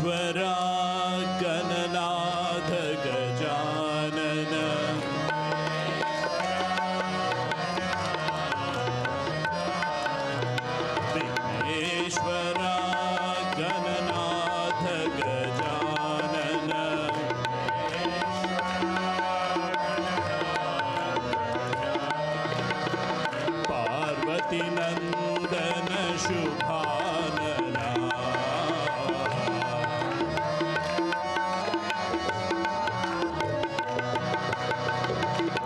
विघ्नेश्वर गणनाथ गजानन विघ्नेश्वर गणनाथ गजानन पार्वती नंदन शुभानना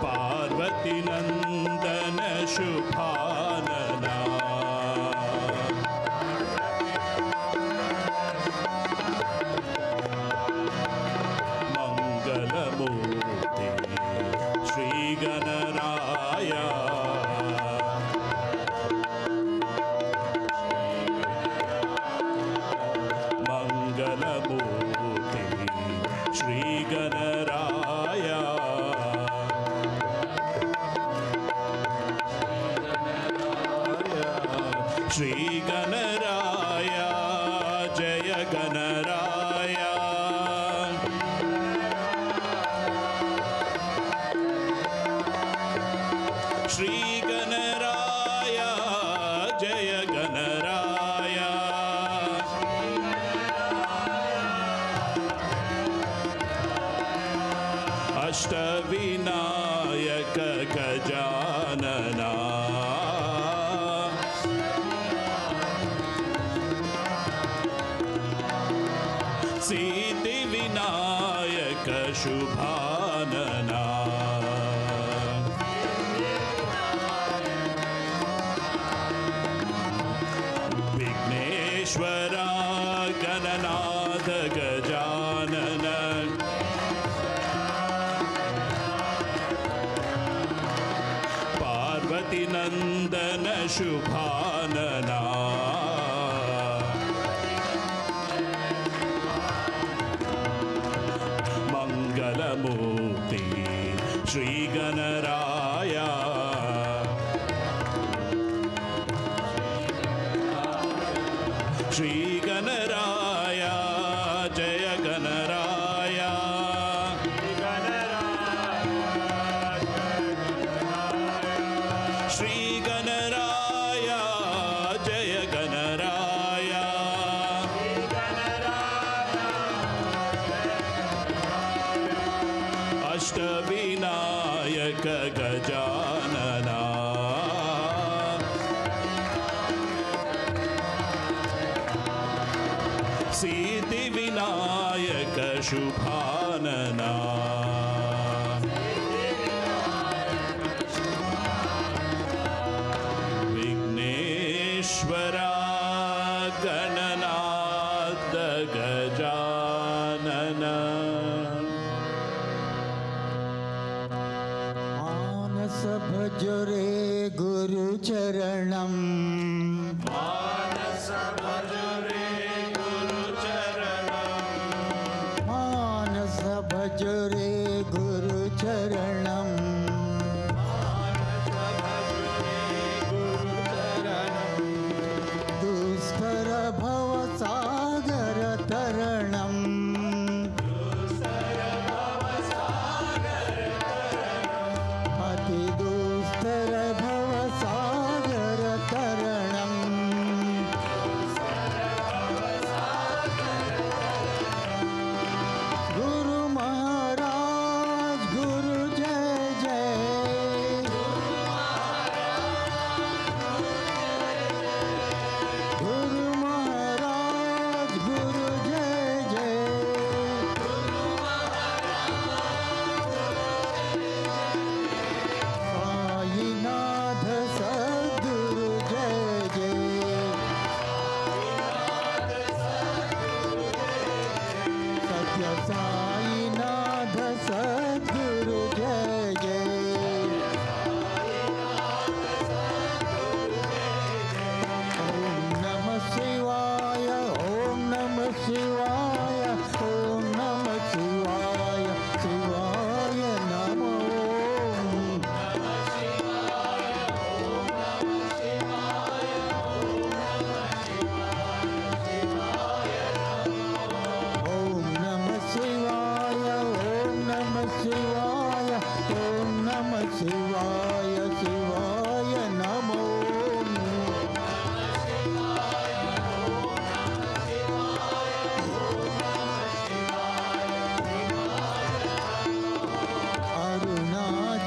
पार्वती नंदन शुभानना मंगलमूर्ति श्री गणराय मंगलमूर्ति श्री गणराय श्री गणराय जय गणराय श्री गणराय जय गणराय अष्टविनायक गजानना सिद्धिविनायक शुभानना विघ्नेश्वर गणनाथ गजानन पार्वती नंदन शुभानना मंगलमूर्ति श्री गणराय श्री गणराय जय गणराय श्री गणराय जय गणराय अष्टविनायक गजानना सिद्धिविनायक शुभानना विघ्नेश्वर गणनाथ गजानन मानस भजो रे गुरु चरणम मानस भजो रे गुरु चरणम मानस भजो रे गुरु चरणम मानस भजो रे गुरु चरणम दुस्तर भव सागर तरणम दुस्तर भव सागर तरणम अति दुस्तर भव सागर तरणम गुरु महाराज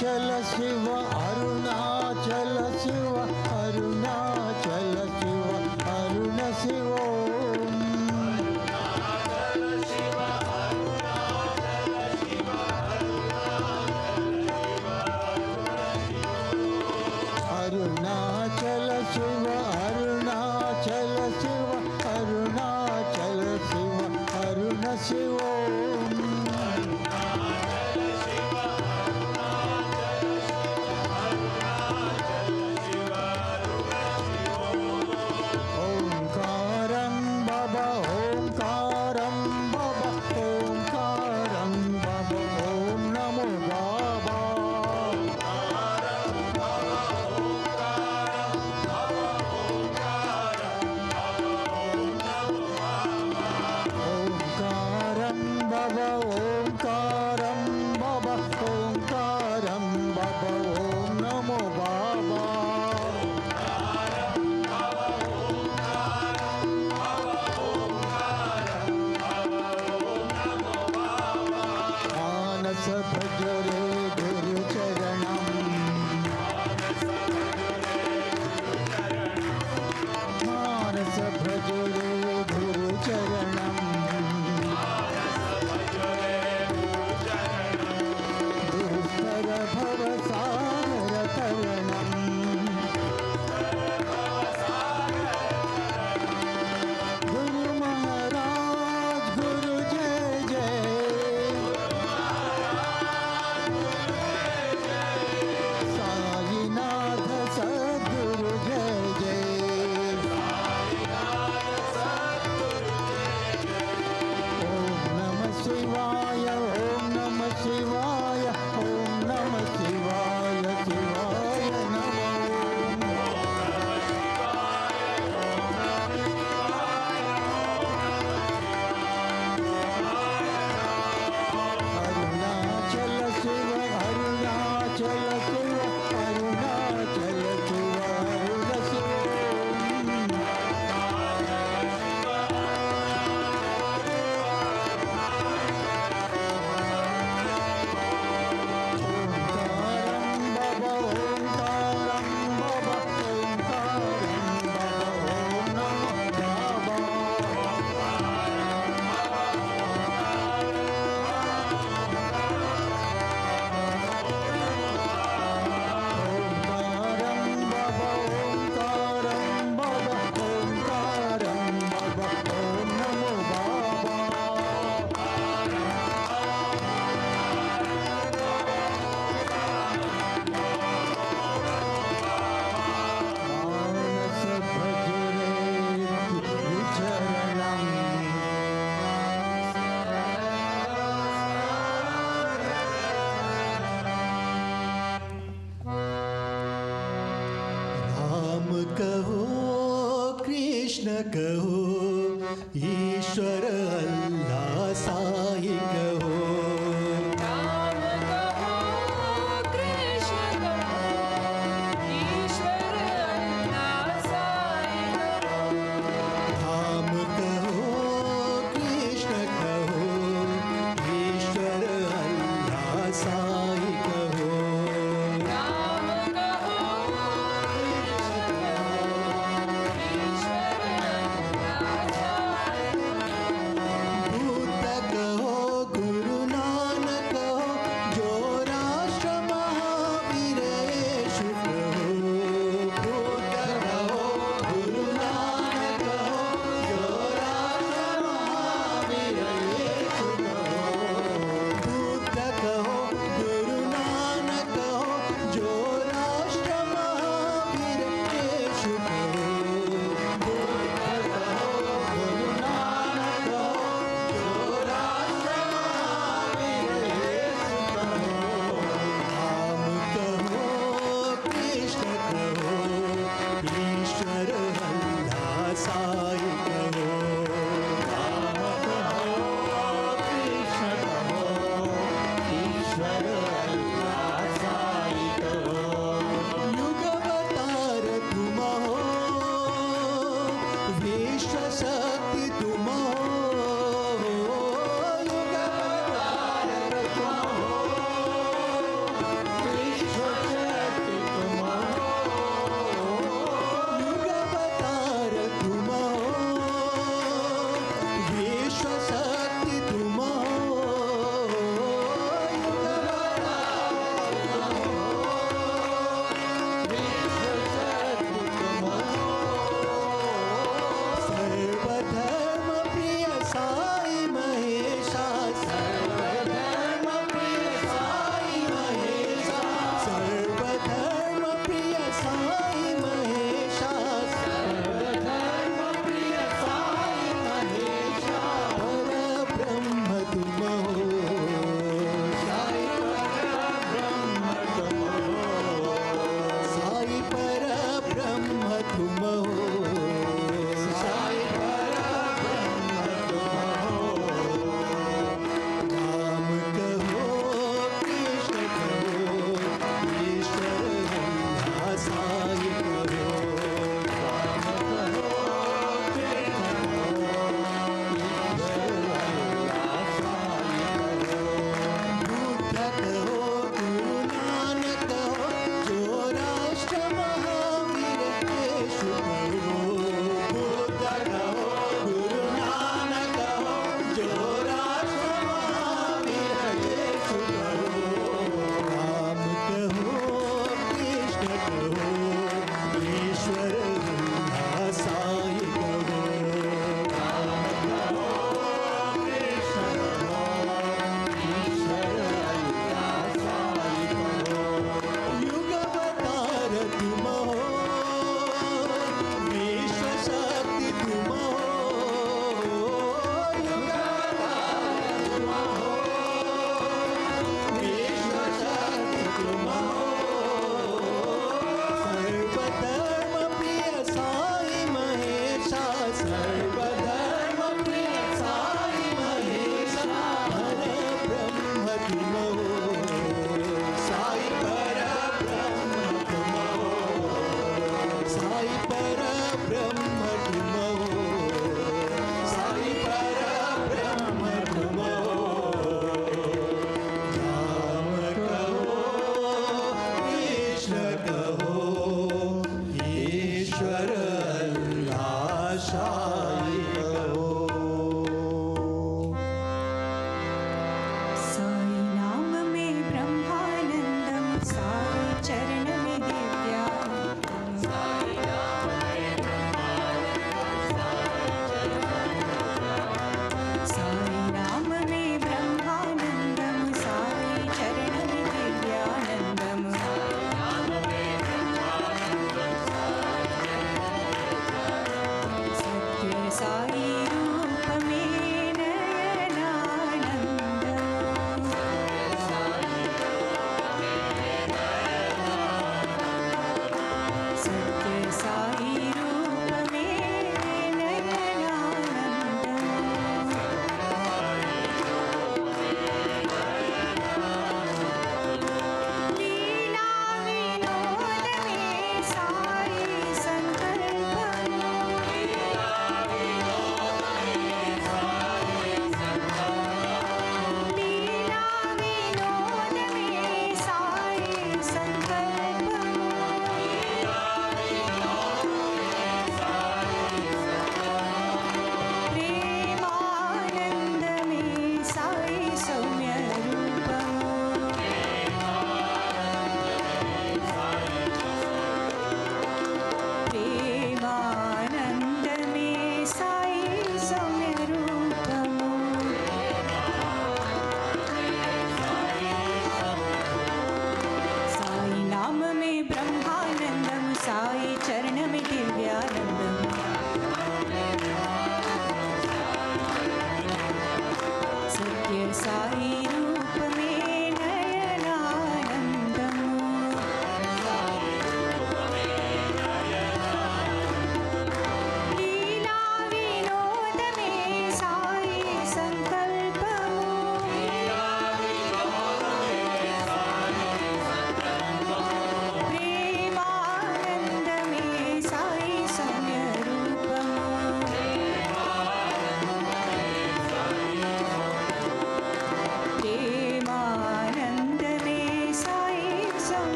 शिव अरुणाचल शिव अरुणाचल शिव अरुण शिव अरुणाचल शिव अरुणाचल शिव अरुणाचल शिव अरुण शिव ओंकारं बाबा ओंकारं बाबा ओंकारं बाबा ओम नमो बाबा ओंकारं बाबा ओंकारं बाबा ओंकारं बाबा ओम नमो बाबा मानस भज रे गुरु चरणं मानस भज रे गुरु चरणं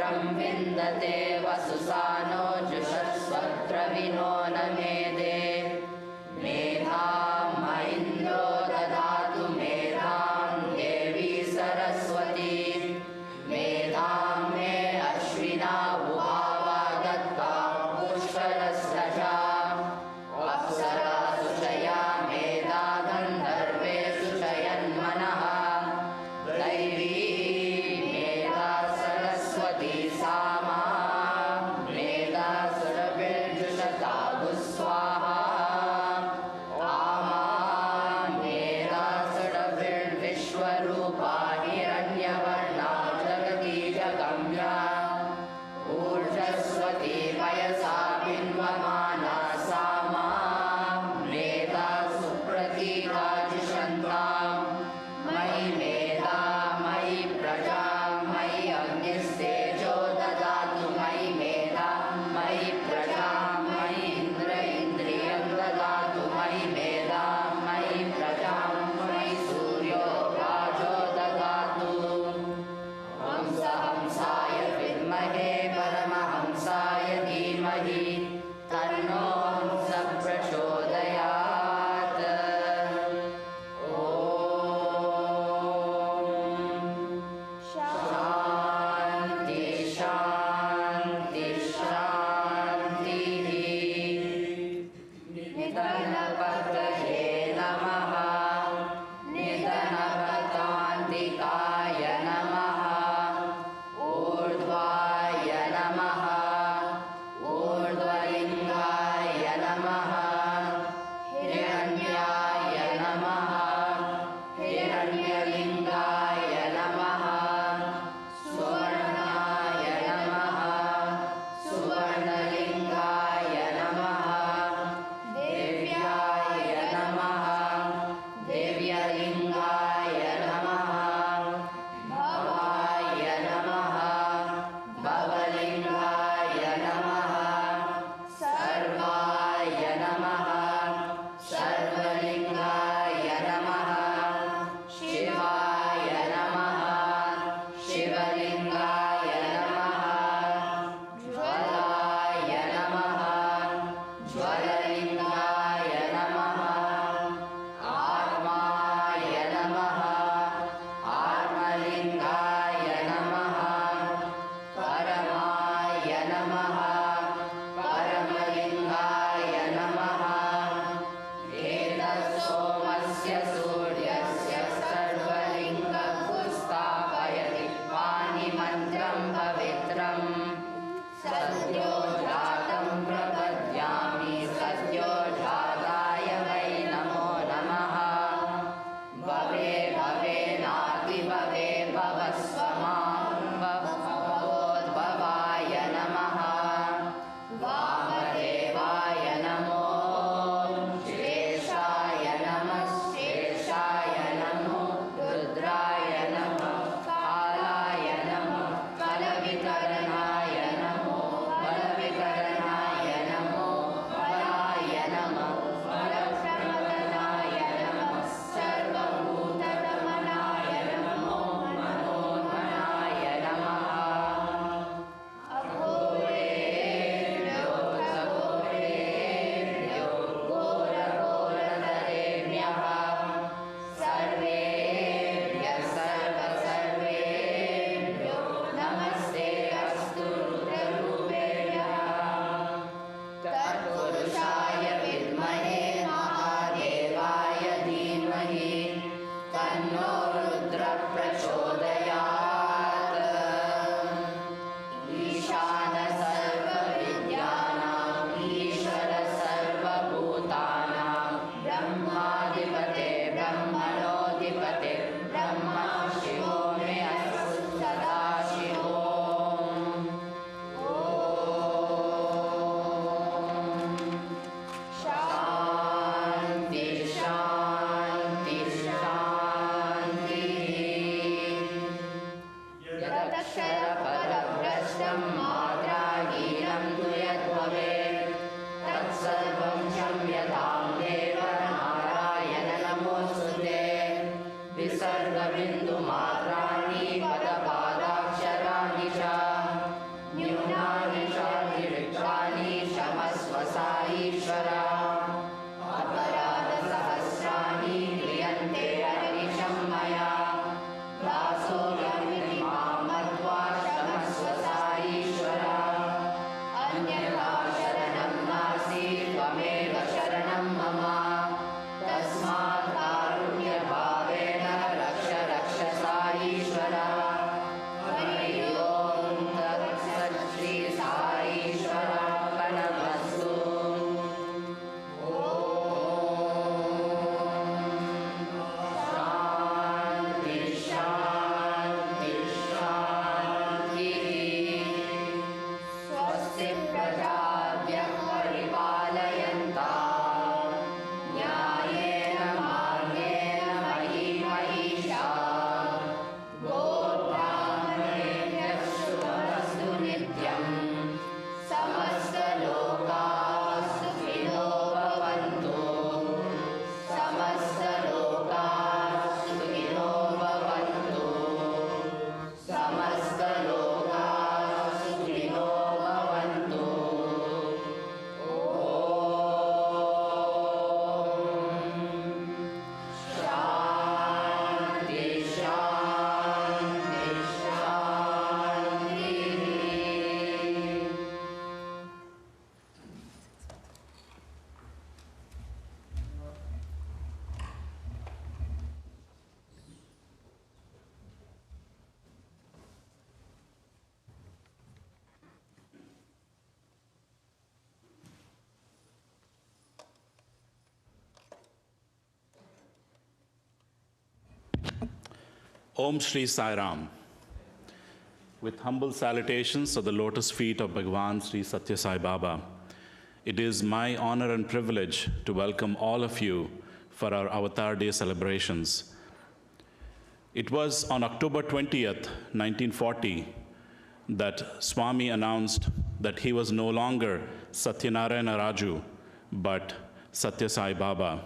वरं विन्दते वसुसानो जुषस्वत्रविनो न मेदे मेधां म इन्द्रो ददातु मेधां देवी सरस्वती मेधां मे अश्विना उभावा दत्ता पुष्करस्रजा अप्सरासु चया मेधा गन्धर्वेषु चयन्मनः दैवी मेधा सरस्वती सामा मेधा सुरभिर्जुषताभु स्वाहा आमा मेधा सुरभिर्विश्वरूपा हिरण्यवर्णा जगती जगम्या ऊर्जस्वती पयसा बिन्वमाना सामा मेधा सुप्रतीका जुषन्तां मयि मेधा मयि प्रजा मयि अग्निस्तेजो ददातु मयि मेधा मयि प्रजा मयि इन्द्र इन्द्रियं ददातु मयि मेधा मयि प्रजा मयि सूर्यो राजो ददातु हंसाय विद्महे परमहंसाय धीमहि तन्नो हंसः प्रचोदयात् ॐ Om Shri Sai Ram. With humble salutations of the lotus feet of Bhagavan Sri Sathya Sai Baba, it is my honor and privilege to welcome all of you for our Avatar Day celebrations. It was on October 20th, 1940, that Swami announced that he was no longer Satyanarayana Raju, but Sathya Sai Baba.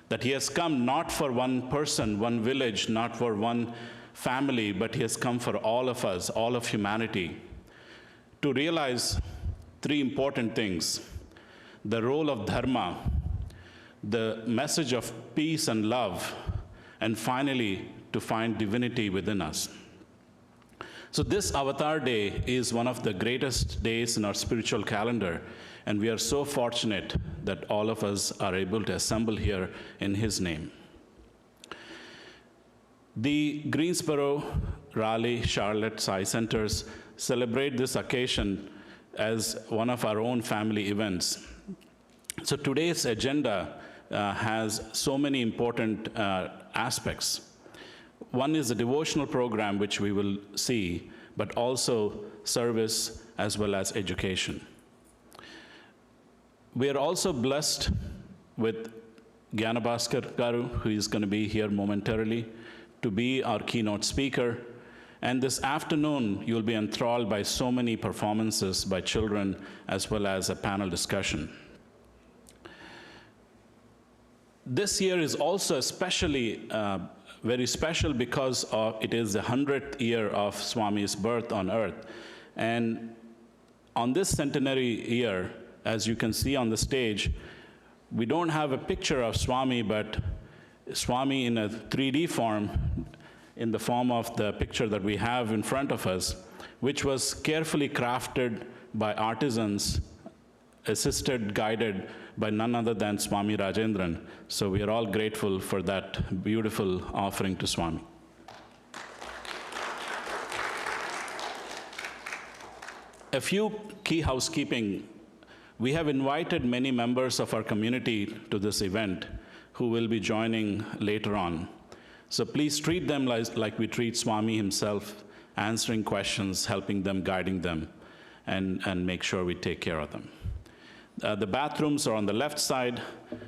That he has come not for one person, one village, not for one family, but he has come for all of us, all of humanity, to realize three important things: the role of dharma, the message of peace and love, and finally, to find divinity within us. So this Avatar Day is one of the greatest days in our spiritual calendar, and we are so fortunate that all of us are able to assemble here in his name. The Greensboro, Raleigh, Charlotte Sai Centers celebrate this occasion as one of our own family events. So today's agenda has so many important aspects. One is the devotional program, which we will see, but also service as well as education. We are also blessed with Gyanabhaskar Garu, who is going to be here momentarily, to be our keynote speaker. And this afternoon, you'll be enthralled by so many performances by children, as well as a panel discussion. This year is also especially very special because it is the 100th year of Swami's birth on earth. And on this centenary year, as you can see on the stage, we don't have a picture of Swami, but Swami in a 3D form, in the form of the picture that we have in front of us, which was carefully crafted by artisans, assisted, guided by none other than Swami Rajendran. So we are all grateful for that beautiful offering to Swami. A few key housekeeping. We have invited many members of our community to this event who will be joining later on. So please treat them like we treat Swami himself, answering questions, helping them, guiding them, and make sure we take care of them. The bathrooms are on the left side.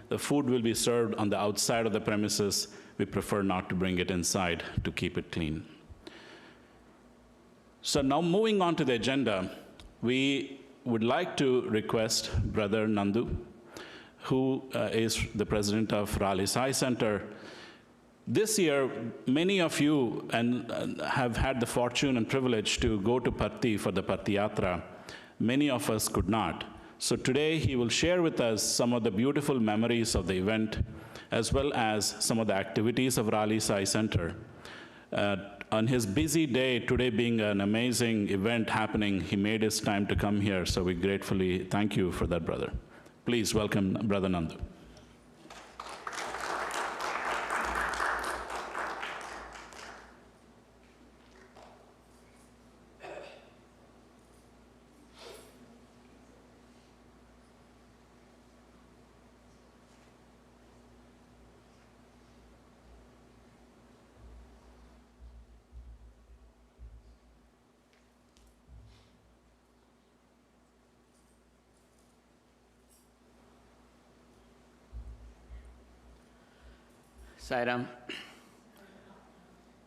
The food will be served on the outside of the premises. We prefer not to bring it inside to keep it clean. So now moving on to the agenda, we would like to request Brother Nandu, who is the president of Raleigh Sai Center. This year, many of you have had the fortune and privilege to go to Patti for the Patti Yatra. Many of us could not. So today, he will share with us some of the beautiful memories of the event, as well as some of the activities of Raleigh Sai Center. On his busy day, today being an amazing event happening, he made his time to come here, so we gratefully thank you for that, brother. Please welcome Brother Nandu. Sai Ram.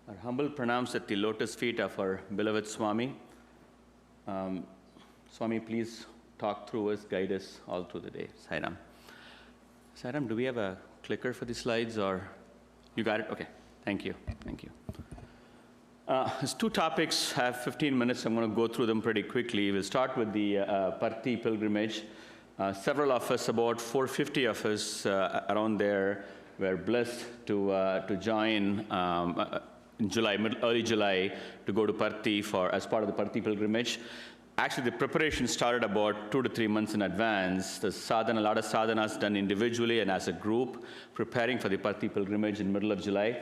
Our humble pranams at the lotus feet of our beloved Swami. Swami, please talk through us, guide us all through the day. Sai Ram. Sai Ram, do we have a clicker for the slides, or you got it? Okay, thank you, thank you. There's two topics, I have 15 minutes, I'm going to go through them pretty quickly. We'll start with the Patti pilgrimage. Several of us, about 450 of us around there, were blessed to join in July, early July, to go to Patti as part of the Patti pilgrimage. Actually, the preparation started about 2 to 3 months in advance. The sadhana, a lot of sadhanas done individually and as a group, preparing for the Patti pilgrimage in middle of July.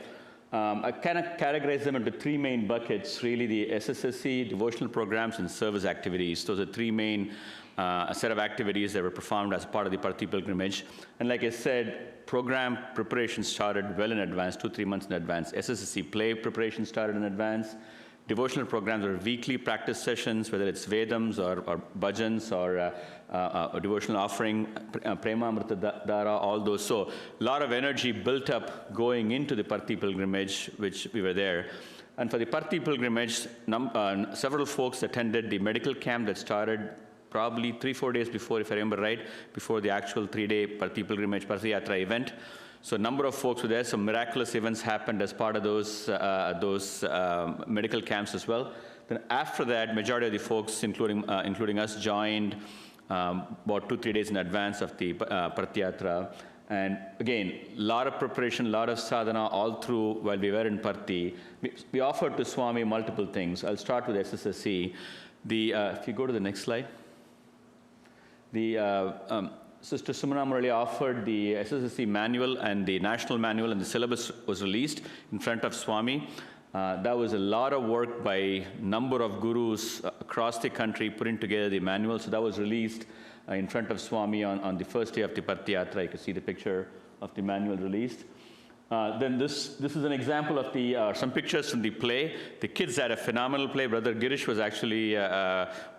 I kind of categorize them into three main buckets, really: the SSSC, devotional programs, and service activities. Those are three main set of activities that were performed as part of the Parthi pilgrimage. And like I said, program preparation started well in advance, 2-3 months in advance. SSSC play preparation started in advance. Devotional programs are weekly practice sessions, whether it's Vedams or bhajans or a devotional offering, Prema Amrita Dara, all those. So a lot of energy built up going into the Parthi pilgrimage, which we were there. And for the Parthi pilgrimage, several folks attended the medical camp that started probably 3-4 days before, if I remember right, before the actual 3-day Parthi pilgrimage, Parthi Yatra event. So a number of folks were there. Some miraculous events happened as part of those medical camps as well. Then after that, majority of the folks, including us, joined about 2-3 days in advance of the Parthi Yatra. And again, a lot of preparation, a lot of sadhana all through while we were in Parthi. We offered to Swami multiple things. I'll start with SSSC. If you go to the next slide. Sister Sumana Murali offered the SSSC manual and the national manual, and the syllabus was released in front of Swami. That was a lot of work by a number of gurus across the country putting together the manual. So that was released in front of Swami on the first day of the Parthi Yatra. You can see the picture of the manual released. Then this is an example of some pictures from the play. The kids had a phenomenal play. Brother Girish was actually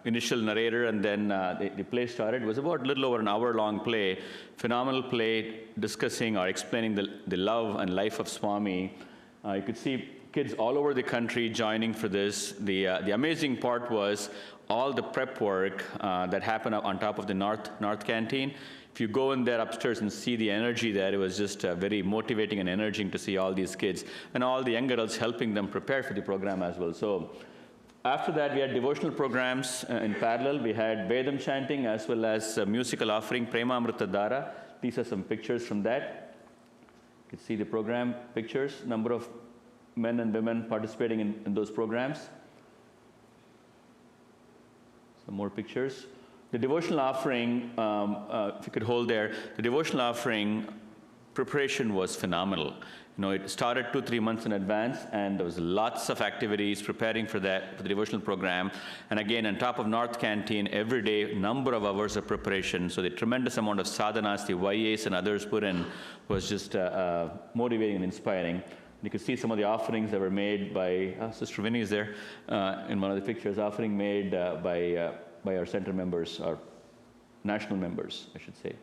initial narrator, and then the play started. It was about a little over an hour-long play. Phenomenal play discussing or explaining the love and life of Swami. You could see kids all over the country joining for this. The amazing part was all the prep work that happened on top of the North Canteen. If you go in there upstairs and see the energy there, it was just very motivating and energizing to see all these kids and all the young adults helping them prepare for the program as well. So after that, we had devotional programs in parallel. We had Vedam chanting as well as musical offering, Prema Amrita Dara. These are some pictures from that. You can see the program pictures, number of men and women participating in those programs. Some more pictures. The devotional offering, if you could hold there, the devotional offering preparation was phenomenal. You know, it started 2-3 months in advance, and there was lots of activities preparing for that, for the devotional program. And again, on top of North Canteen, every day, number of hours of preparation. So the tremendous amount of sadhanas the YAs and others put in was just motivating and inspiring. You can see some of the offerings that were made by, Sister Vinny is there in one of the pictures, offering made by our center members, our national members, I should say.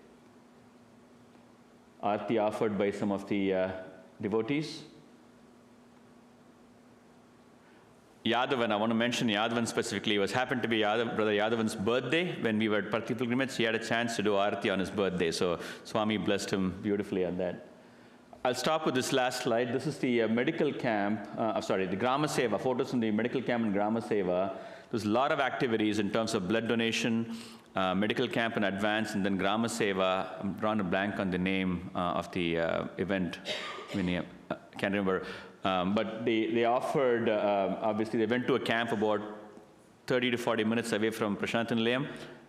Aarti offered by some of the devotees. Yadavan, I want to mention Yadavan specifically. It happened to be Brother Yadavan's birthday when we were at Parthi pilgrimage. He had a chance to do Aarti on his birthday, so Swami blessed him beautifully on that. I'll stop with this last slide. This is the medical camp, the Grama Seva, photos from the medical camp in Grama Seva. There's a lot of activities in terms of blood donation, medical camp in advance, and then Grama Seva. I'm drawing a blank on the name of the event. I can't remember. But they offered, obviously, they went to a camp about 30 to 40 minutes away from Prashanthanilayam.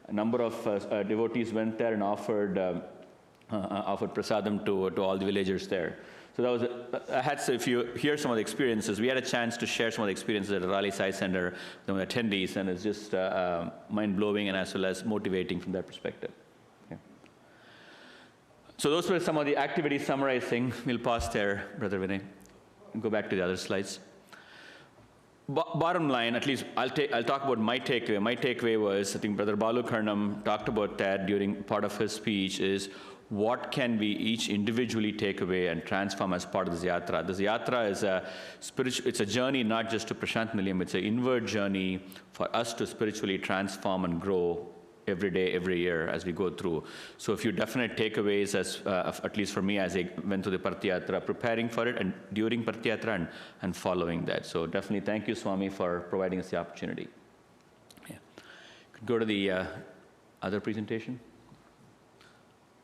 A number of devotees went there and offered prasadam to all the villagers there. So that was, if you hear some of the experiences, we had a chance to share some of the experiences at the Raleigh Sai Center with the attendees, and it's just mind-blowing and as well as motivating from that perspective. Okay. So those were some of the activities summarizing. We'll pause there, Brother Vinay, and go back to the other slides. Bottom line, at least I'll talk about my takeaway. My takeaway was, I think Brother Balu Karnam talked about that during part of his speech, is what can we each individually take away and transform as part of this yatra? This yatra is it's a journey not just to Prashanthanilayam, it's an inward journey for us to spiritually transform and grow every day, every year as we go through. So a few definite takeaways, at least for me as I went to the Parthi Yatra, preparing for it and during Parthi Yatra and following that. So definitely thank you, Swami, for providing us the opportunity. Yeah. Could go to the other presentation.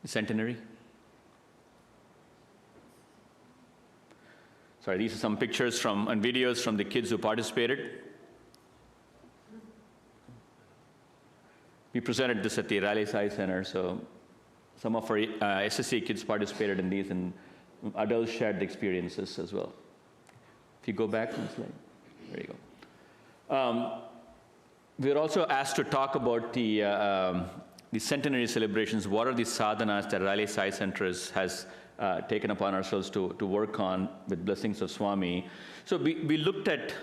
The centenary. Sorry, these are some pictures and videos from the kids who participated. We presented this at the Raleigh Sai Center, so some of our SSC kids participated in these, and adults shared the experiences as well. If you go back one slide, there you go. We were also asked to talk about the centenary celebrations. What are the sadhanas that Raleigh Sai Center has taken upon ourselves to work on with blessings of Swami? So we looked at,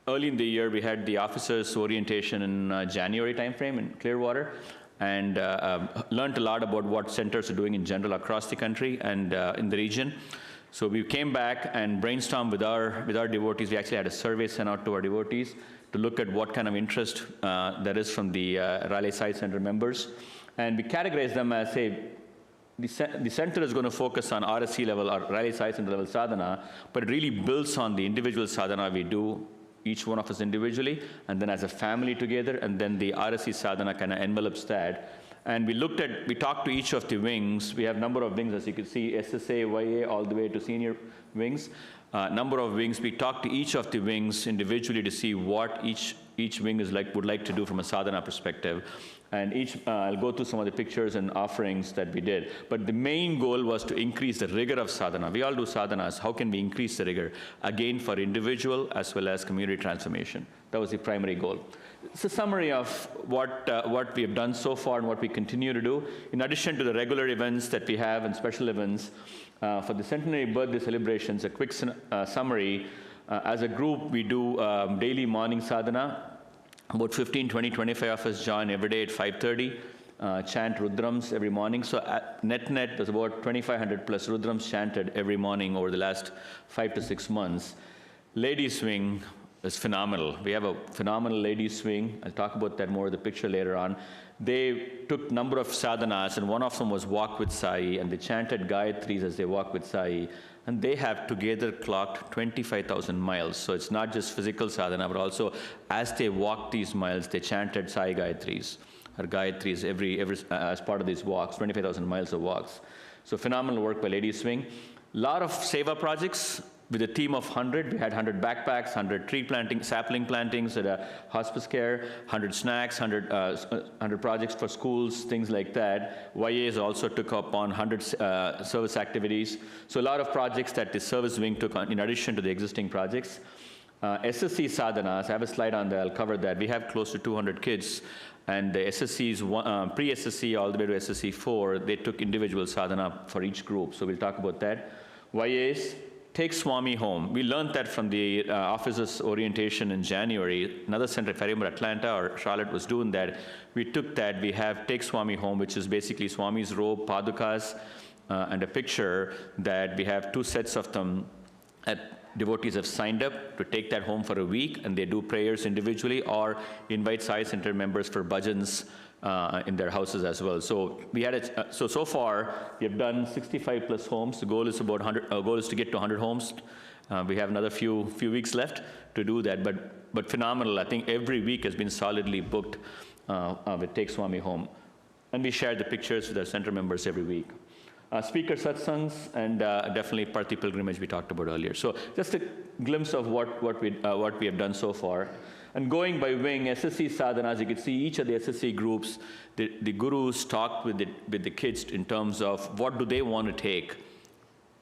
early in the year, we had the officers' orientation in January timeframe in Clearwater, and learned a lot about what centers are doing in general across the country and in the region. So we came back and brainstormed with our devotees. We actually had a survey sent out to our devotees to look at what kind of interest there is from the Raleigh Sai Center members. And we categorized them as, say, the center is going to focus on RSC level or Raleigh Sai Center level sadhana, but it really builds on the individual sadhana we do, each one of us individually, and then as a family together, and then the RSC sadhana kind of envelops that. And we talked to each of the wings. We have a number of wings, as you can see, SSA, YA, all the way to senior wings. Number of wings. We talked to each of the wings individually to see what each wing would like to do from a sadhana perspective. And I'll go through some of the pictures and offerings that we did. But the main goal was to increase the rigor of sadhana. We all do sadhanas. How can we increase the rigor? Again, for individual as well as community transformation. That was the primary goal. It's a summary of what we have done so far and what we continue to do. In addition to the regular events that we have and special events, for the centenary birthday celebrations, a quick summary. As a group, we do daily morning sadhana. About 15, 20, 25 of us join every day at 5:30, chant Rudrams every morning. So net, there's about 2,500 plus Rudrams chanted every morning over the last 5 to 6 months. Ladies' swing is phenomenal. We have a phenomenal ladies' swing. I'll talk about that more in the picture later on. They took a number of sadhanas, and one of them was Walk with Sai, and they chanted Gayatris as they walk with Sai. And they have together clocked 25,000 miles. So it's not just physical sadhana, but also as they walked these miles, they chanted Sai Gayatris, or Gayatris every as part of these walks, 25,000 miles of walks. So phenomenal work by Ladies Swing. A lot of seva projects. With a team of 100, we had 100 backpacks, 100 tree planting, sapling plantings at a hospice care, 100 snacks, 100 projects for schools, things like that. YAs also took up on 100 service activities. So a lot of projects that the service wing took on in addition to the existing projects. SSC sadhanas, I have a slide on there, I'll cover that. We have close to 200 kids. And the SSCs, pre-SSC all the way to SSC 4, they took individual sadhana for each group. So we'll talk about that. YAs, Take Swami Home. We learned that from the officers' orientation in January. Another center, if I remember, Atlanta or Charlotte was doing that. We took that. We have Take Swami Home, which is basically Swami's robe, padukas, and a picture that we have 2 sets of them. Devotees have signed up to take that home for a week, and they do prayers individually or invite Sai Center members for bhajans in their houses as well. So we had so far we have done 65 plus homes. The goal is about 100. Our goal is to get to 100 homes. We have another few weeks left to do that. But phenomenal. I think every week has been solidly booked with Take Swami Home, and we share the pictures with our center members every week. Speaker satsangs and definitely Parthi pilgrimage we talked about earlier. So just a glimpse of what we have done so far. And going by wing, SSC sadhanas, you can see each of the SSC groups, the gurus talked with the kids in terms of what do they want to take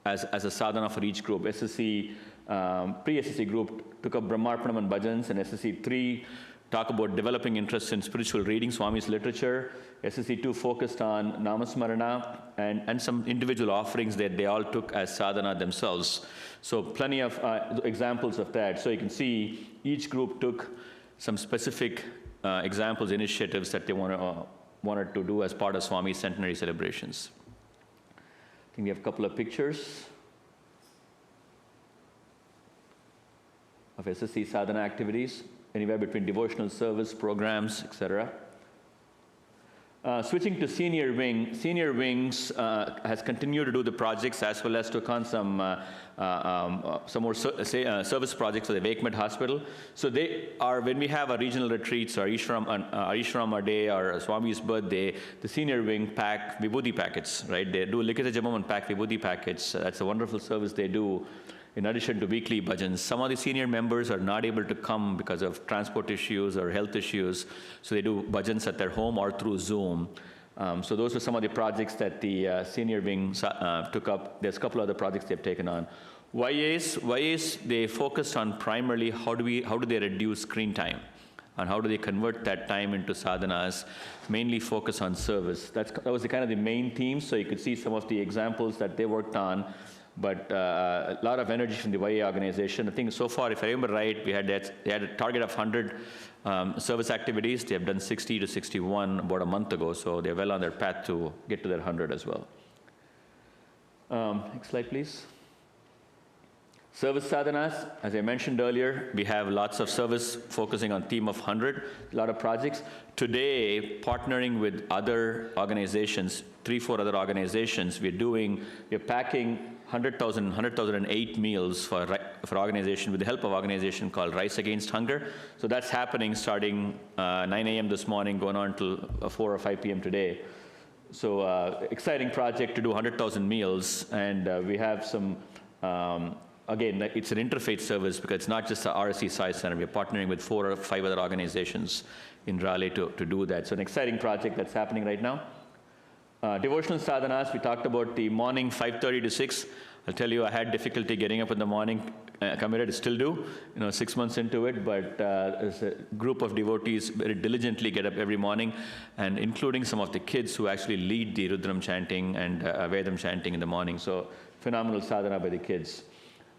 as a sadhana for each group. SSC, pre-SSC group took up Brahmarpanam and bhajans, and SSC 3 talk about developing interest in spiritual reading, Swami's literature. SSC 2 focused on Namasmarana and some individual offerings that they all took as sadhana themselves. So plenty of examples of that. So you can see each group took some specific examples, initiatives that they wanted to do as part of Swami's centenary celebrations. I think we have a couple of pictures of SSC sadhana activities, anywhere between devotional service, programs, etc. Switching to senior wing, senior wings has continued to do the projects as well as took on some more service projects for the Wakemed Hospital. So they are, when we have our regional retreats or Ishram Day or Swami's birthday, the senior wing pack vibhuti packets, right? They do Likita Jamam and pack vibhuti packets. That's a wonderful service they do. In addition to weekly bhajans, some of the senior members are not able to come because of transport issues or health issues, so they do bhajans at their home or through Zoom. So those are some of the projects that the senior wing took up. There's a couple other projects they've taken on. YAs, they focused on primarily how do they reduce screen time, and how do they convert that time into sadhanas, mainly focus on service. That was the kind of the main theme, so you could see some of the examples that they worked on, but a lot of energy from the YA organization. I think so far, if I remember right, they had a target of 100 service activities. They have done 60 to 61 about a month ago, so they're well on their path to get to their 100 as well. Next slide, please. Service sadhanas, as I mentioned earlier, we have lots of service focusing on theme of 100, a lot of projects. Today, partnering with other organizations, 3-4 other organizations, we're packing 100,008 meals for organization with the help of organization called Rice Against Hunger. So that's happening starting 9 a.m. this morning, going on till 4 or 5 p.m. today. So exciting project to do 100,000 meals, and we have some, again, it's an interfaith service because it's not just the RSC Sai Center. We're partnering with 4 or 5 other organizations in Raleigh to do that. So an exciting project that's happening right now. Devotional sadhanas, we talked about the morning 5:30 to 6. I'll tell you, I had difficulty getting up in the morning, committed, still do, 6 months into it, but as a group of devotees very diligently get up every morning, and including some of the kids who actually lead the Rudram chanting and Vedam chanting in the morning. So phenomenal sadhana by the kids.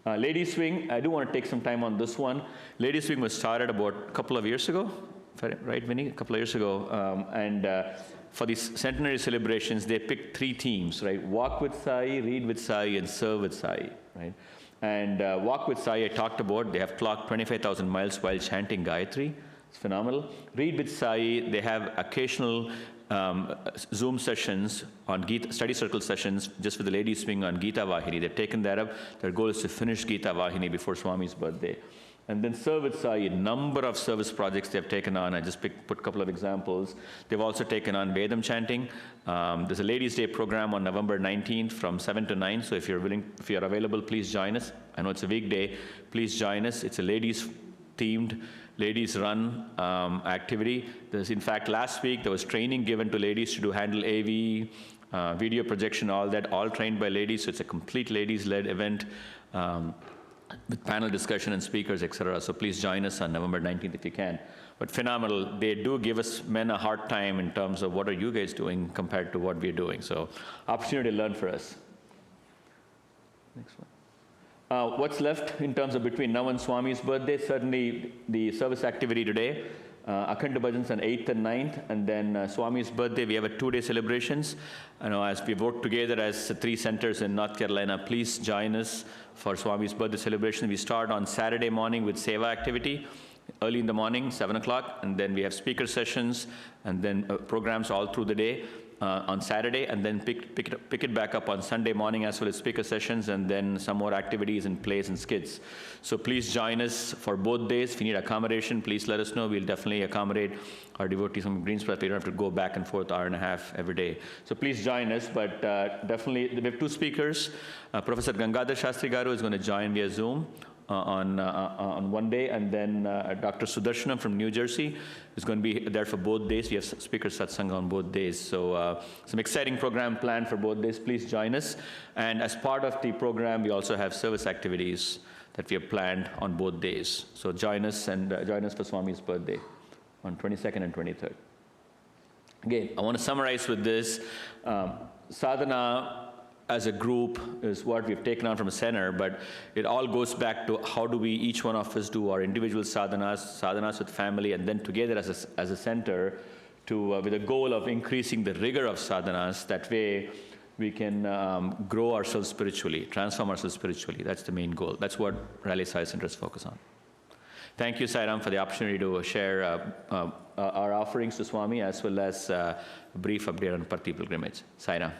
Ladies Swing, I do want to take some time on this one. Ladies Swing was started about a couple of years ago, right, Vinny? A couple of years ago, and for these centenary celebrations, they picked 3 themes, right? Walk with Sai, Read with Sai, and Serve with Sai, right? And Walk with Sai, I talked about. They have clocked 25,000 miles while chanting Gayatri. It's phenomenal. Read with Sai, they have occasional Zoom sessions on study circle sessions just for the Ladies Swing on Gita Vahini. They've taken that up. Their goal is to finish Gita Vahini before Swami's birthday. And then Serve with Sai, a number of service projects they've taken on. I just put a couple of examples. They've also taken on Vedam chanting. There's a Ladies' Day program on November 19th from 7 to 9. So if you're available, please join us. I know it's a weekday. Please join us. It's a ladies-themed, ladies-run activity. In fact, last week there was training given to ladies to handle AV, video projection, all that, all trained by ladies. So it's a complete ladies-led event. With panel discussion and speakers, etc. So please join us on November 19th if you can. But phenomenal. They do give us men a hard time in terms of what are you guys doing compared to what we're doing. So opportunity to learn for us. Next one. What's left in terms of between now and Swami's birthday? Certainly the service activity today. Akhanda Bhajans on 8th and 9th, and then Swami's birthday, we have a 2-day celebrations. As we work together as 3 centers in North Carolina, please join us for Swami's birthday celebration. We start on Saturday morning with Seva activity, early in the morning, 7 o'clock, and then we have speaker sessions, and then programs all through the day on Saturday, and then pick it back up on Sunday morning as well as speaker sessions, and then some more activities and plays and skits. So please join us for both days. If you need accommodation, please let us know. We'll definitely accommodate our devotees from Greensboro. They don't have to go back and forth hour and a half every day. So please join us, but definitely we have 2 speakers. Professor Gangadhar Shastri Garu is going to join via Zoom on one day, and then Dr. Sudarshanam from New Jersey is going to be there for both days. We have speaker satsanga on both days. So some exciting program planned for both days. Please join us. And as part of the program, we also have service activities that we have planned on both days. So join us, and join us for Swami's birthday on 22nd and 23rd. Again, I want to summarize with this. Sadhana as a group is what we've taken on from a center, but it all goes back to how do we, each one of us, do our individual sadhanas with family, and then together as a center to, with the goal of increasing the rigor of sadhanas. That way we can grow ourselves spiritually, transform ourselves spiritually. That's the main goal. That's what Raleigh Sai Centers focus on. Thank you, Sairam, for the opportunity to share our offerings to Swami, as well as a brief update on Parthi pilgrimage. Sairam.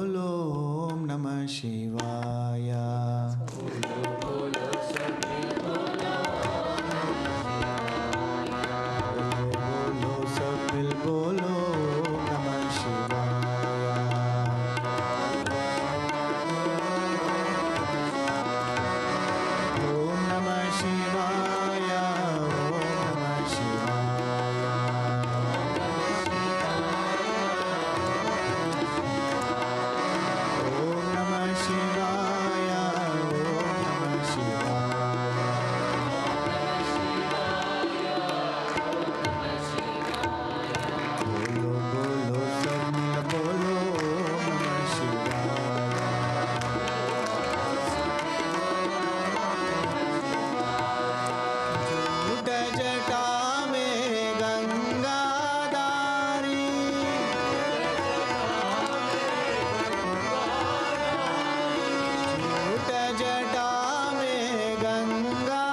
बोलो ओम नमः शिवाय। बोलो सब मिल बोलो ओम नमः शिवाय। ओम नमः शिवाय, ओम नमः शिवाय। ओम नमः शिवाय, ओम नमः शिवाय। बोलो बोलो सब मिल बोलो ओम नमः शिवाय। झूठ जटा में गंगाधारी, झूठ जटा में गंगाधारी,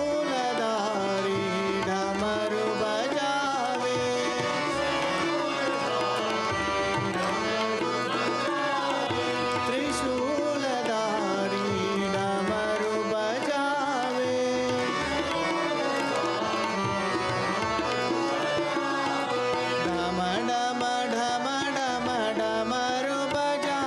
त्रिशूलधारी डमरू बजावे, त्रिशूलधारी डमरू बजावे। डम डम ढम डम डमरू बजा,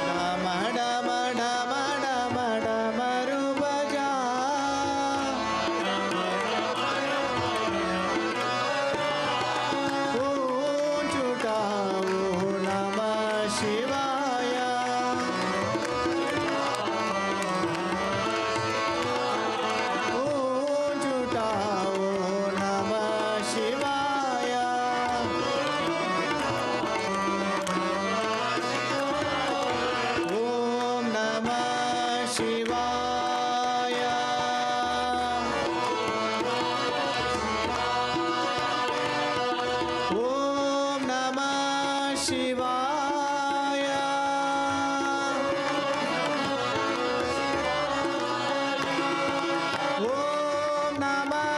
डम डम ढम डम डमरू बजा। ओम छुटाओ नमः शिवाय। ओम छुटाओ नमः शिवाय। ओम नमः शिवाय। ओम नमः शिवाय। ओम नमः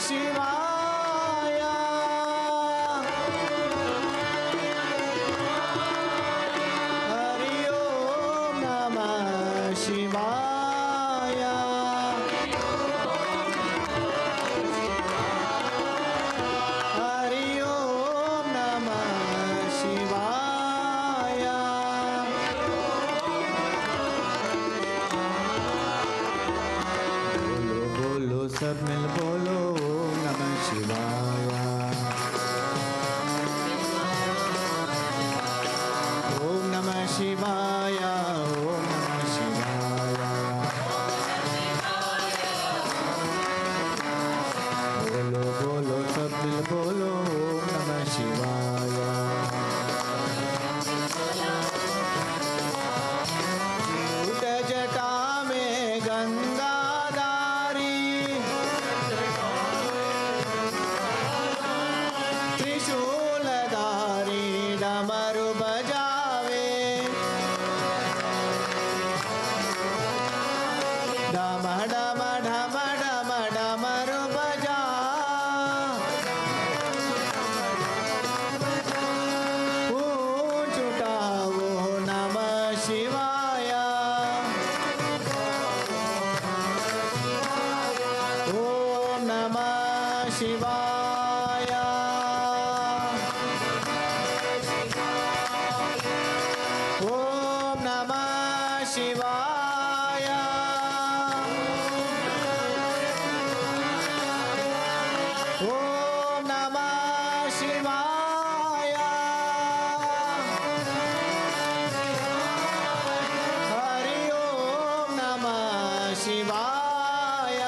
शिवाय। हरि ओम नमः शिवाय। हरि ओम नमः शिवाय। बोलो बोलो सब मिल बोलो ओम नमः शिवाय। ओम नमः शिवाय, ओम नमः शिवाय। बोलो बोलो सब मिल बोलो ओम नमः शिवाय। झूठ जटा में गंगाधारी, त्रिशूलधारी डमरू बजावे, डम डम ढम डम डमरू बजा। ओम छुटाओ नमः शिवाय। ओम नमः शिवाय। ओम नमः शिवाय। ओम नमः शिवाय। हरि ओम नमः शिवाय।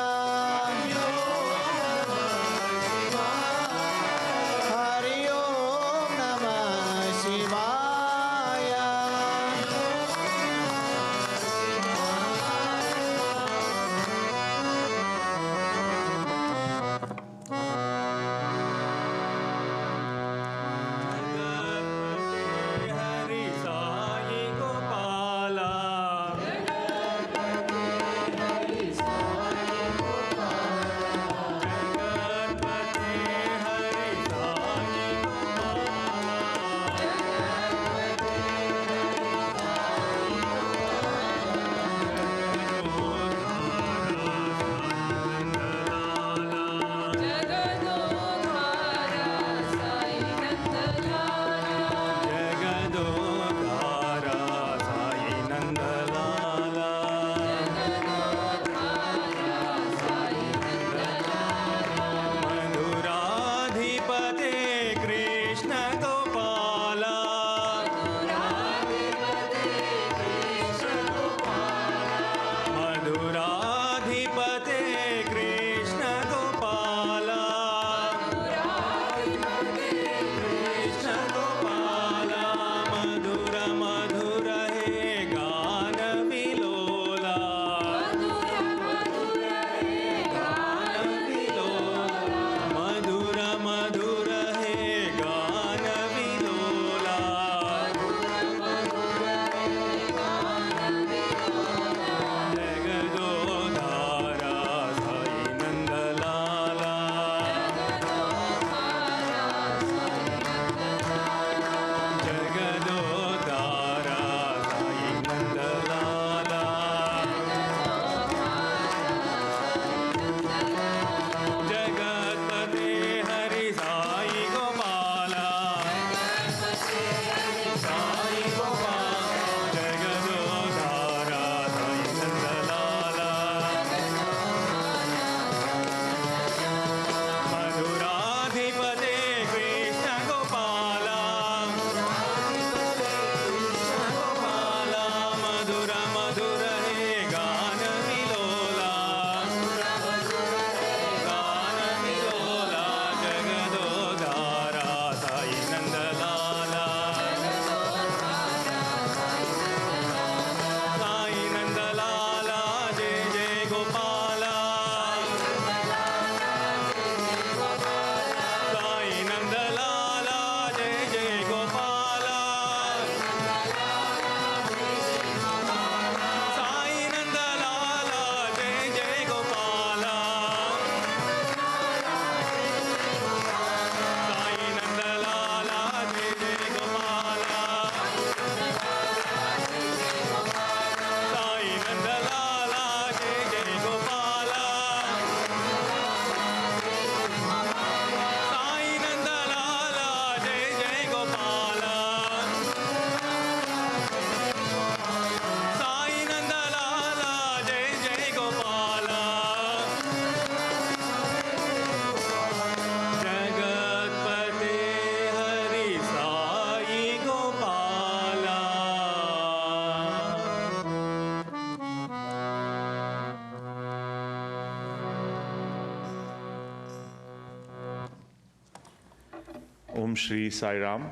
Om Shri Sai Ram,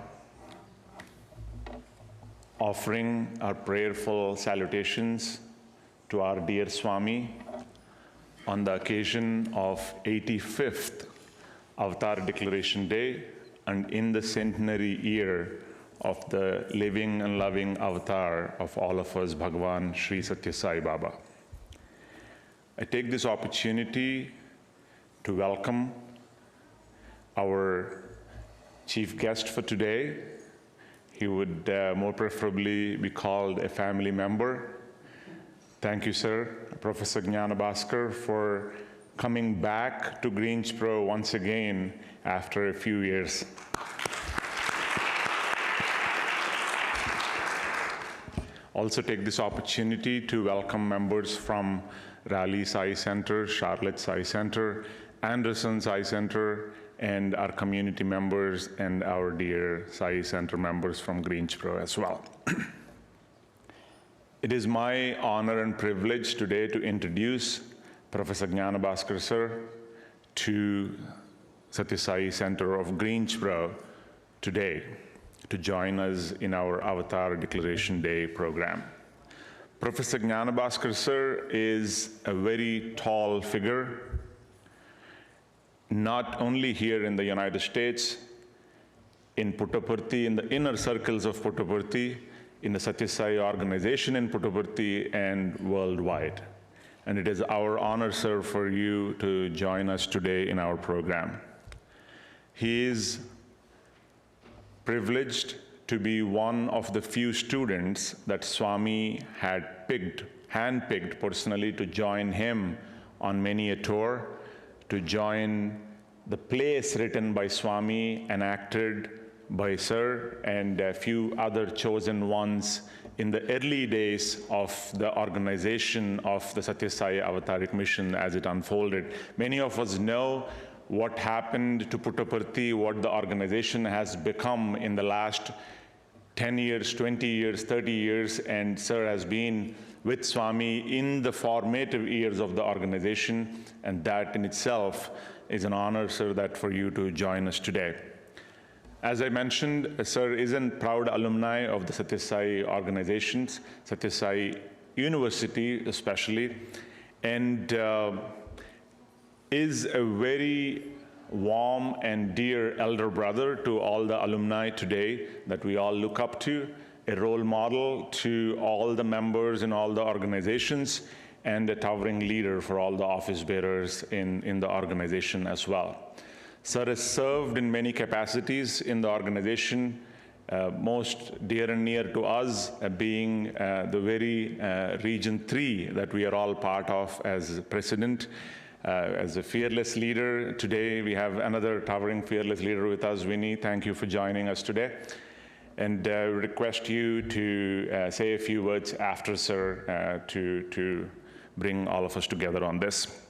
offering our prayerful salutations to our dear Swami on the occasion of 85th Avatar Declaration Day and in the centenary year of the living and loving avatar of all of us, Bhagavan Sri Sathya Sai Baba. I take this opportunity to welcome our chief guest for today. He would more preferably be called a family member. Thank you, sir, Professor Jnanabhaskar, for coming back to Greensboro once again after a few years. Also take this opportunity to welcome members from Raleigh Sai Center, Charlotte Sai Center, Anderson Sai Center, and our community members and our dear Sai Center members from Greensboro as well. It is my honor and privilege today to introduce Professor Jnanabhaskar sir to Sathya Sai Center of Greensboro today to join us in our Avatar Declaration Day program. Professor Jnanabhaskar sir is a very tall figure, not only here in the United States, in Puttaparthi, in the inner circles of Puttaparthi, in the Sathya Sai organization in Puttaparthi, and worldwide. And it is our honor, sir, for you to join us today in our program. He is privileged to be one of the few students that Swami had handpicked personally to join him on many a tour, to join the plays written by Swami and acted by sir and a few other chosen ones in the early days of the organization of the Sathya Sai Avataric Mission as it unfolded. Many of us know what happened to Puttaparthi, what the organization has become in the last 10 years, 20 years, 30 years, and sir has been with Swami in the formative years of the organization, and that in itself is an honor, sir, that for you to join us today. As I mentioned, sir is a proud alumni of the Sathya Sai organizations, Sathya Sai University especially, and is a very warm and dear elder brother to all the alumni today that we all look up to, a role model to all the members in all the organizations, and a towering leader for all the office bearers in the organization as well. Sir has served in many capacities in the organization, most dear and near to us being the very Region 3 that we are all part of as president. As a fearless leader, today we have another towering fearless leader with us, Winnie. Thank you for joining us today. And request you to say a few words after, sir, to bring all of us together on this.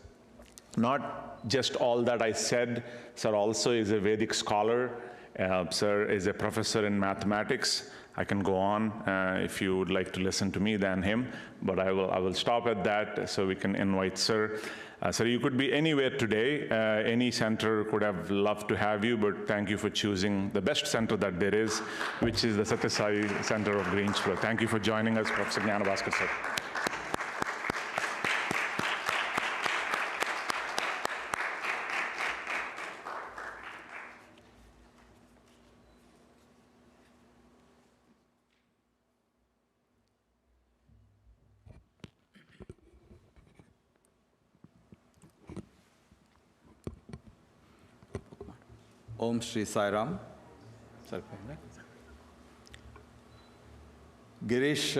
Not just all that I said, sir also is a Vedic scholar. Sir is a professor in mathematics. I can go on if you would like to listen to me than him, but I will stop at that so we can invite sir. Sir, you could be anywhere today. Any center could have loved to have you, but thank you for choosing the best center that there is, which is the Sathya Sai Center of Greensboro. Thank you for joining us, Professor Jnanabhaskar, sir. Om Shri Sai Ram. Girish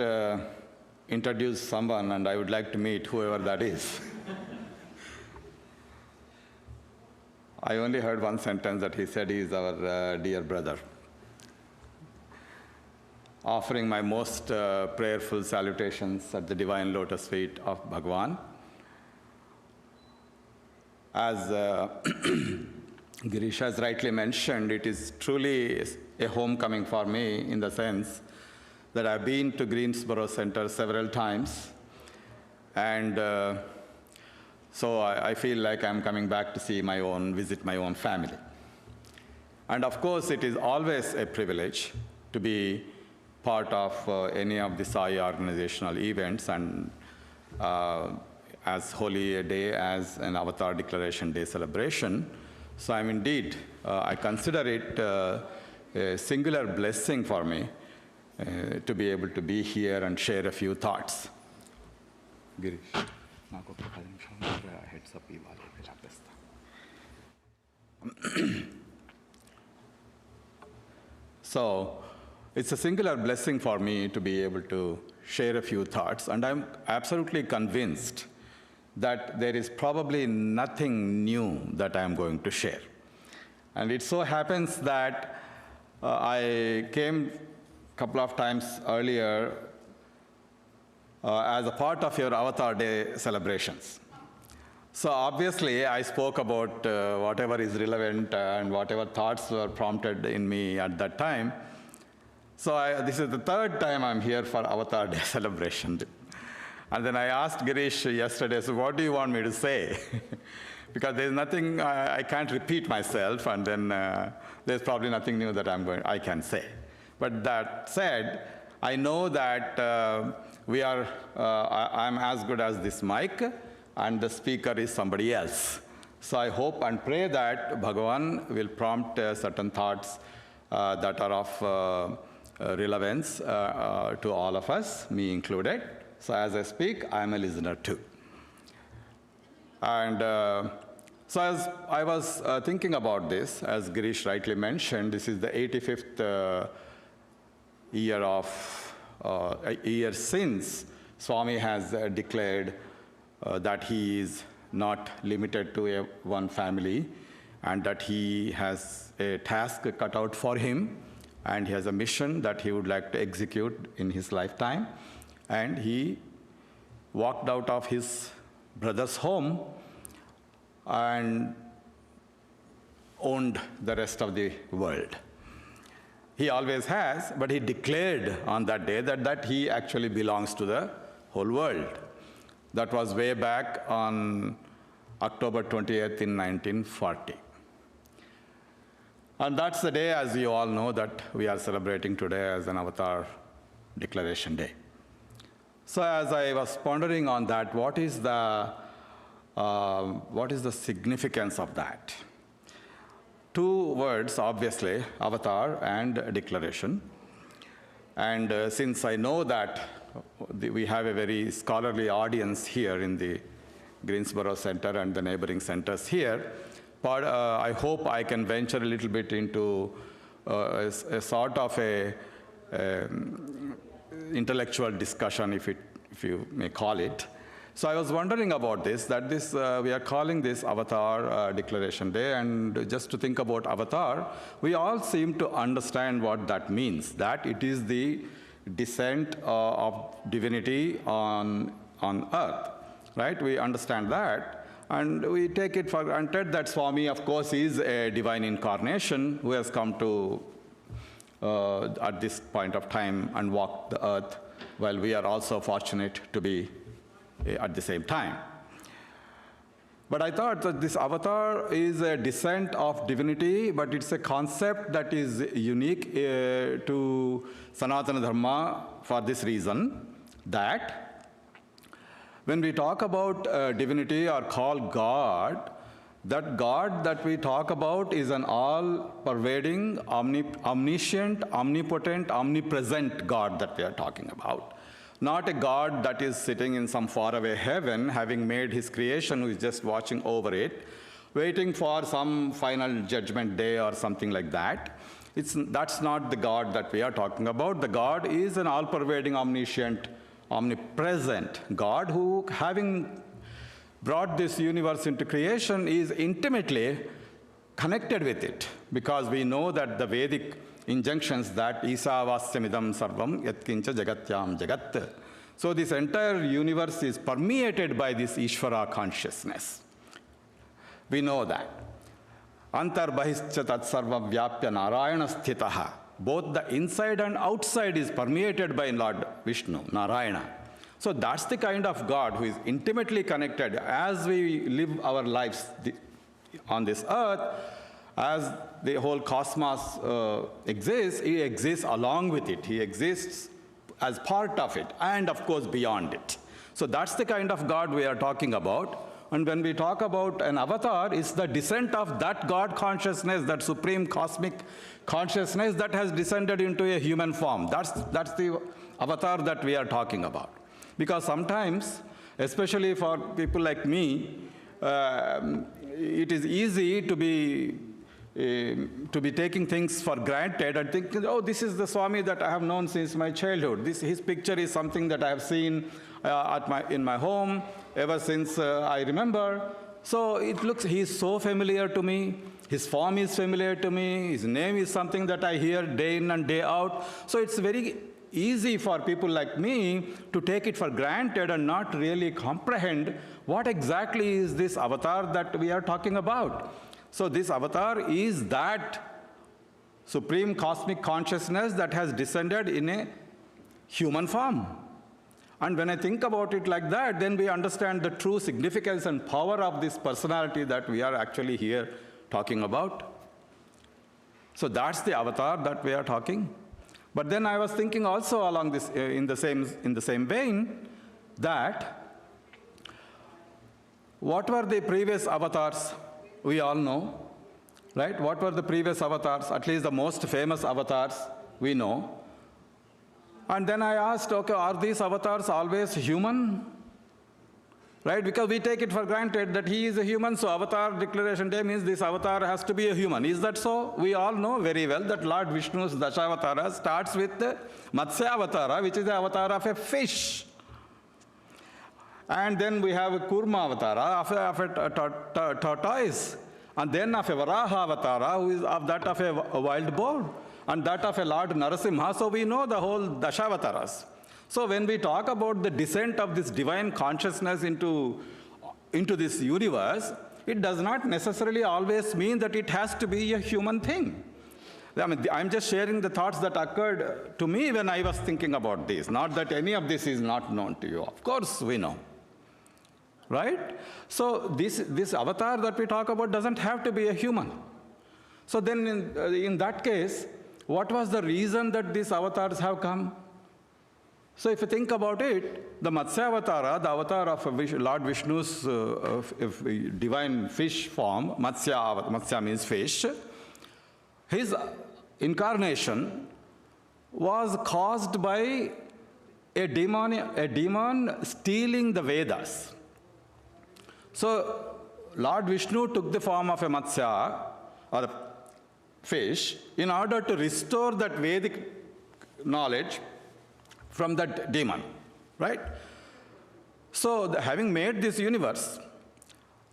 introduced someone, and I would like to meet whoever that is. I only heard one sentence that he said he is our dear brother. Offering my most prayerful salutations at the divine lotus feet of Bhagavan. As Girish has rightly mentioned, it is truly a homecoming for me in the sense that I've been to Greensboro Center several times, and so I feel like I'm coming back to see visit my own family. And of course, it is always a privilege to be part of any of the Sai organizational events, and as holy a day as an Avatar Declaration Day celebration. So I'm indeed, I consider it a singular blessing for me to be able to be here and share a few thoughts. Girish, నాకు ఒక 10 నిమిషాలు heads up ఇవ్వాలి, చెప్పేస్తా. So it's a singular blessing for me to be able to share a few thoughts, and I'm absolutely convinced that there is probably nothing new that I'm going to share. And it so happens that I came a couple of times earlier as a part of your Avatar Day celebrations. So obviously, I spoke about whatever is relevant and whatever thoughts were prompted in me at that time. So this is the third time I'm here for Avatar Day celebration. And then I asked Girish yesterday, so what do you want me to say? Because there's nothing, I can't repeat myself, and then there's probably nothing new that I can say. But that said, I know that I'm as good as this mic, and the speaker is somebody else. So I hope and pray that Bhagavan will prompt certain thoughts that are of relevance to all of us, me included. So as I speak, I'm a listener too. And so as I was thinking about this, as Girish rightly mentioned, this is the 85th year since Swami has declared that he is not limited to one family, and that he has a task cut out for him, and he has a mission that he would like to execute in his lifetime. And he walked out of his brother's home and owned the rest of the world. He always has, but he declared on that day that he actually belongs to the whole world. That was way back on October 28th in 1940. And that's the day, as you all know, that we are celebrating today as an Avatar Declaration Day. So as I was pondering on that, what is the significance of that? Two words, obviously, Avatar and Declaration. And since I know that we have a very scholarly audience here in the Greensboro Center and the neighboring centers here, but I hope I can venture a little bit into a sort of a intellectual discussion, if you may call it. So I was wondering about this, that we are calling this Avatar Declaration Day, and just to think about Avatar, we all seem to understand what that means, that it is the descent of divinity on earth, right? We understand that, and we take it for granted that Swami, of course, is a divine incarnation who has come to, at this point of time, and walked the earth, while we are also fortunate to be at the same time. But I thought that this Avatar is a descent of divinity, but it's a concept that is unique to Sanatana Dharma for this reason, that when we talk about divinity or call God, that God that we talk about is an all-pervading, omniscient, omnipotent, omnipresent God that we are talking about. Not a God that is sitting in some faraway heaven, having made his creation, who is just watching over it, waiting for some final judgment day or something like that. That's not the God that we are talking about. The God is an all-pervading, omniscient, omnipresent God who, having brought this universe into creation, is intimately connected with it, because we know that the Vedic injunctions that Isavasyamidam sarvam yatkincha jagatyam jagat. So this entire universe is permeated by this Ishvara consciousness. We know that. Antarbahishcha tat sarvam vyapya narayana sthitaha. Both the inside and outside is permeated by Lord Vishnu, Narayana. So that's the kind of God who is intimately connected as we live our lives on this earth. as the whole cosmos exists, he exists along with it. He exists as part of it, and of course beyond it. So that's the kind of God we are talking about. And when we talk about an avatar, it's the descent of that God consciousness, that supreme cosmic consciousness that has descended into a human form. That's the avatar that we are talking about. Because sometimes, especially for people like me, it is easy to be taking things for granted and thinking, oh, this is the Swami that I have known since my childhood. His picture is something that I have seen in my home ever since I remember. So it looks, he's so familiar to me. His form is familiar to me. His name is something that I hear day in and day out. So it's very easy for people like me to take it for granted and not really comprehend what exactly is this avatar that we are talking about. So this avatar is that supreme cosmic consciousness that has descended in a human form. And when I think about it like that, then we understand the true significance and power of this personality that we are actually here talking about. So that's the avatar that we are talking. But then I was thinking also along this, in the same vein, that what were the previous avatars? We all know, right? What were the previous avatars? At least the most famous avatars we know. And then I asked, okay, are these avatars always human? Right? Because we take it for granted that he is a human, so avatar declaration day means this avatar has to be a human. Is that so? We all know very well that Lord Vishnu's Dashavatara starts with the Matsya Avatara, which is the avatar of a fish. And then we have a Kurma Avatara of a tortoise. And then of a Varaha Avatara, who is of that of a wild boar. And that of a Lord Narasimha. So we know the whole Dashavataras. So when we talk about the descent of this divine consciousness into this universe, it does not necessarily always mean that it has to be a human thing. I mean, I'm just sharing the thoughts that occurred to me when I was thinking about this. Not that any of this is not known to you. Of course we know. Right? So this avatar that we talk about doesn't have to be a human. So then in that case, what was the reason that these avatars have come? So if you think about it, the Matsya Avatara, the avatar of Lord Vishnu's divine fish form, Matsya means fish, his incarnation was caused by a demon stealing the Vedas. So Lord Vishnu took the form of a Matsya, or a fish, in order to restore that Vedic knowledge from that demon, right? So having made this universe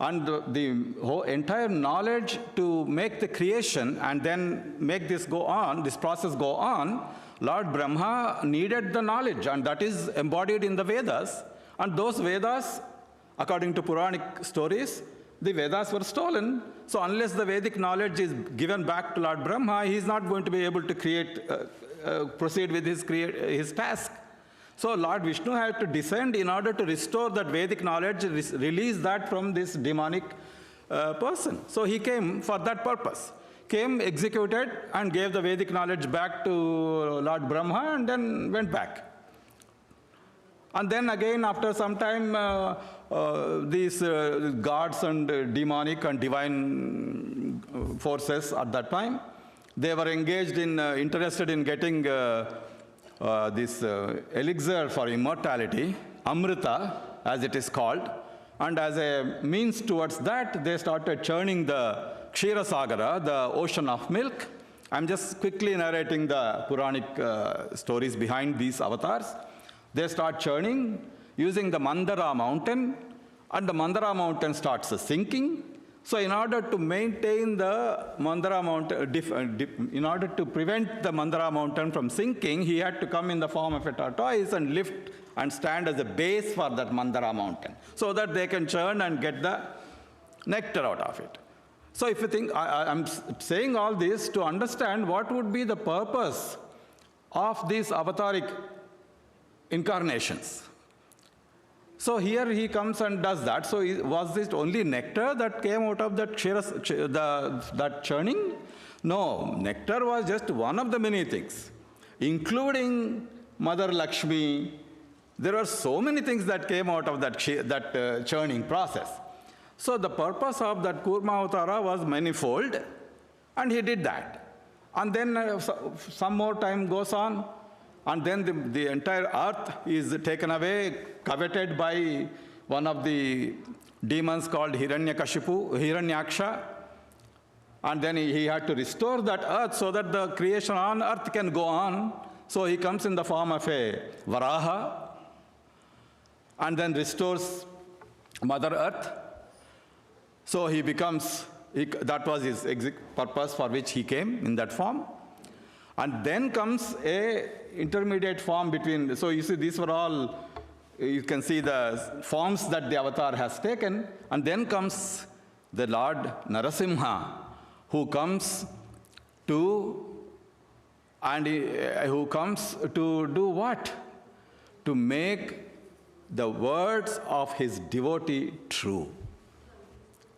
and the whole entire knowledge to make the creation and then make this go on, this process go on, Lord Brahma needed the knowledge, and that is embodied in the Vedas. And those Vedas, according to Puranic stories, the Vedas were stolen. So unless the Vedic knowledge is given back to Lord Brahma, he is not going to be able to proceed with his task. So Lord Vishnu had to descend in order to restore that Vedic knowledge, release that from this demonic person. So he came for that purpose. Came, executed, and gave the Vedic knowledge back to Lord Brahma, and then went back. And then again, after some time, these gods and demonic and divine forces at that time, they were engaged in, interested in getting this elixir for immortality, Amrita, as it is called. And as a means towards that, they started churning the Ksheerasagara, the ocean of milk. I'm just quickly narrating the Puranic stories behind these avatars. They start churning using the Mandara mountain, and the Mandara mountain starts sinking. So in order to maintain the Mandara mountain, in order to prevent the Mandara mountain from sinking, he had to come in the form of a tortoise and lift and stand as a base for that Mandara mountain, so that they can churn and get the nectar out of it. So if you think, I'm saying all this to understand what would be the purpose of these avataric incarnations. So here he comes and does that. So was it only nectar that came out of that that churning? No, nectar was just one of the many things, including Mother Lakshmi. There were so many things that came out of that churning process. So the purpose of that Kurma Avatara was manifold, and he did that. And then some more time goes on, and then the entire earth is taken away, coveted by one of the demons called Hiranyaksha. And then he had to restore that earth so that the creation on earth can go on. So he comes in the form of a Varaha, and then restores Mother Earth. So he becomes, that was his purpose for which he came in that form. And then comes a intermediate form between, so you see these were all, you can see the forms that the avatar has taken. And then comes the Lord Narasimha, who comes to, and who comes to do what? To make the words of his devotee true.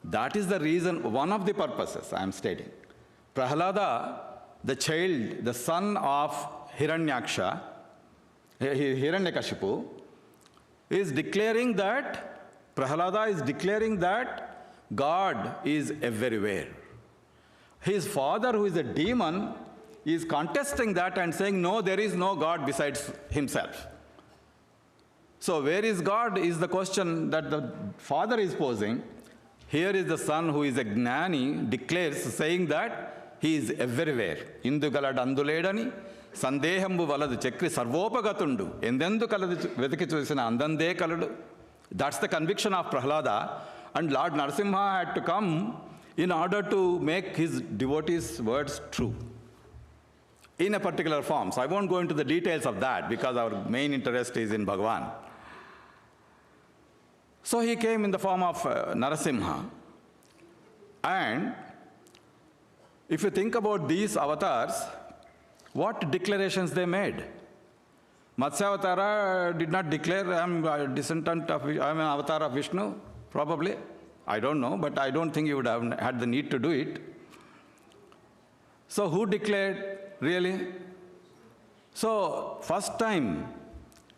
That is the reason, one of the purposes I am stating. Prahlada, the child, the son of Hiranyakashipu, is declaring that, Prahlada is declaring that God is everywhere. His father, who is a demon, is contesting that and saying, no, there is no God besides himself. So where is God is the question that the father is posing. Here is the son, who is a gnani, declares, saying that he is everywhere. Indu galad anduledani, sandehambu valadu chakri sarvopaгаtundu, endendu kaladu vetiki chusina andande kaladu. That's the conviction of Prahlada. And Lord Narasimha had to come in order to make his devotees' words true in a particular form. So I won't go into the details of that because our main interest is in Bhagavan. So he came in the form of Narasimha. And if you think about these avatars, what declarations they made? Matsyavatara did not declare, I am a descendant of, I am an avatar of Vishnu, probably. I don't know, but I don't think he would have had the need to do it. So who declared, really? So first time,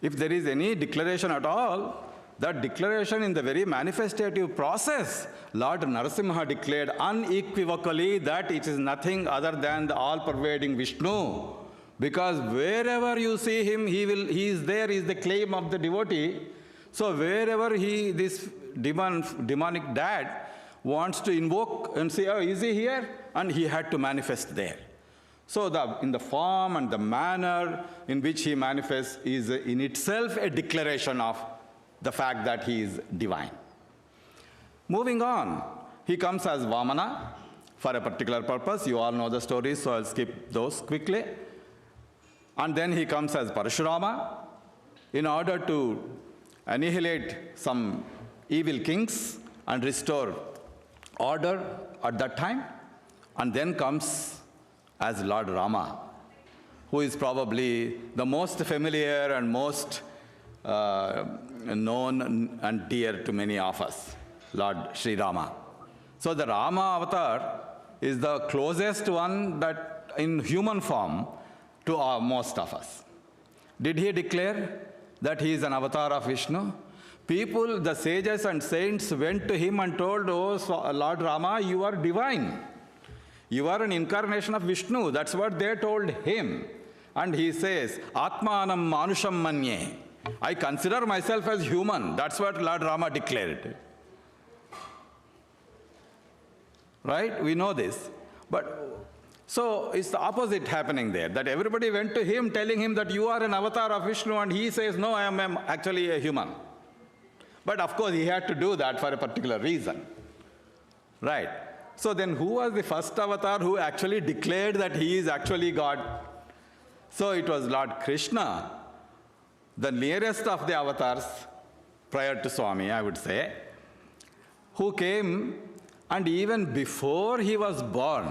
if there is any declaration at all, that declaration in the very manifestative process, Lord Narasimha declared unequivocally that it is nothing other than the all-pervading Vishnu. Because wherever you see him, he is there, is the claim of the devotee. So wherever this demonic dad wants to invoke and say, oh, is he here? And he had to manifest there. So in the form and the manner in which he manifests is in itself a declaration of the fact that he is divine. Moving on, he comes as Vamana for a particular purpose. You all know the stories, so I'll skip those quickly. And then he comes as Parashurama in order to annihilate some evil kings and restore order at that time. And then comes as Lord Rama, who is probably the most familiar and most known and dear to many of us, Lord Sri Rama. So the Rama avatar is the closest one that in human form to most of us. Did he declare that he is an avatar of Vishnu? People, the sages and saints went to him and told, oh, Lord Rama, you are divine. You are an incarnation of Vishnu. That's what they told him. And he says, Atmanam Manusham Manye. I consider myself as human. That's what Lord Rama declared. Right? We know this. But so it's the opposite happening there, that everybody went to him telling him that you are an avatar of Vishnu, and he says, no, I am actually a human. But of course, he had to do that for a particular reason. Right? So then who was the first avatar who actually declared that he is actually God? So it was Lord Krishna, the nearest of the avatars prior to Swami, I would say, who came, and even before he was born,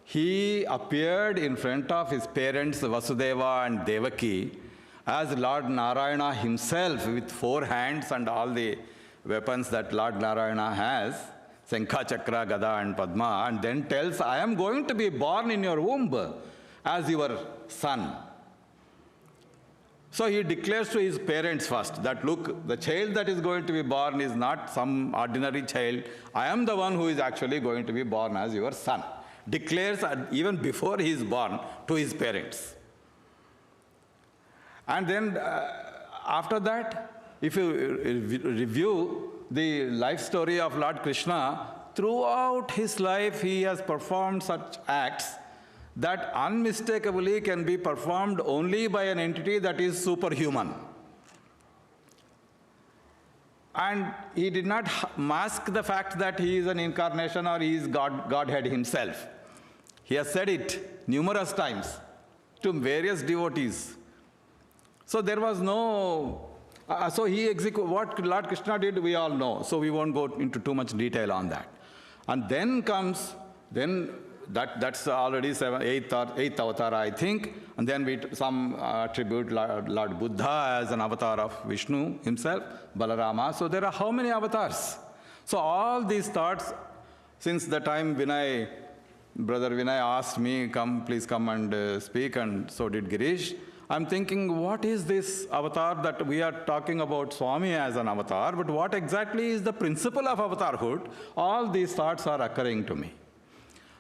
he appeared in front of his parents Vasudeva and Devaki as Lord Narayana himself with 4 hands and all the weapons that Lord Narayana has, Shankha, Chakra, Gada and Padma, and then tells, I am going to be born in your womb as your son. So he declares to his parents first that, look, the child that is going to be born is not some ordinary child. I am the one who is actually going to be born as your son. Declares even before he is born to his parents. And then after that, if you review the life story of Lord Krishna, throughout his life he has performed such acts that unmistakably can be performed only by an entity that is superhuman. And he did not mask the fact that he is an incarnation or he is Godhead himself. He has said it numerous times to various devotees. So there was no, so he executed, what Lord Krishna did, we all know. So we won't go into too much detail on that. And then comes, that's already 8th avatar, I think. And then some attribute Lord Buddha as an avatar of Vishnu himself, Balarama. So there are how many avatars? So all these thoughts, since the time Brother Vinay asked me, please come and speak, and so did Girish. I'm thinking, what is this avatar that we are talking about Swami as an avatar, but what exactly is the principle of avatarhood? All these thoughts are occurring to me.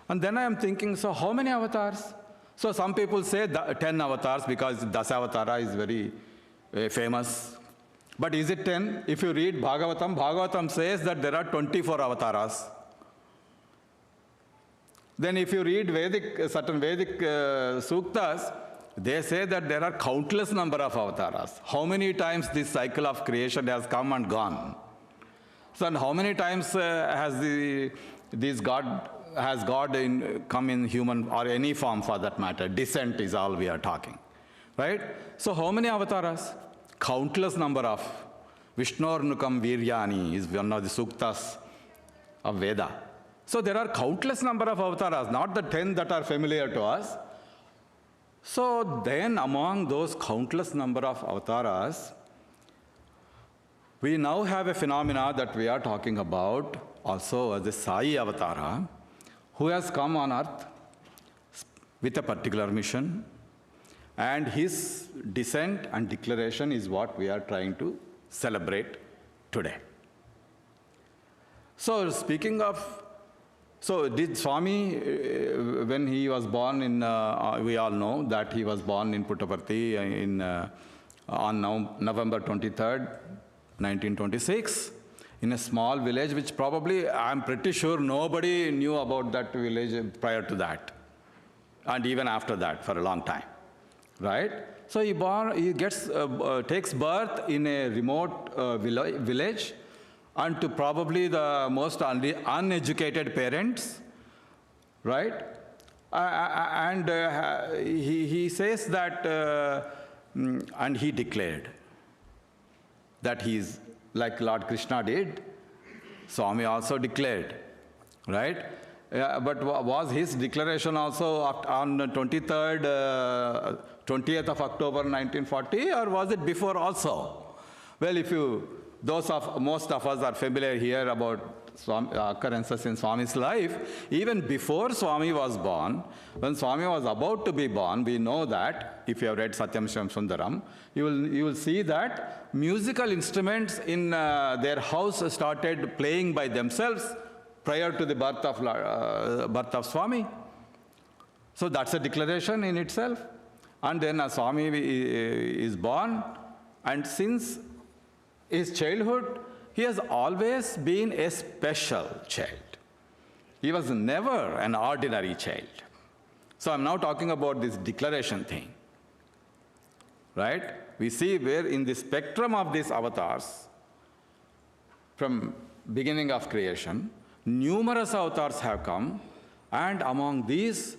And then I am thinking, so how many avatars? So some people say 10 avatars because Dasavatara is very famous. But is it 10? If you read Bhagavatam, Bhagavatam says that there are 24 avatars. Then if you read certain Vedic suktas, they say that there are countless number of avatars. How many times this cycle of creation has come and gone? So and how many times has God come in human or any form for that matter? Descent is all we are talking, right? So how many avatars? Countless number of. Vishnornukam Viryani is one of the suktas of Veda. So there are countless number of avatars, not the 10 that are familiar to us. So then among those countless number of avatars, we now have a phenomena that we are talking about also as the Sai Avatara, who has come on earth with a particular mission, and his descent and declaration is what we are trying to celebrate today. So speaking of, so did Swami, when he was born in, we all know that he was born in Puttaparthi on November 23rd, 1926, in a small village, which probably, I'm pretty sure nobody knew about that village prior to that, and even after that for a long time, right? So he takes birth in a remote village, and to probably the most uneducated parents, right? And he says that, and he declared that he is like Lord Krishna did. Swami also declared, right? But was his declaration also on 20th of October 1940, or was it before also? Well, most of us are familiar here about occurrences in Swami's life. Even before Swami was born, when Swami was about to be born, we know that, if you have read Satyam Shivam Sundaram, you will see that musical instruments in their house started playing by themselves prior to the birth of Swami. So that's a declaration in itself. And then Swami is born, and since his childhood, he has always been a special child. He was never an ordinary child. So I'm now talking about this declaration thing, right? We see where in the spectrum of these avatars, from beginning of creation, numerous avatars have come, and among these,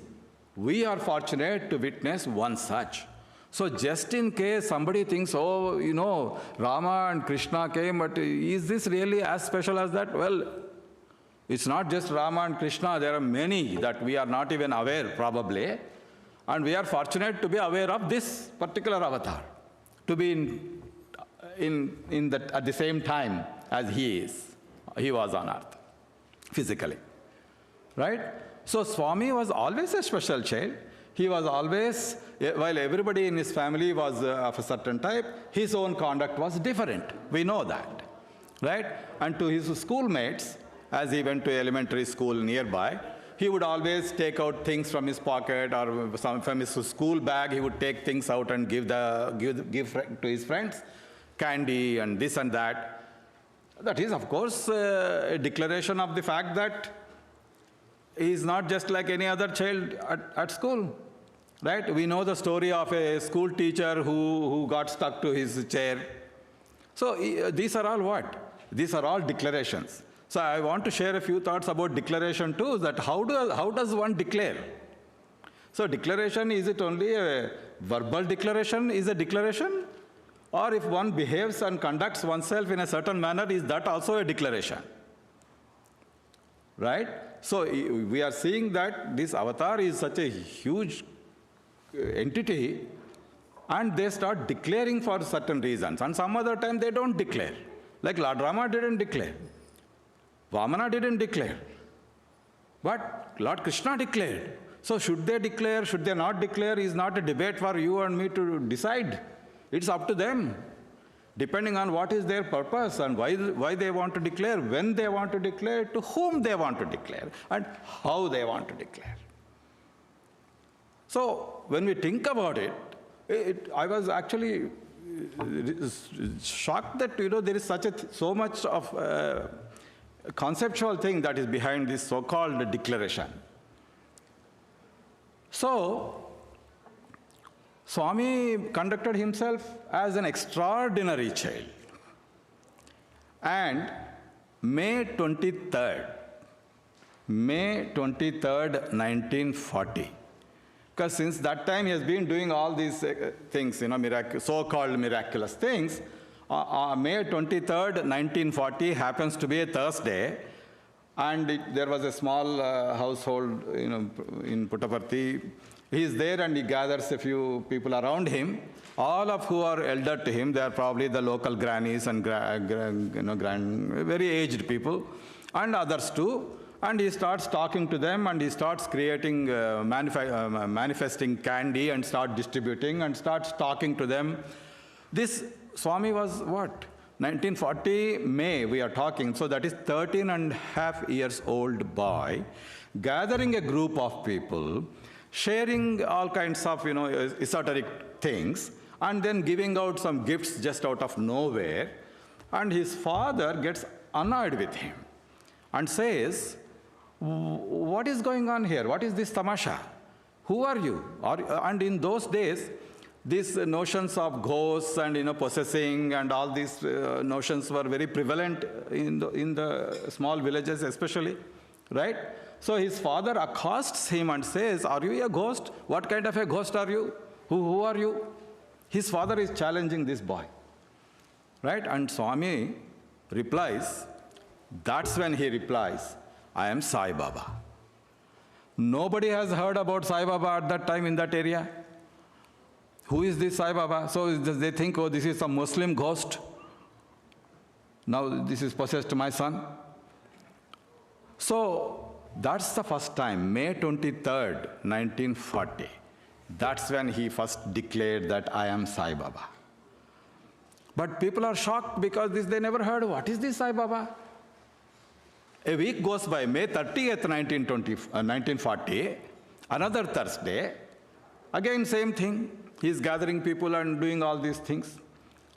we are fortunate to witness one such. So just in case somebody thinks, oh, Rama and Krishna came, but is this really as special as that? Well, it's not just Rama and Krishna. There are many that we are not even aware, probably. And we are fortunate to be aware of this particular avatar, to be at the same time as he was on earth, physically. Right? So Swami was always a special child. He was always, while everybody in his family was of a certain type, his own conduct was different. We know that. Right? And to his schoolmates, as he went to elementary school nearby, he would always take out things from his pocket or from his school bag. He would take things out and give to his friends, candy and this and that. That is, of course, a declaration of the fact that he is not just like any other child at school. Right? We know the story of a school teacher who got stuck to his chair. So these are all what? These are all declarations. So I want to share a few thoughts about declaration too, that how does one declare? So declaration, is it only a verbal declaration is a declaration? Or if one behaves and conducts oneself in a certain manner, is that also a declaration? Right? So we are seeing that this avatar is such a huge entity, and they start declaring for certain reasons. And some other time they don't declare. Like Lord Rama didn't declare. Vamana didn't declare. But Lord Krishna declared. So should they declare, should they not declare, is not a debate for you and me to decide. It's up to them, depending on what is their purpose and why they want to declare, when they want to declare, to whom they want to declare, and how they want to declare. So when we think about it, I was actually shocked that there is so much of conceptual thing that is behind this so-called declaration. So Swami conducted himself as an extraordinary child. And May 23rd, 1940, because since that time he has been doing all these things, so-called miraculous things. May 23rd, 1940 happens to be a Thursday, and there was a small household, in Puttaparthi. He is there and he gathers a few people around him, all of who are elder to him. They are probably the local grannies and very aged people, and others too. And he starts talking to them, and he starts creating, manifesting candy and start distributing and starts talking to them. This Swami was what? 1940 May we are talking, so that is 13.5 years old boy, gathering a group of people, sharing all kinds of, esoteric things, and then giving out some gifts just out of nowhere. And his father gets annoyed with him and says, "What is going on here? What is this tamasha? Who are you?" And in those days, these notions of ghosts and possessing and all these notions were very prevalent in the small villages especially, right? So his father accosts him and says, "Are you a ghost? What kind of a ghost are you? Who are you?" His father is challenging this boy, right? And Swami replies, that's when he replies, "I am Sai Baba." Nobody has heard about Sai Baba at that time in that area. Who is this Sai Baba? So they think, oh, this is some Muslim ghost. Now this is possessed my son. So that's the first time, May 23rd, 1940. That's when he first declared that I am Sai Baba. But people are shocked because they never heard, what is this Sai Baba? A week goes by, May 30th, 1940, another Thursday, again same thing. He's gathering people and doing all these things.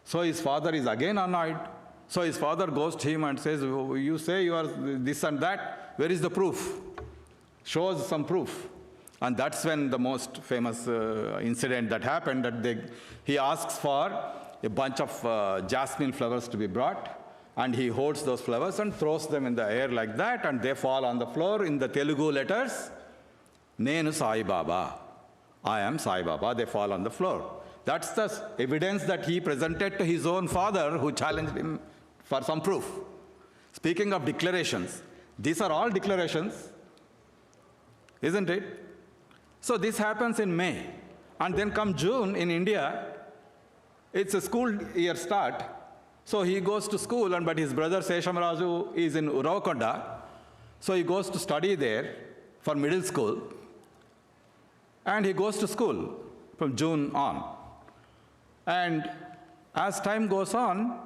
So his father is again annoyed. So his father goes to him and says, "You say you are this and that, where is the proof? Show us some proof." And that's when the most famous incident that happened, that he asks for a bunch of jasmine flowers to be brought, and he holds those flowers and throws them in the air like that, and they fall on the floor in the Telugu letters, "Nenu Sai Baba." I am Sai Baba. They fall on the floor. That's the evidence that he presented to his own father, who challenged him for some proof. Speaking of declarations, these are all declarations, isn't it? So this happens in May. And then come June in India, it's a school year start. So he goes to school, but his brother Seshamaraju is in Uravakonda. So he goes to study there for middle school. And he goes to school from June on. And as time goes on,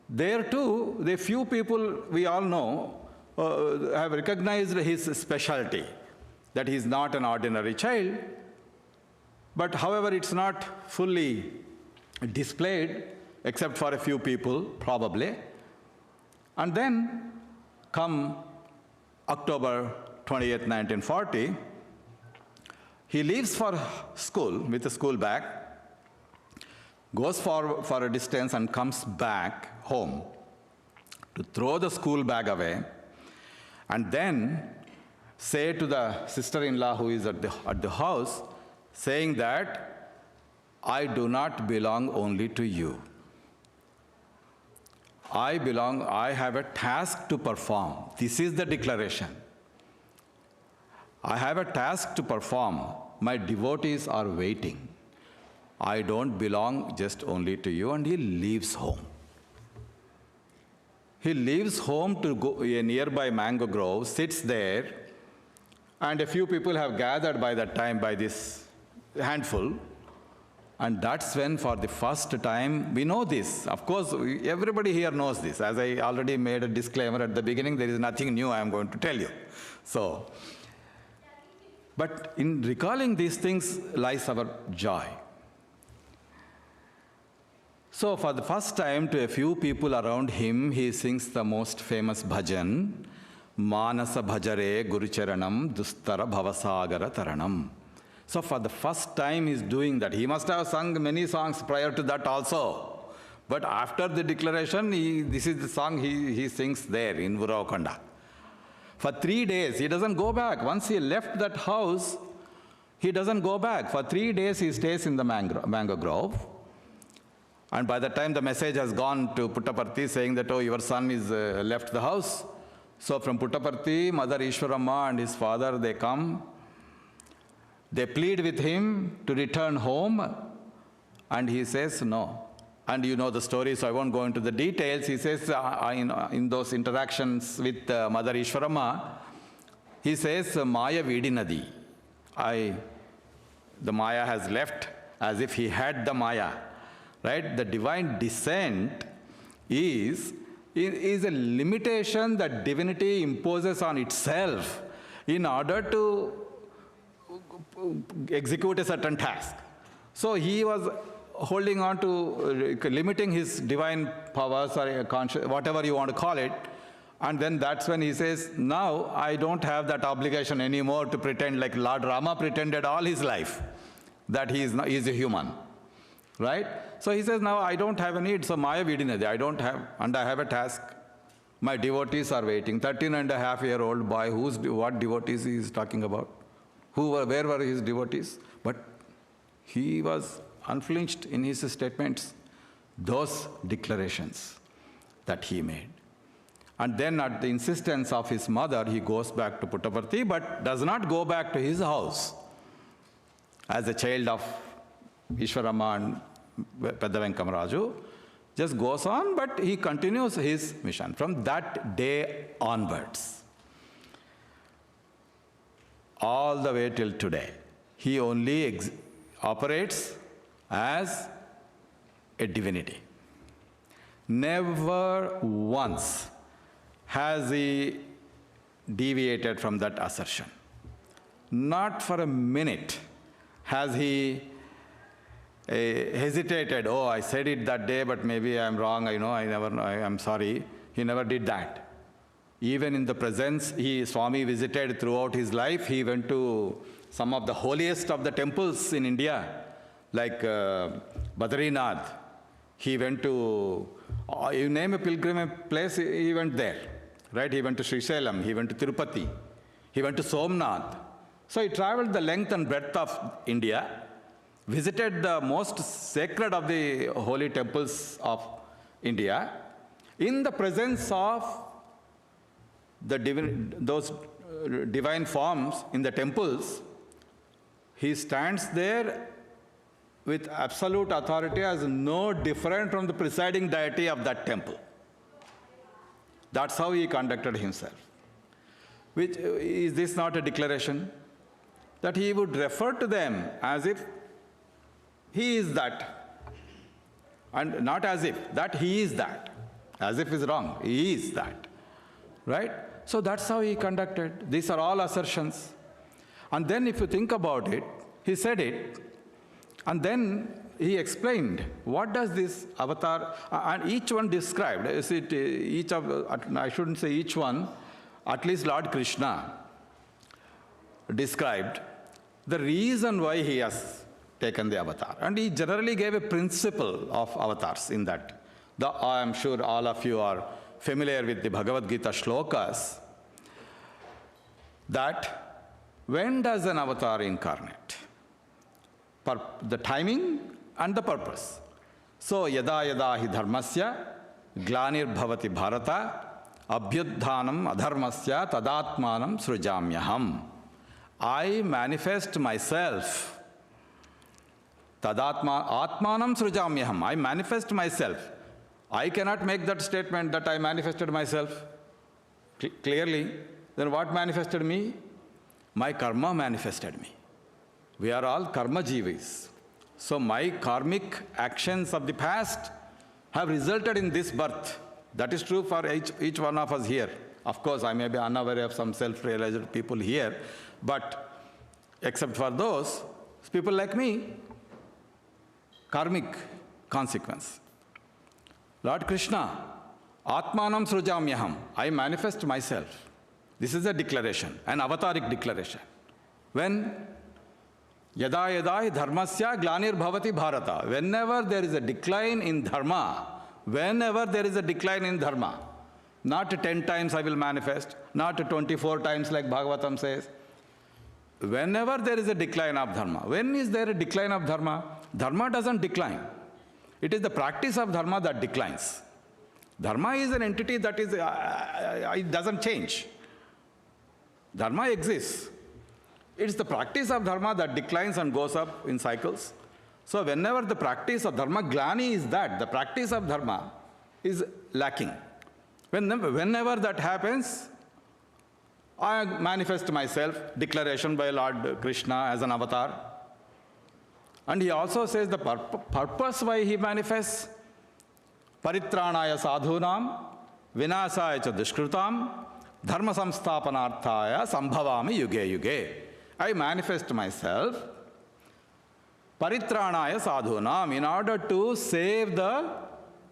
there too, the few people we all know have recognized his specialty, that he is not an ordinary child. But however, it's not fully displayed, except for a few people, probably. And then come October 28th, 1940, he leaves for school with a school bag, goes for a distance and comes back home to throw the school bag away, and then say to the sister-in-law who is at the house, saying that, I do not belong only to you. I have a task to perform. This is the declaration. I have a task to perform. My devotees are waiting. I don't belong just only to you. And he leaves home. He leaves home to go a nearby mango grove, sits there, and a few people have gathered by that time, by this handful. And that's when, for the first time, we know this. Of course, everybody here knows this. As I already made a disclaimer at the beginning, there is nothing new I am going to tell you. So, but in recalling these things lies our joy. So for the first time, to a few people around him, he sings the most famous bhajan, Manasa Bhajare Gurucharanam Dustara Bhavasagara Taranam. So for the first time he's doing that. He must have sung many songs prior to that also. But after the declaration, this is the song he sings there in Uravakonda. For 3 days, he doesn't go back. Once he left that house, he doesn't go back. For 3 days, he stays in the mango grove. And by the time the message has gone to Puttaparthi saying that, oh, your son is left the house. So from Puttaparthi, Mother Ishwaramma and his father, they come. They plead with him to return home. And he says, no. And you know the story, so I won't go into the details. He says in those interactions with Mother Ishwaramma, he says, Maya Vidinadi. The Maya has left as if he had the Maya. Right? The divine descent is a limitation that divinity imposes on itself in order to execute a certain task. So he was holding on to limiting his divine powers or whatever you want to call it. And then that's when he says, now I don't have that obligation anymore to pretend like Lord Rama pretended all his life that he is a human. Right? So he says, now I don't have a need. So Maya Vidinadi, and I have a task. My devotees are waiting. 13-and-a-half-year-old boy, what devotees he is talking about? Where were his devotees? But he was unflinched in his statements, those declarations that he made. And then at the insistence of his mother, he goes back to Puttaparthi, but does not go back to his house as a child of Ishwaramma and Peddavenkamaraju, just goes on, but he continues his mission from that day onwards. All the way till today. He only operates as a divinity. Never once has he deviated from that assertion. Not for a minute has he hesitated, oh, I said it that day, but maybe I'm wrong, I'm sorry. He never did that. Even in the presence, Swami visited throughout his life. He went to some of the holiest of the temples in India, like Badrinath. He went to, you name a pilgrimage place, he went there. Right? He went to Srisailam, he went to Tirupati, he went to Somnath. So he traveled the length and breadth of India, visited the most sacred of the holy temples of India, in the presence of those divine forms in the temples. He stands there with absolute authority as no different from the presiding deity of that temple. That's how he conducted himself. Which, is this not a declaration? That he would refer to them as if he is that. And not as if, that he is that. As if is wrong, he is that. Right? So that's how he conducted. These are all assertions. And then if you think about it, he said it, and then he explained what does this avatar, and each one described, is it each of, I shouldn't say each one, at least Lord Krishna described the reason why he has taken the avatar. And he generally gave a principle of avatars in that. I am sure all of you are familiar with the Bhagavad Gita shlokas, that when does an avatar incarnate? The timing and the purpose. So, yada yada hi dharmasya glanir bhavati bharata abhyudhanam adharmasya tadatmanam srujamyaham. I manifest myself. Atmanam srujamyaham. I manifest myself. I cannot make that statement that I manifested myself clearly. Then what manifested me? My karma manifested me. We are all karma jivis. So my karmic actions of the past have resulted in this birth. That is true for each one of us here. Of course, I may be unaware of some self-realized people here, but except for those, people like me, karmic consequence. Lord Krishna, Atmanam Srujamyaham, I manifest myself. This is a declaration, an avataric declaration. When Yada yada hi dharmasya glanir bhavati bharata. Whenever there is a decline in dharma, not 10 times I will manifest, not 24 times like Bhagavatam says. Whenever there is a decline of dharma. When is there a decline of dharma? Dharma doesn't decline. It is the practice of dharma that declines. Dharma is an entity that is, it doesn't change. Dharma exists. It's the practice of dharma that declines and goes up in cycles. So whenever the practice of dharma, glani is that, the practice of dharma is lacking. Whenever that happens, I manifest myself, declaration by Lord Krishna as an avatar. And he also says the purpose why he manifests, paritranaya sadhunam, vinasaya cha dushkrutam, dharma samsthapanarthaya sambhavami yuge yuge. I manifest myself, paritranaya sadhunam, in order to save the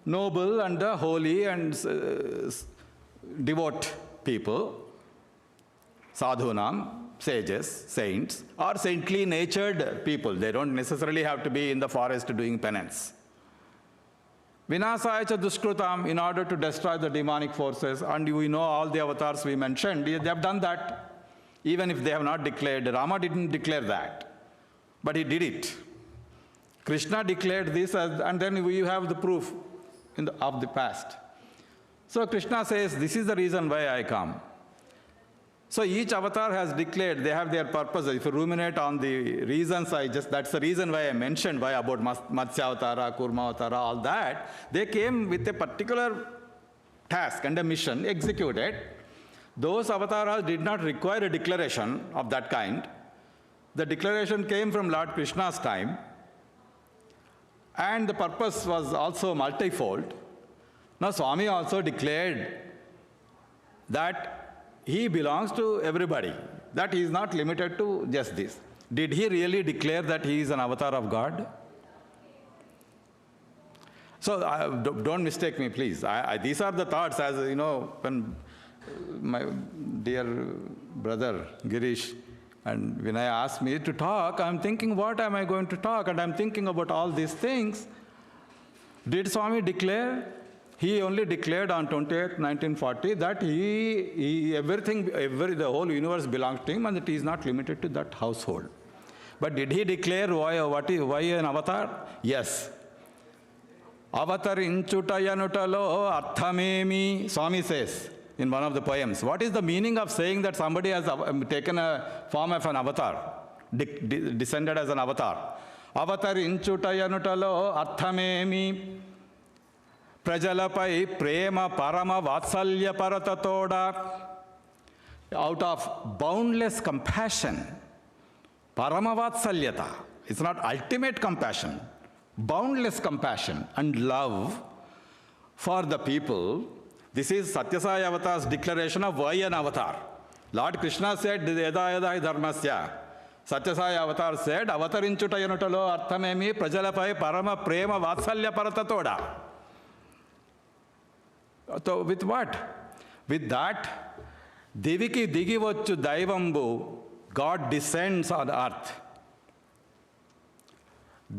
noble and the holy and devout people, sadhunam, sages, saints, or saintly natured people. They don't necessarily have to be in the forest doing penance. Vinasaya cha dushkrutam, in order to destroy the demonic forces, and we know all the avatars we mentioned, they have done that. Even if they have not declared, Rama didn't declare that, but he did it. Krishna declared this, and then we have the proof of the past. So Krishna says, this is the reason why I come. So each avatar has declared, they have their purpose. If you ruminate on the reasons, that's the reason why I mentioned why about Matsya Avatara, Kurma Avatara, all that. They came with a particular task and a mission executed. Those avatars did not require a declaration of that kind. The declaration came from Lord Krishna's time, and the purpose was also multifold. Now Swami also declared that he belongs to everybody, that he is not limited to just this. Did he really declare that he is an avatar of God? So don't mistake me, please. These are the thoughts, as you know, when my dear brother Girish and Vinay asked me to talk, I'm thinking, what am I going to talk? And I'm thinking about all these things. Did Swami declare? He only declared on 28th, 1940 that the whole universe belongs to him and that he is not limited to that household. But did he declare why an avatar? Yes. Avatar inchutayanutalo arthamemi, Swami says in one of the poems. What is the meaning of saying that somebody has taken a form of an avatar, descended as an avatar? అవతరించుటయనుటలో అర్థమేమి ప్రజలపై ప్రేమ పరమ వాత్సల్యపరతతోడ out of boundless compassion, paramavatsaliata. It's not ultimate compassion, boundless compassion and love for the people. This is Sathya Sai Avatar's declaration of why an avatar. Lord Krishna said, Yada Yada Dharmasya. Sathya Sai Avatar said, Avatarinchutayanutalo Arthamemi Prajalapai Parama Prema Vatsalya Paratatoda. So with what? With that, Deviki Digivachu Daivambu, God descends on earth.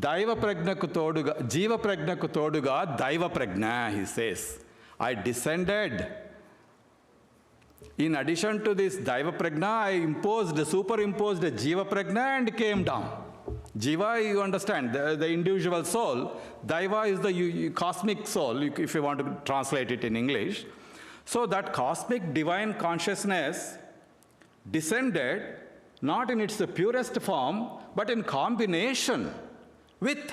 Daiva Pragnaku Toduga, Jiva Pragnaku Toduga, Daiva Pragna, he says. I descended. In addition to this Daiva Pragna, I superimposed a Jiva Pragna and came down. Jiva, you understand, the individual soul. Daiva is the cosmic soul, if you want to translate it in English. So that cosmic divine consciousness descended not in its purest form, but in combination with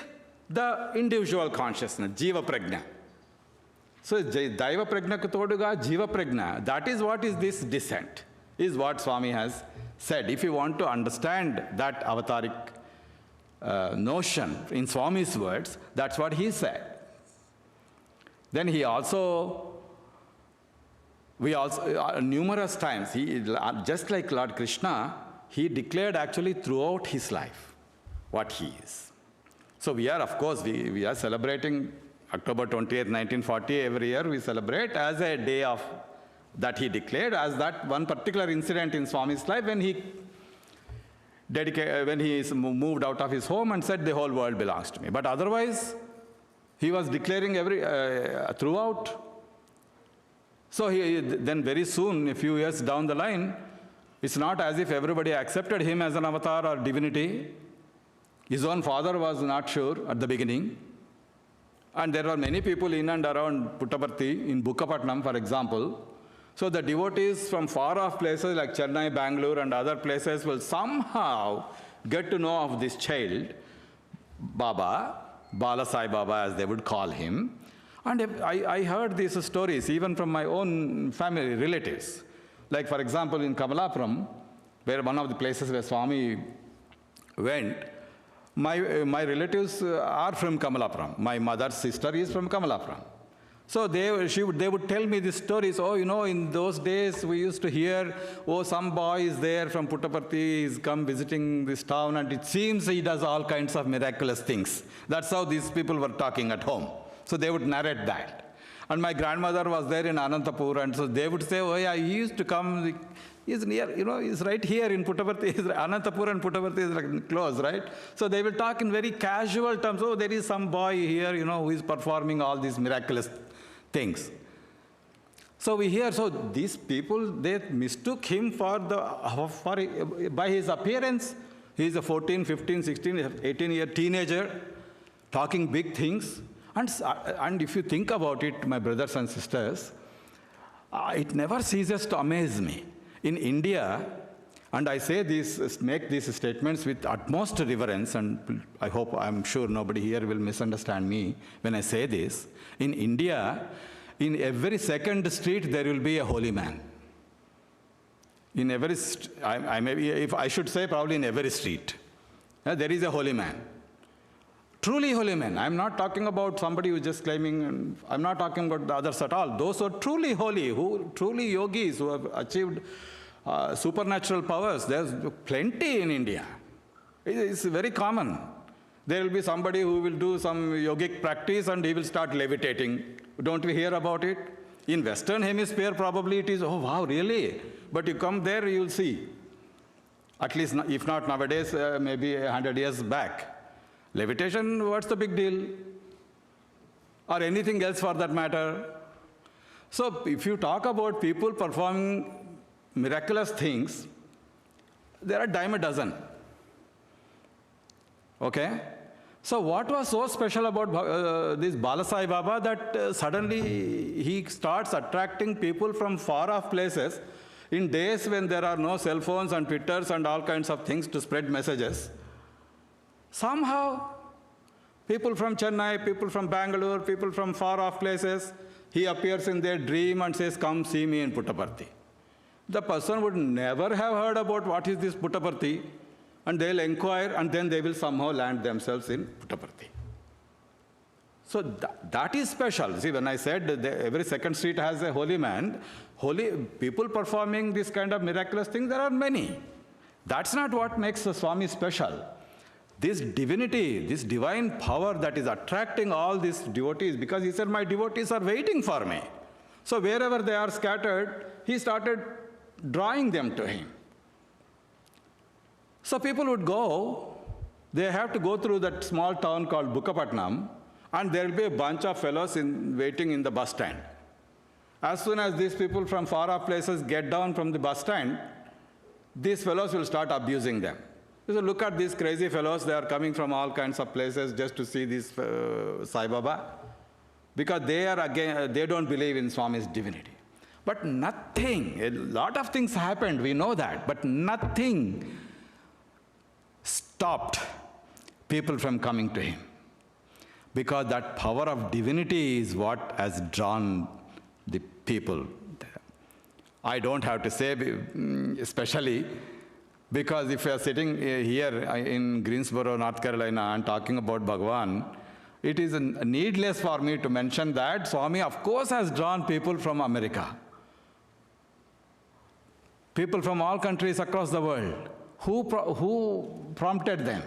the individual consciousness, Jiva Pragna. So Daiva Pragna Kutoduga, Jiva Pragna, that is what is this descent, is what Swami has said. If you want to understand that avataric notion in Swami's words, that's what he said. Then he also, numerous times, just like Lord Krishna, he declared actually throughout his life what he is. So we are, of course, we are celebrating October 20th, 1940, every year we celebrate as a day of that he declared, as that one particular incident in Swami's life when he moved out of his home and said the whole world belongs to me. But otherwise, he was declaring throughout. So then very soon, a few years down the line, it's not as if everybody accepted him as an avatar or divinity. His own father was not sure at the beginning. And there were many people in and around Puttaparthi, in Bukkapatnam, for example. So the devotees from far-off places like Chennai, Bangalore, and other places will somehow get to know of this child, Baba, Bala Sai Baba, as they would call him. And I heard these stories even from my own family, relatives. Like, for example, in Kamalapuram, where one of the places where Swami went, my relatives are from Kamalapuram. My mother's sister is from Kamalapuram. So they would tell me these stories. Oh, you know, in those days we used to hear, oh, some boy is there from Puttaparthi, he's come visiting this town, and it seems he does all kinds of miraculous things. That's how these people were talking at home. So they would narrate that. And my grandmother was there in Anantapur, and so they would say, oh yeah, he used to come, he's near, you know, he's right here in Puttaparthi. Anantapur and Puttaparthi is like close, right? So they will talk in very casual terms. Oh, there is some boy here, you know, who is performing all these miraculous things. So we hear, so these people, they mistook him by his appearance. He is a 14, 15, 16, 18-year teenager, talking big things. And if you think about it, my brothers and sisters, it never ceases to amaze me. In India, and I say this, make these statements with utmost reverence, and I'm sure nobody here will misunderstand me when I say this. In India, in every second street, there will be a holy man. In every, if I should say probably in every street, there is a holy man. Truly holy men. I'm not talking about somebody who's just claiming, I'm not talking about the others at all. Those who are truly holy, who truly yogis, who have achieved supernatural powers, there's plenty in India. It's very common. There will be somebody who will do some yogic practice and he will start levitating. Don't we hear about it? In Western Hemisphere, probably it is, oh wow, really? But you come there, you'll see. At least, if not nowadays, maybe 100 years back. Levitation, what's the big deal? Or anything else for that matter. So if you talk about people performing miraculous things, there are dime a dozen. Okay? So what was so special about this Bala Sai Baba that suddenly he starts attracting people from far-off places in days when there are no cell phones and Twitters and all kinds of things to spread messages? Somehow, people from Chennai, people from Bangalore, people from far-off places, he appears in their dream and says, come see me in Puttaparthi. The person would never have heard about what is this Puttaparthi, and they'll inquire, and then they will somehow land themselves in Puttaparthi. So that is special. See, when I said that every second street has a holy man, holy people performing this kind of miraculous things, there are many. That's not what makes the Swami special. This divinity, this divine power that is attracting all these devotees, because he said, my devotees are waiting for me. So wherever they are scattered, he started drawing them to him. So people would go, they have to go through that small town called Bukkapatnam, and there will be a bunch of fellows waiting in the bus stand. As soon as these people from far-off places get down from the bus stand, these fellows will start abusing them. So look at these crazy fellows, they are coming from all kinds of places just to see this Sai Baba, because they don't believe in Swami's divinity. But nothing, a lot of things happened, we know that, but nothing stopped people from coming to him. Because that power of divinity is what has drawn the people. I don't have to say especially, because if you are sitting here in Greensboro, North Carolina, and talking about Bhagavan, it is needless for me to mention that Swami, of course, has drawn people from America. People from all countries across the world. Who prompted them?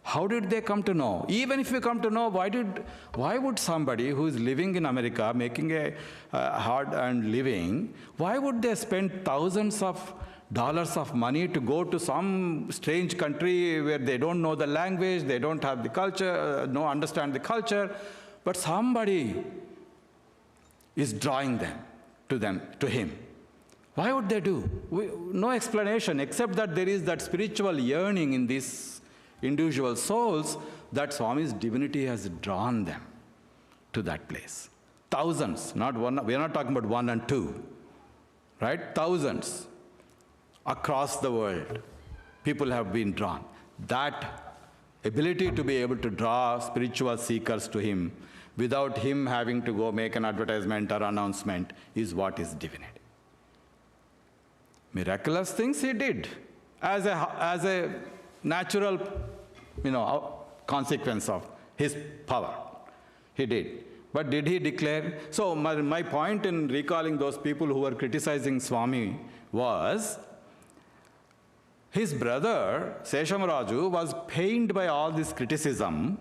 How did they come to know? Even if you come to know, why would somebody who is living in America, making a hard-earned living, why would they spend thousands of dollars of money to go to some strange country where they don't know the language, they don't have the culture, understand the culture, but somebody is drawing them to him. Why would they do? No explanation, except that there is that spiritual yearning in these individual souls that Swami's divinity has drawn them to that place. Thousands, not one, we are not talking about one and two, right? Thousands across the world, people have been drawn. That ability to be able to draw spiritual seekers to him without him having to go make an advertisement or announcement is what is divinity. Miraculous things he did as a natural, consequence of his power. He did. But did he declare? So my point in recalling those people who were criticizing Swami was, his brother, Seshamaraju, was pained by all this criticism,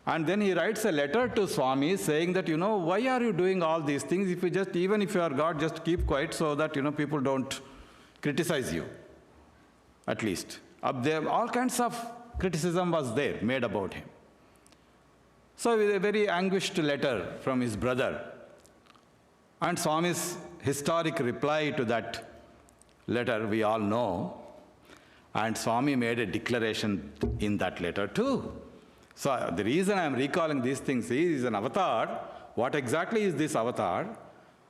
and then he writes a letter to Swami saying that, why are you doing all these things? If you even if you are God, just keep quiet so that, people don't criticize you, at least. Up there, all kinds of criticism was there, made about him. So a very anguished letter from his brother. And Swami's historic reply to that letter, we all know. And Swami made a declaration in that letter too. So the reason I'm recalling these things is, he's an avatar. What exactly is this avatar?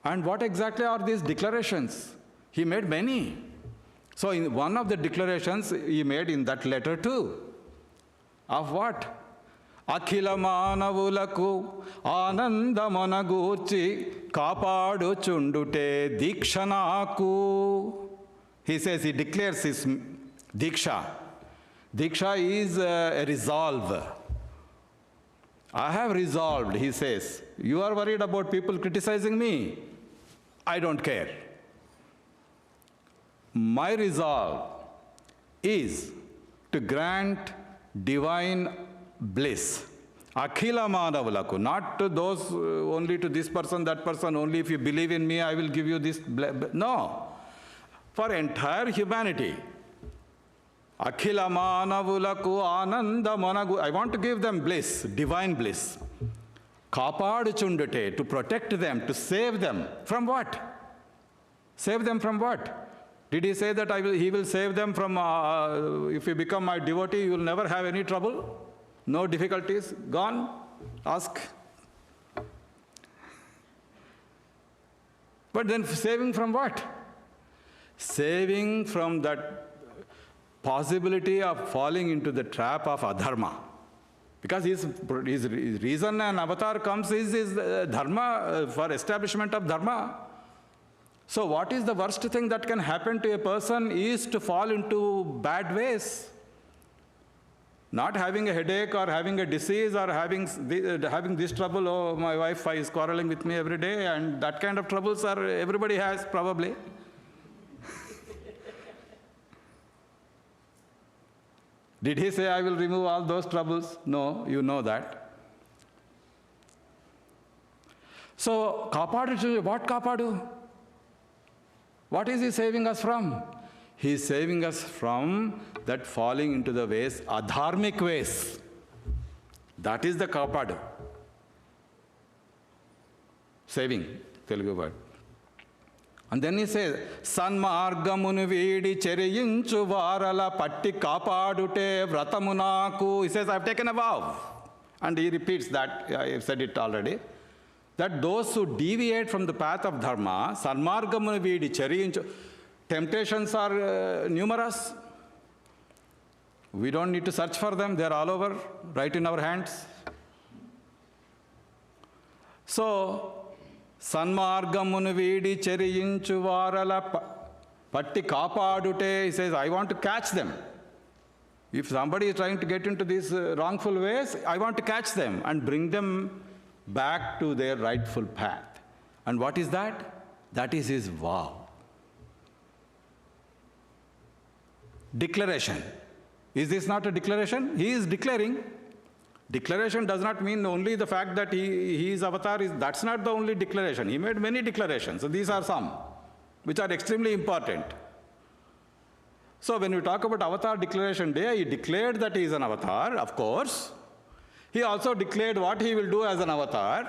And what exactly are these declarations? He made many. So in one of the declarations he made in that letter too. Of what? Akhila manavulaku anandamanagurchi kapadu chundute dikshanaku. He says, he declares his diksha. Diksha is a resolve. I have resolved, he says. You are worried about people criticizing me. I don't care. My resolve is to grant divine bliss. Akhila manavulaku, not to those, only to this person, that person, only if you believe in me, I will give you this. No. For entire humanity. Akhila manavulaku ananda managu. I want to give them bliss, divine bliss. Kapadu chundate, to protect them, to save them. From what? Save them from what? Did he say that he will save them from, if you become my devotee, you will never have any trouble? No difficulties? Gone? Ask. But then saving from what? Saving from that possibility of falling into the trap of adharma. Because his reason an avatar comes is dharma, for establishment of dharma. So what is the worst thing that can happen to a person is to fall into bad ways. Not having a headache or having a disease or having this trouble, oh, my wife is quarreling with me every day, and that kind of troubles everybody has probably. Did he say, I will remove all those troubles? No, you know that. So, kapadu, what kapadu? What is he saving us from? He is saving us from that falling into the ways, adharmic ways. That is the kapadu. Saving, Telugu word. And then he says, Sanmargamunu vidi cheriyinchu varala patti kapadute vratamunaku. He says, I've taken a vow. And he repeats that, I've said it already, that those who deviate from the path of dharma, Sanmargamunu vidi cheriyinchu, temptations are numerous. We don't need to search for them. They're all over, right in our hands. So, Sanmargamunu vidi cheriyinchu varala patti kapadute. He says, I want to catch them. If somebody is trying to get into these wrongful ways, I want to catch them and bring them back to their rightful path. And what is that? That is his vow. Declaration. Is this not a declaration? He is declaring. Declaration does not mean only the fact that his avatar is, that's not the only declaration. He made many declarations. So these are some, which are extremely important. So when we talk about Avatar Declaration Day, he declared that he is an avatar, of course. He also declared what he will do as an avatar.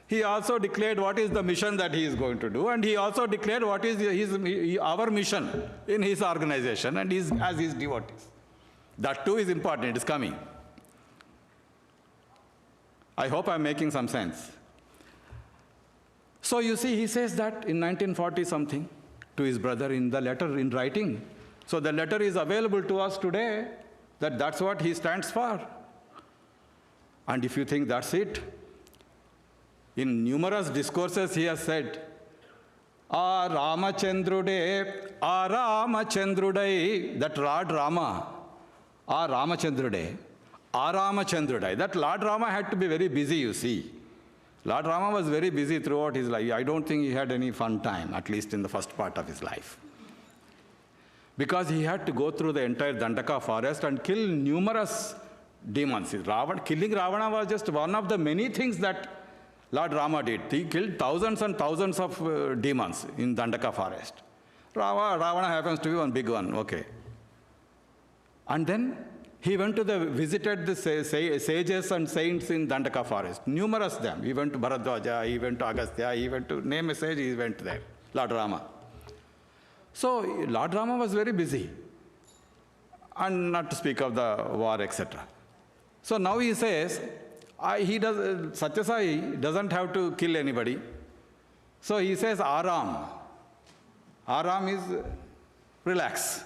He also declared what is the mission that he is going to do. And he also declared what is our mission in his organization and as his devotees. That too is important. It is coming. I hope I'm making some sense. So you see, he says that in 1940-something to his brother in the letter in writing. So the letter is available to us today, that's what he stands for. And if you think that's it, in numerous discourses he has said, "A Ramachandrude, A Ramachandrude," that Lord Rama, A Ramachandrude, A Ramachandrude. That Lord Rama had to be very busy, you see. Lord Rama was very busy throughout his life. I don't think he had any fun time, at least in the first part of his life. Because he had to go through the entire Dandaka forest and kill numerous demons. Killing Ravana was just one of the many things that Lord Rama did. He killed thousands and thousands of demons in Dandaka forest. Ravana happens to be one big one, okay. And then he visited the sages and saints in Dandaka forest, numerous them. He went to Bharadwaja, he went to Agastya, he went to name a sage, he went there, Lord Rama. So Lord Rama was very busy, and not to speak of the war, etc. So now he says, Sathya Sai doesn't have to kill anybody. So he says Aram. Aram is relax.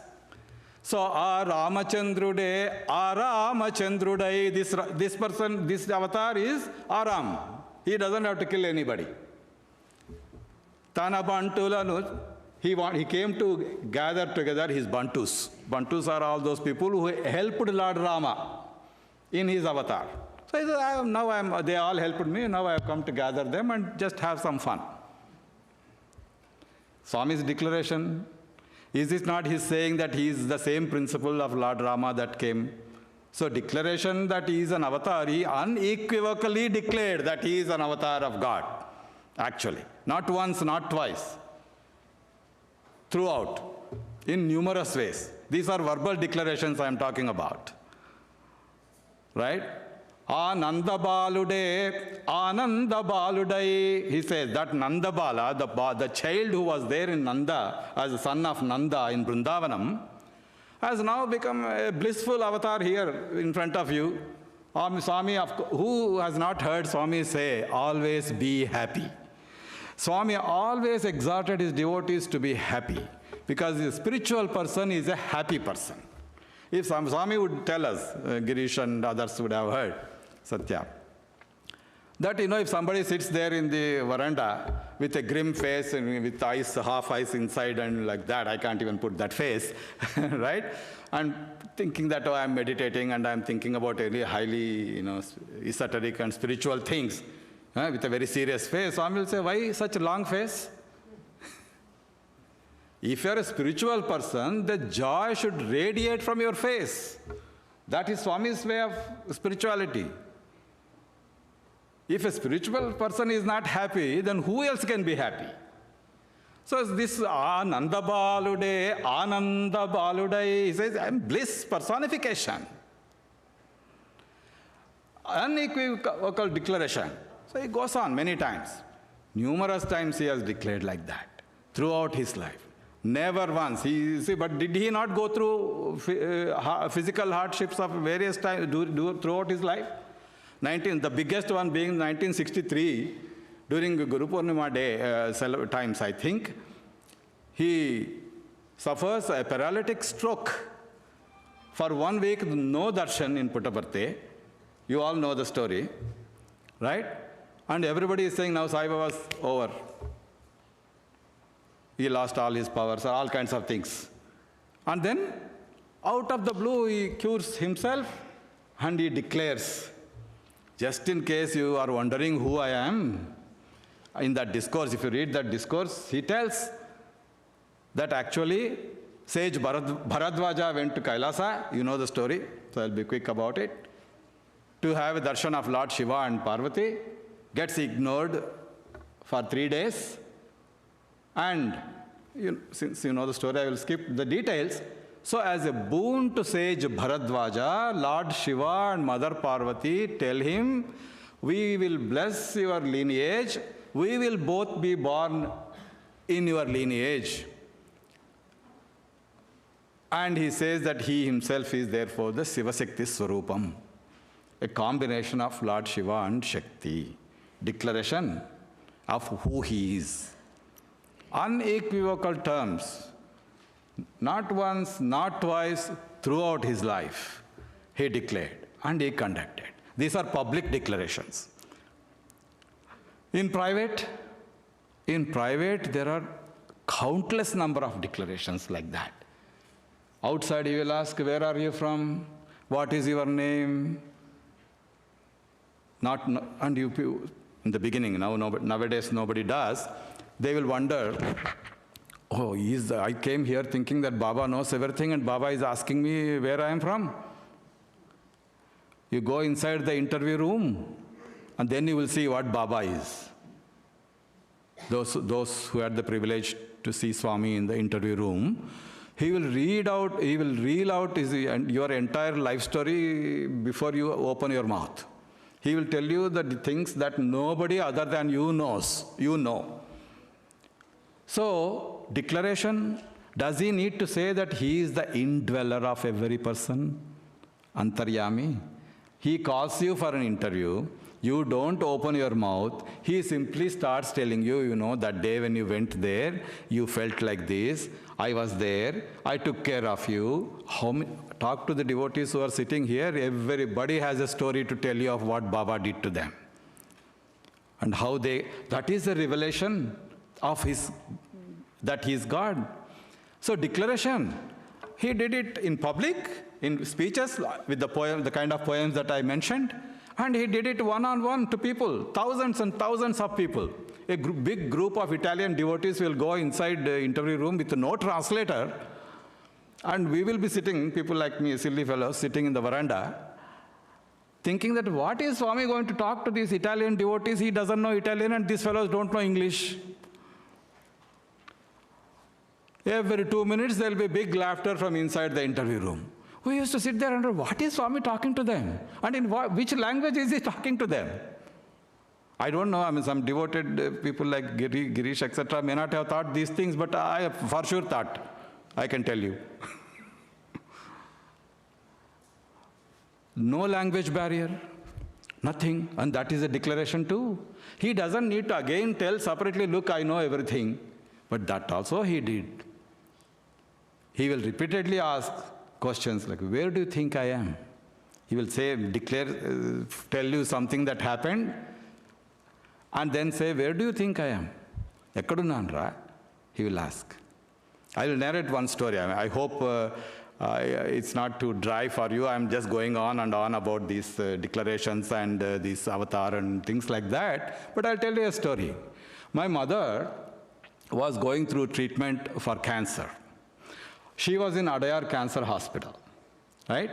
So Ramachandrude, Ramachandrude, this person, this avatar is Aram. He doesn't have to kill anybody. Tana Bantulanu, he came to gather together his Bantus. Bantus are all those people who helped Lord Rama in his avatar. So he said, they all helped me, now I have come to gather them and just have some fun. Swami's declaration, is this not his saying that he is the same principle of Lord Rama that came? So declaration that he is an avatar, he unequivocally declared that he is an avatar of God, actually. Not once, not twice. Throughout, in numerous ways. These are verbal declarations I am talking about. Right? Ananda Balude, Ananda Baludai. He says that Nanda Bala, the child who was there in Nanda, as the son of Nanda in Vrindavanam, has now become a blissful avatar here in front of you. Swami, who has not heard Swami say, always be happy? Swami always exhorted his devotees to be happy, because a spiritual person is a happy person. If Swami would tell us, Girish and others would have heard, Sathya, that, if somebody sits there in the veranda with a grim face and with eyes, half eyes inside and like that, I can't even put that face, right? And thinking that, oh, I'm meditating and I'm thinking about really highly, esoteric and spiritual things, with a very serious face. Swami will say, why such a long face? If you're a spiritual person, the joy should radiate from your face. That is Swami's way of spirituality. If a spiritual person is not happy, then who else can be happy? So this Ananda Balude, he says, I'm bliss personification. Unequivocal declaration. So he goes on many times. Numerous times he has declared like that throughout his life. Never once. But did he not go through physical hardships of various times throughout his life? The biggest one being 1963, during Guru Purnima day times, I think, he suffers a paralytic stroke. For 1 week, no darshan in Puttaparthi. You all know the story, right? And everybody is saying now Sai Baba's over. He lost all his powers, all kinds of things. And then, out of the blue, he cures himself and he declares, just in case you are wondering who I am, in that discourse, if you read that discourse, he tells that actually sage Bharadwaja went to Kailasa, you know the story, so I'll be quick about it, to have a darshan of Lord Shiva and Parvati, gets ignored for 3 days, and since you know the story, I will skip the details. So as a boon to sage Bharadwaja, Lord Shiva and Mother Parvati tell him, we will bless your lineage, we will both be born in your lineage. And he says that he himself is therefore the Siva Shakti Swarupam, a combination of Lord Shiva and Shakti, declaration of who he is. Unequivocal terms, not once, not twice, throughout his life, he declared and he conducted. These are public declarations. In private, there are countless number of declarations like that. Outside, he will ask, where are you from? What is your name? And you, in the beginning, nowadays nobody does. They will wonder, oh, I came here thinking that Baba knows everything and Baba is asking me where I am from. You go inside the interview room and then you will see what Baba is. Those who had the privilege to see Swami in the interview room, he will reel out your entire life story before you open your mouth. He will tell you the things that nobody other than you knows, you know. So, declaration, does he need to say that he is the indweller of every person? Antaryami. He calls you for an interview, you don't open your mouth, he simply starts telling you, that day when you went there, you felt like this, I was there, I took care of you. Talk to the devotees who are sitting here, everybody has a story to tell you of what Baba did to them. And how that is a revelation of that he is God. So declaration, he did it in public, in speeches, with the kind of poems that I mentioned, and he did it one-on-one to people, thousands and thousands of people. A big group of Italian devotees will go inside the interview room with no translator, and we will be sitting, people like me, silly fellows, sitting in the veranda, thinking that what is Swami going to talk to these Italian devotees? He doesn't know Italian and these fellows don't know English. Every 2 minutes, there will be big laughter from inside the interview room. We used to sit there and wonder, what is Swami talking to them? And in which language is he talking to them? I don't know. Some devoted people like Girish, etc., may not have thought these things, but I have for sure thought. I can tell you. No language barrier, nothing. And that is a declaration too. He doesn't need to again tell separately, look, I know everything. But that also he did. He will repeatedly ask, questions like, where do you think I am? He will say, tell you something that happened, and then say, where do you think I am? Ekkadunanra? He will ask. I will narrate one story. I hope it's not too dry for you. I'm just going on and on about these declarations and this avatar and things like that. But I'll tell you a story. My mother was going through treatment for cancer. She was in Adayar Cancer Hospital, right?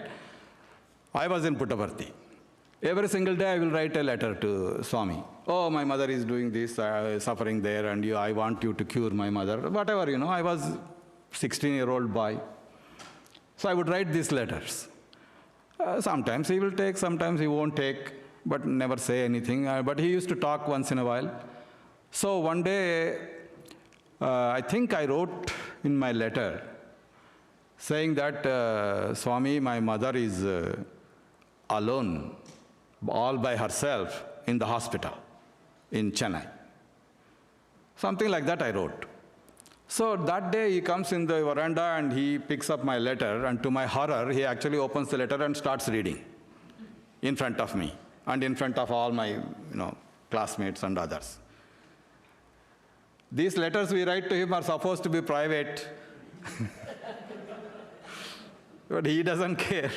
I was in Puttaparthi. Every single day I will write a letter to Swami. Oh, my mother is doing this, suffering there, and I want you to cure my mother. Whatever, I was 16-year-old boy. So I would write these letters. Sometimes he will take, sometimes he won't take, but never say anything. But he used to talk once in a while. So one day, I think I wrote in my letter saying that, Swami, my mother is alone, all by herself in the hospital in Chennai. Something like that I wrote. So that day he comes in the veranda and he picks up my letter, and to my horror, he actually opens the letter and starts reading in front of me and in front of all my classmates and others. These letters we write to him are supposed to be private, but he doesn't care.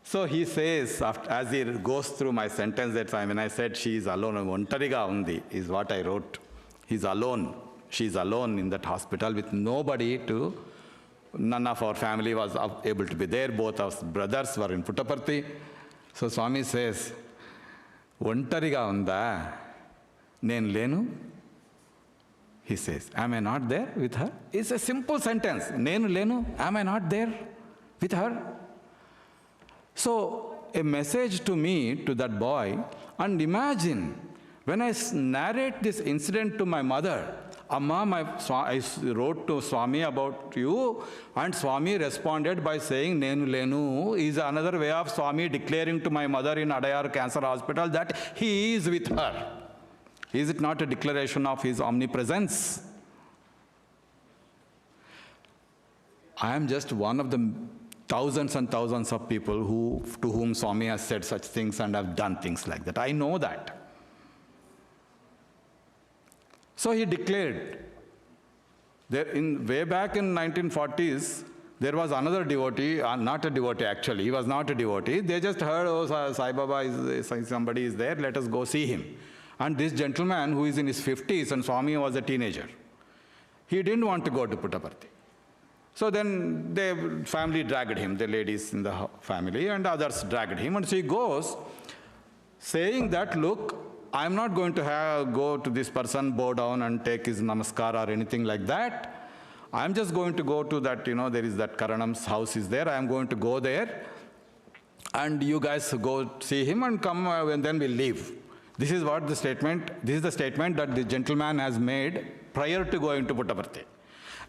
So he says, as he goes through my sentence, that when I said she is alone, ontariga undi is what I wrote. He's alone. She's alone in that hospital with nobody to. None of our family was able to be there. Both our brothers were in Puttaparthi. So Swami says, ontariga unda, nen lenu? He says, am I not there with her? It's a simple sentence. Nenu lenu, am I not there with her? So a message to me, to that boy, and imagine, when I narrate this incident to my mother, Amma, I wrote to Swami about you, and Swami responded by saying, Nenu Lenu, is another way of Swami declaring to my mother in Adayar Cancer Hospital that he is with her. Is it not a declaration of his omnipresence? I am just one of the thousands and thousands of people to whom Swami has said such things and have done things like that. I know that. So he declared. Way back in 1940s, there was another devotee, not a devotee actually, he was not a devotee. They just heard, oh, Sai Baba, somebody is there, let us go see him. And this gentleman who is in his 50s, and Swami was a teenager, he didn't want to go to Puttaparthi. So then the family dragged him, the ladies in the family and others dragged him, and so he goes saying that, look, I'm not going to go to this person, bow down and take his namaskar or anything like that. I'm just going to go to that, there is that Karanam's house is there. I'm going to go there and you guys go see him and come and then we'll leave. This is the statement that the gentleman has made prior to going to Puttaparthi.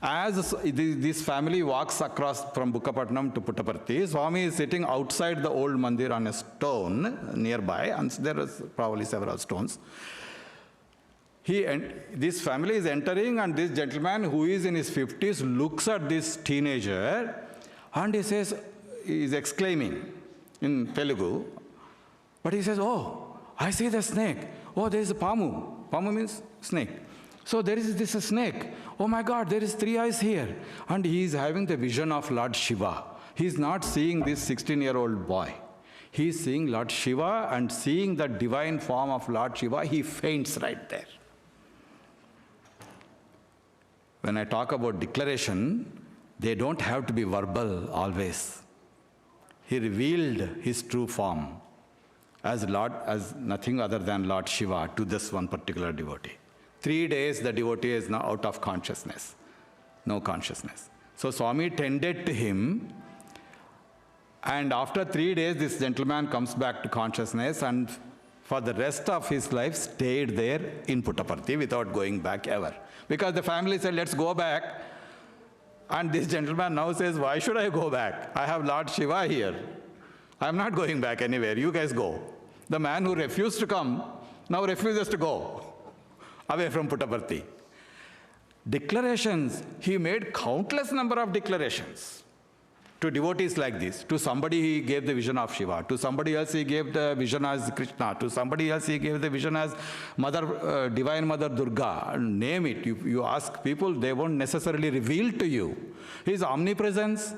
As this family walks across from Bukkapatnam to Puttaparthi, Swami is sitting outside the old mandir on a stone nearby, and there are probably several stones. This family is entering, and this gentleman who is in his 50s looks at this teenager, and he is exclaiming in Telugu, but he says, oh, I see the snake. Oh, there is a pamu. Pamu means snake. So there is this snake. Oh my God, there is 3 eyes here. And he is having the vision of Lord Shiva. He is not seeing this 16-year-old boy. He is seeing Lord Shiva, and seeing the divine form of Lord Shiva, he faints right there. When I talk about declaration, they don't have to be verbal always. He revealed his true form as nothing other than Lord Shiva to this one particular devotee. 3 days the devotee is now out of consciousness, no consciousness. So Swami tended to him, and after 3 days this gentleman comes back to consciousness, and for the rest of his life stayed there in Puttaparthi without going back ever. Because the family said, let's go back. And this gentleman now says, why should I go back? I have Lord Shiva here. I'm not going back anywhere, you guys go. The man who refused to come now refuses to go away from Puttaparthi. Declarations, he made countless number of declarations to devotees like this. To somebody he gave the vision of Shiva, to somebody else he gave the vision as Krishna, to somebody else he gave the vision as Mother, Divine Mother Durga, name it. You ask people, they won't necessarily reveal to you. His omnipresence,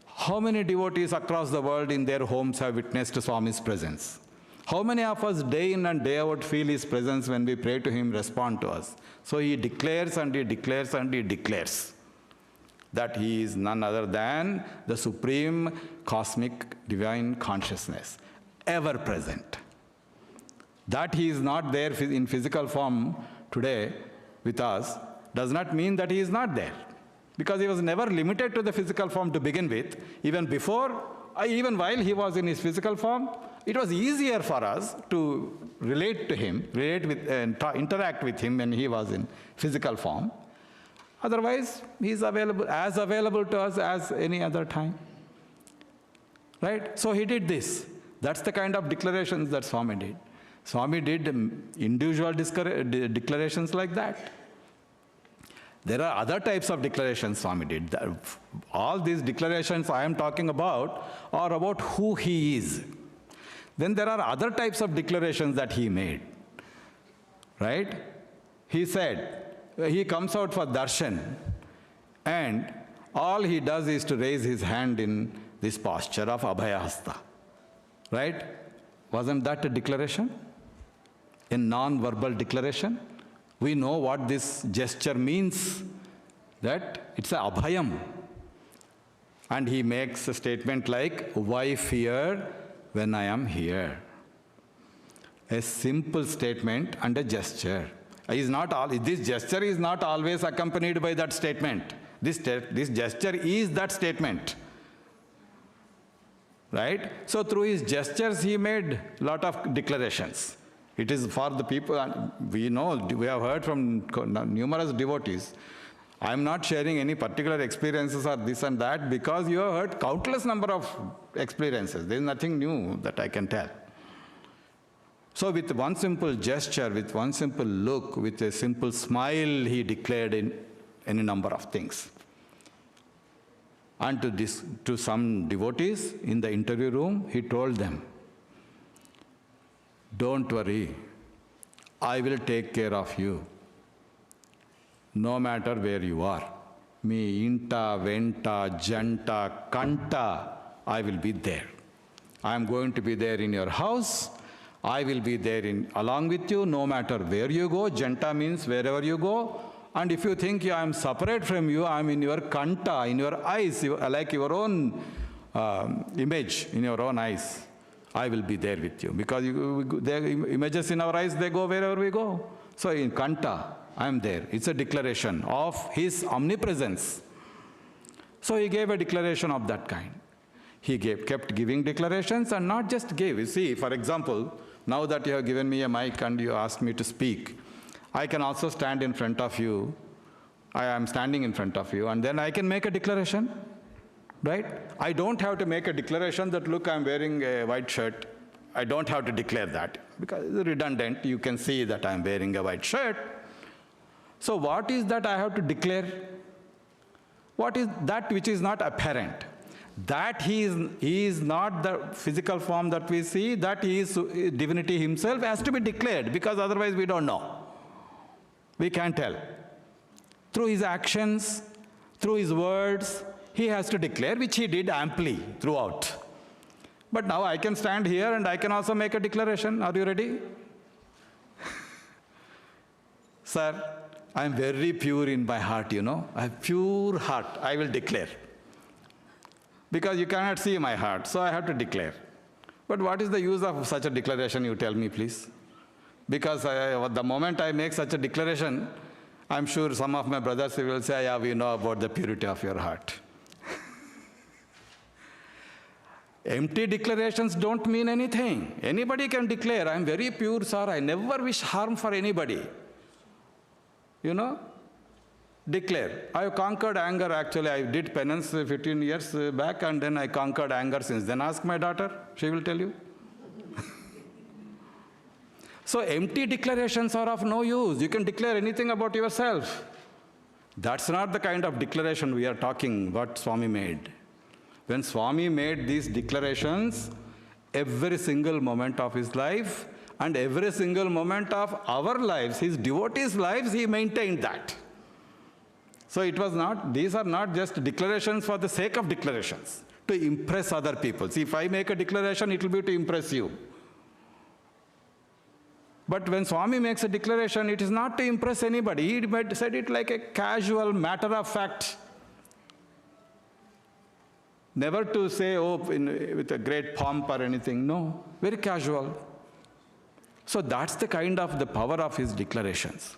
how many devotees across the world in their homes have witnessed Swami's presence? How many of us day in and day out feel his presence when we pray to him, respond to us? So he declares and he declares and he declares that he is none other than the supreme cosmic divine consciousness, ever present. That he is not there in physical form today with us does not mean that he is not there, because he was never limited to the physical form to begin with. Even before, even while he was in his physical form, it was easier for us to relate to him, interact with him when he was in physical form. Otherwise, he is available to us as any other time. Right? So he did this. That's the kind of declarations that Swami did. Swami did individual declarations like that. There are other types of declarations Swami did. All these declarations I am talking about are about who he is. Then there are other types of declarations that he made. Right? He said, he comes out for darshan, and all he does is to raise his hand in this posture of abhayahasta. Right? Wasn't that a declaration? A non-verbal declaration? We know what this gesture means, that it's a abhayam. And he makes a statement like, why fear when I am here? A simple statement and a gesture. This gesture is not always accompanied by that statement. This gesture is that statement. Right? So through his gestures, he made a lot of declarations. It is for the people, we know, we have heard from numerous devotees. I am not sharing any particular experiences or this and that, because you have heard countless number of experiences. There is nothing new that I can tell. So with one simple gesture, with one simple look, with a simple smile, he declared in any number of things. And to some devotees in the interview room, he told them, don't worry, I will take care of you, no matter where you are. Me, inta, venta, janta, kanta, I will be there. I am going to be there in your house. I will be there along with you, no matter where you go. Janta means wherever you go. And if you think I am separate from you, I am in your kanta, in your eyes, like your own image in your own eyes. I will be there with you. Because the images in our eyes, they go wherever we go. So in kanta, I am there. It's a declaration of his omnipresence. So he gave a declaration of that kind. He kept giving declarations, and not just gave. You see, for example, now that you have given me a mic and you asked me to speak, I can also stand in front of you. I am standing in front of you, and then I can make a declaration, right? I don't have to make a declaration that, look, I'm wearing a white shirt. I don't have to declare that, because it's redundant. You can see that I'm wearing a white shirt. So what is that I have to declare? What is that which is not apparent? That he is not the physical form that we see, that he is divinity himself, has to be declared, because otherwise we don't know. We can't tell. Through his actions, through his words, he has to declare, which he did amply throughout. But now I can stand here and I can also make a declaration. Are you ready? Sir, I am very pure in my heart, you know. I have pure heart. I will declare. Because you cannot see my heart, so I have to declare. But what is the use of such a declaration, you tell me, please? Because the moment I make such a declaration, I'm sure some of my brothers will say, yeah, we know about the purity of your heart. Empty declarations don't mean anything. Anybody can declare, I'm very pure, sir, I never wish harm for anybody. You know? Declare. I have conquered anger, actually. I did penance 15 years back, and then I conquered anger since then. Ask my daughter, she will tell you. So empty declarations are of no use. You can declare anything about yourself. That's not the kind of declaration we are talking, what Swami made. When Swami made these declarations, every single moment of his life and every single moment of our lives, his devotees' lives, he maintained that. So it was not, these are not just declarations for the sake of declarations, to impress other people. See, if I make a declaration, it will be to impress you. But when Swami makes a declaration, it is not to impress anybody. He might said it like a casual matter of fact. Never to say, oh, with a great pomp or anything. No, very casual. So that's the kind of the power of his declarations.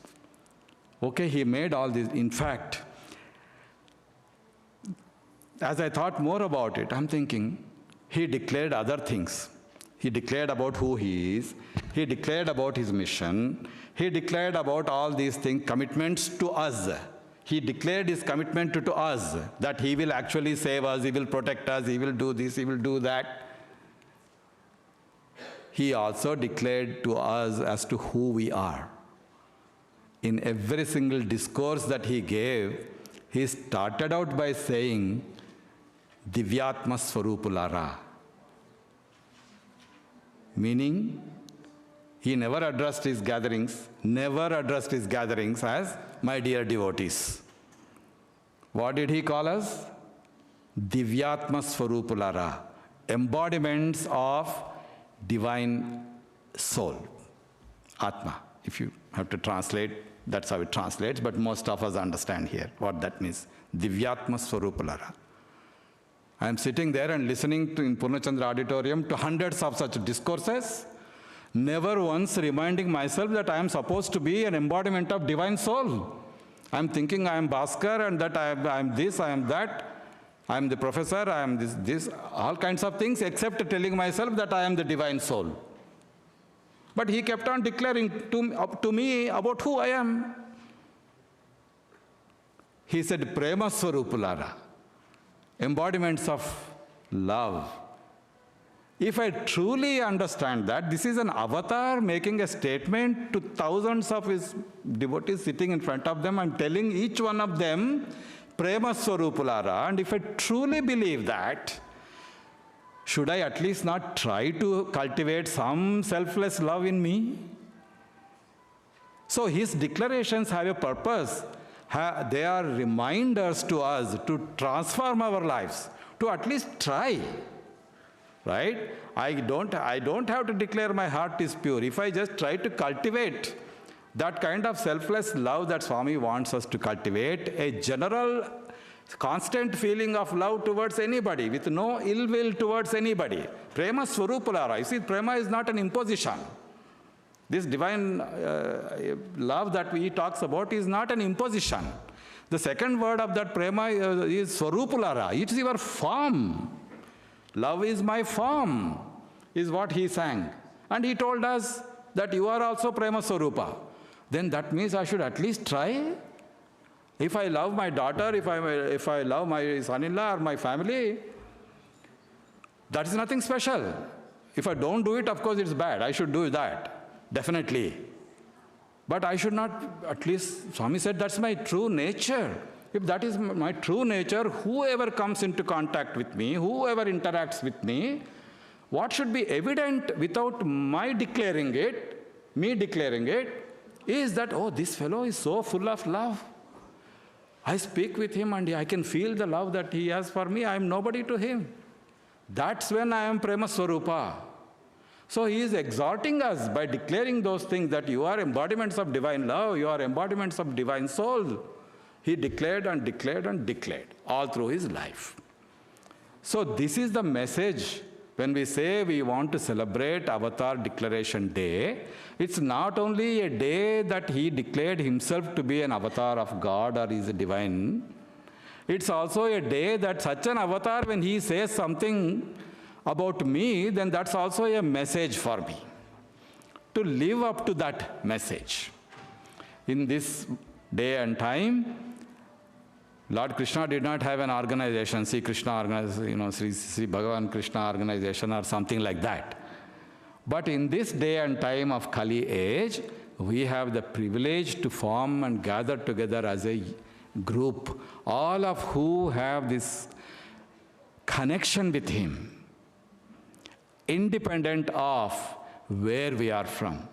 Okay, he made all this. In fact, as I thought more about it, I'm thinking, he declared other things. He declared about who he is. He declared about his mission. He declared about all these things, commitments to us. He declared his commitment to us, that he will actually save us, he will protect us, he will do this, he will do that. He also declared to us as to who we are. In every single discourse that he gave, he started out by saying, Divyatma Swarupulara. Meaning, he never addressed his gatherings as my dear devotees. What did he call us? Divyatma Swarupulara, embodiments of divine soul. Atma. If you have to translate, that's how it translates, but most of us understand here what that means. Divyatma Swarupulara. I am sitting there and listening to in Purnachandra Auditorium to hundreds of such discourses, never once reminding myself that I am supposed to be an embodiment of divine soul. I am thinking I am Bhaskar and that I am this, I am that, I am the professor, I am this, all kinds of things, except telling myself that I am the divine soul. But he kept on declaring to me about who I am. He said, Prema Swarupulara, embodiments of love. If I truly understand that, this is an avatar making a statement to thousands of his devotees sitting in front of them and telling each one of them, Prema Swarupulara, and if I truly believe that, should I at least not try to cultivate some selfless love in me? So his declarations have a purpose. They are reminders to us to transform our lives, to at least try. Right? I don't have to declare my heart is pure. If I just try to cultivate that kind of selfless love that Swami wants us to cultivate, a general, constant feeling of love towards anybody, with no ill will towards anybody. Prema Swarupulara. You see, prema is not an imposition. This divine love that he talks about is not an imposition. The second word of that prema is Swarupulara. It's your form. Love is my form, is what he sang. And he told us that you are also Prema Swarupa. Then that means I should at least try. If I love my daughter, if I love my son-in-law or my family, that is nothing special. If I don't do it, of course it's bad. I should do that, definitely. But I should not, at least Swami said, that's my true nature. If that is my true nature, whoever comes into contact with me, whoever interacts with me, what should be evident without my declaring it, me declaring it, is that, oh, this fellow is so full of love. I speak with him and I can feel the love that he has for me. I am nobody to him. That's when I am Prema Swarupa. So he is exhorting us by declaring those things that you are embodiments of divine love, you are embodiments of divine soul. He declared and declared and declared all through his life. So this is the message when we say we want to celebrate Avatar Declaration Day. It's not only a day that he declared himself to be an avatar of God or is a divine. It's also a day that such an avatar, when he says something about me, then that's also a message for me to live up to that message. In this day and time, Lord Krishna did not have an organization, Sri Krishna organization, Sri Bhagavan Krishna organization or something like that. But in this day and time of Kali age, we have the privilege to form and gather together as a group, all of who have this connection with him, independent of where we are from.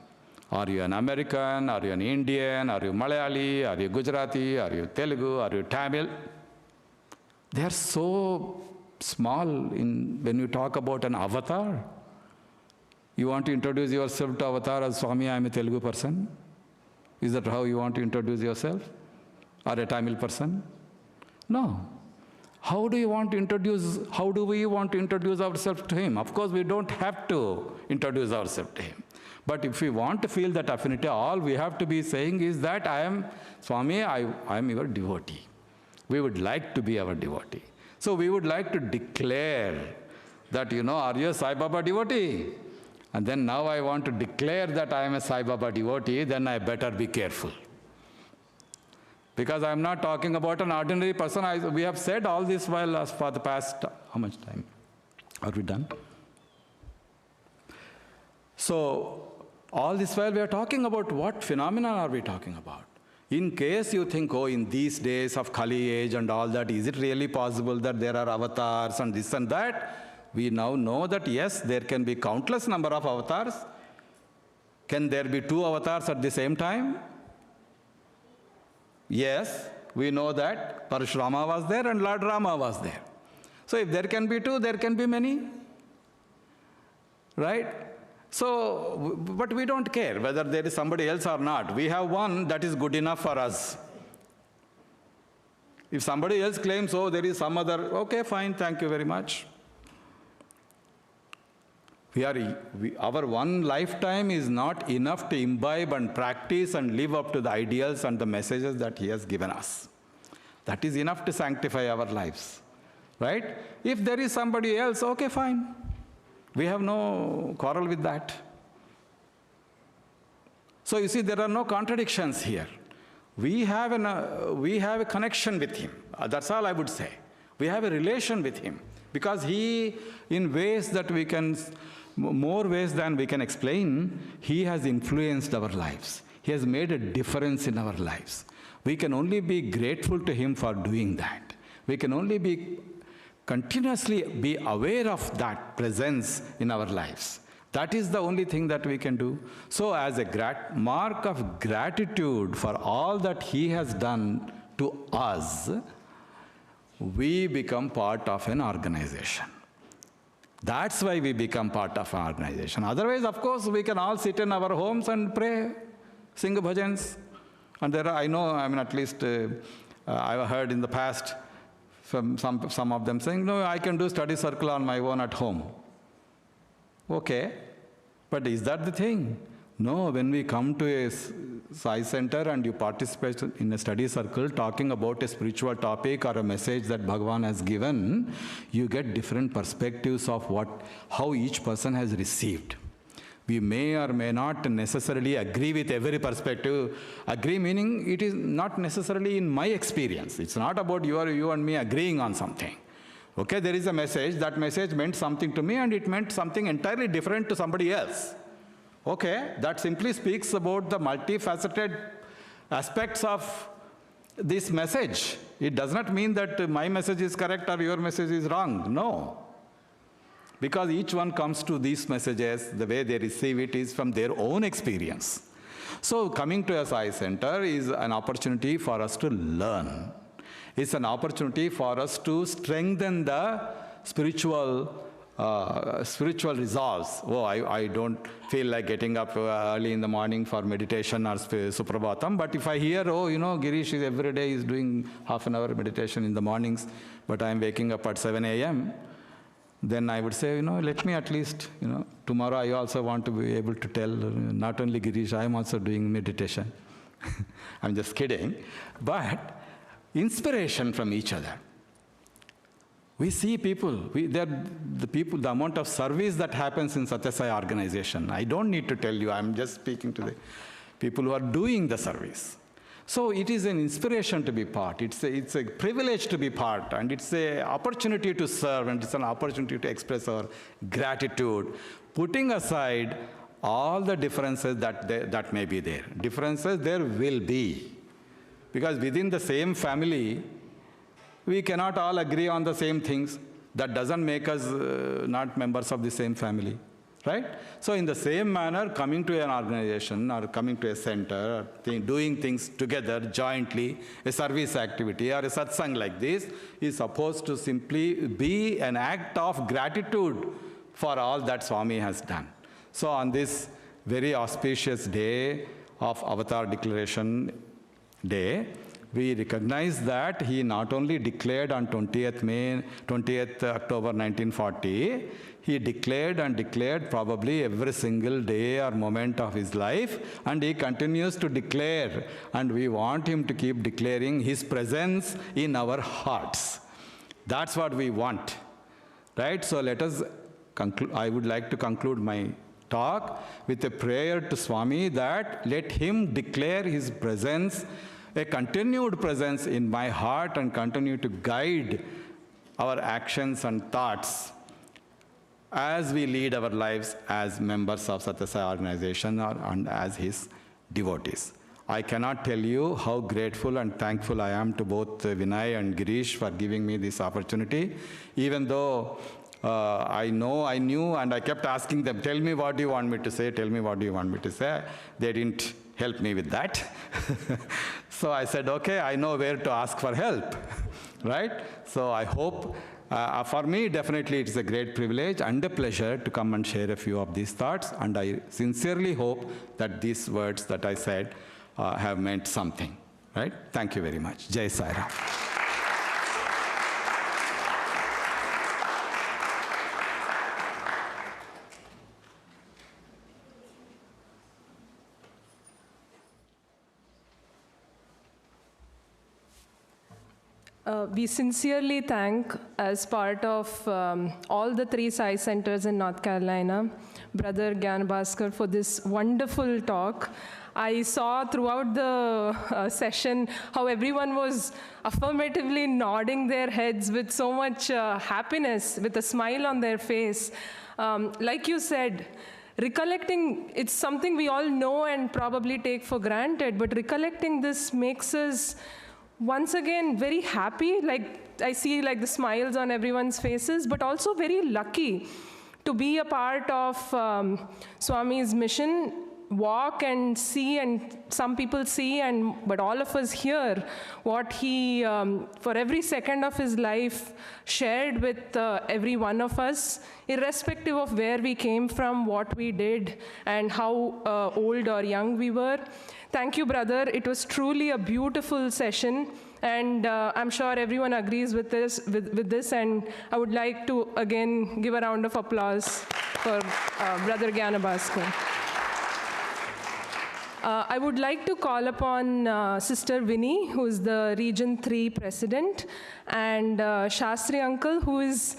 Are you an American? Are you an Indian? Are you Malayali? Are you Gujarati? Are you Telugu? Are you Tamil? They are so small when you talk about an avatar. You want to introduce yourself to avatar as Swami, I am a Telugu person? Is that how you want to introduce yourself? Or a Tamil person? No. How do we want to introduce ourselves to him? Of course, we don't have to introduce ourselves to him. But if we want to feel that affinity, all we have to be saying is that I am Swami, I am your devotee. We would like to be our devotee. So we would like to declare that, are you a Sai Baba devotee? And then now I want to declare that I am a Sai Baba devotee, then I better be careful. Because I am not talking about an ordinary person. We have said all this while for the past, how much time? Are we done? So, all this while we are talking about what phenomenon are we talking about? In case you think, in these days of Kali age and all that, is it really possible that there are avatars and this and that? We now know that yes, there can be countless number of avatars. Can there be 2 avatars at the same time? Yes, we know that Parashurama was there and Lord Rama was there. So if there can be 2, there can be many. Right? So, but we don't care whether there is somebody else or not. We have one that is good enough for us. If somebody else claims, there is some other, okay, fine, thank you very much. Our one lifetime is not enough to imbibe and practice and live up to the ideals and the messages that he has given us. That is enough to sanctify our lives, right? If there is somebody else, okay, fine. We have no quarrel with that. So you see, there are no contradictions here. We have a connection with him. That's all I would say. We have a relation with him because he, in ways that we can, more ways than we can explain, he has influenced our lives. He has made a difference in our lives. We can only be grateful to him for doing that. We can only continuously be aware of that presence in our lives. That is the only thing that we can do. So as a mark of gratitude for all that he has done to us, we become part of an organization. That's why we become part of an organization. Otherwise, of course, we can all sit in our homes and pray, sing bhajans. And there are, at least I've heard in the past from some of them saying, no, I can do study circle on my own at home. Okay, but is that the thing? No, when we come to a Sai center and you participate in a study circle talking about a spiritual topic or a message that Bhagavan has given, you get different perspectives of how each person has received. We may or may not necessarily agree with every perspective. Agree meaning it is not necessarily in my experience. It's not about you and me agreeing on something. Okay, there is a message. That message meant something to me and it meant something entirely different to somebody else. Okay, that simply speaks about the multifaceted aspects of this message. It does not mean that my message is correct or your message is wrong. No. Because each one comes to these messages, the way they receive it is from their own experience. So coming to a Sai Center is an opportunity for us to learn. It's an opportunity for us to strengthen the spiritual resolves. I don't feel like getting up early in the morning for meditation or Suprabhatam, but if I hear, Girish is every day is doing half an hour meditation in the mornings, but I'm waking up at 7 a.m., then I would say, let me at least, tomorrow I also want to be able to tell, not only Girish, I'm also doing meditation. I'm just kidding. But inspiration from each other. We see people, the amount of service that happens in Sathya Sai organization. I don't need to tell you, I'm just speaking to the people who are doing the service. So it is an inspiration to be part. It's a privilege to be part, and it's an opportunity to serve, and it's an opportunity to express our gratitude, putting aside all the differences that may be there. Differences there will be. Because within the same family, we cannot all agree on the same things. That doesn't make us not members of the same family, right? So in the same manner, coming to an organization or coming to a center, or doing things together jointly, a service activity or a satsang like this is supposed to simply be an act of gratitude for all that Swami has done. So on this very auspicious day of Avatar Declaration Day, we recognize that he not only declared on 20th October 1940, he declared and declared probably every single day or moment of his life, and he continues to declare, and we want him to keep declaring his presence in our hearts. That's what we want, right? So let us conclude. I would like to conclude my talk with a prayer to Swami that let him declare his presence, a continued presence in my heart, and continue to guide our actions and thoughts as we lead our lives as members of Sathya Sai organization and as his devotees. I cannot tell you how grateful and thankful I am to both Vinay and Girish for giving me this opportunity, even though I knew, and I kept asking them, tell me what do you want me to say, tell me what do you want me to say. They didn't help me with that. So I said, okay, I know where to ask for help, right? So I hope, for me, definitely it's a great privilege and a pleasure to come and share a few of these thoughts, and I sincerely hope that these words that I said have meant something, right? Thank you very much. Jai Sai Ram. We sincerely thank, as part of all the 3 Sai centers in North Carolina, Brother Gyan Bhaskar for this wonderful talk. I saw throughout the session how everyone was affirmatively nodding their heads with so much happiness, with a smile on their face. Like you said, recollecting, it's something we all know and probably take for granted, but recollecting this makes us once again very happy. Like I see like the smiles on everyone's faces, but also very lucky to be a part of Swami's mission, walk and see, and some people see, but all of us hear what he, for every second of his life, shared with every one of us, irrespective of where we came from, what we did, and how old or young we were. Thank you, brother. It was truly a beautiful session, and I'm sure everyone agrees with this, and I would like to again give a round of applause for Brother Gyan Bhaskar. I would like to call upon Sister Vinny, who is the Region 3 President, and Shastri Uncle, who is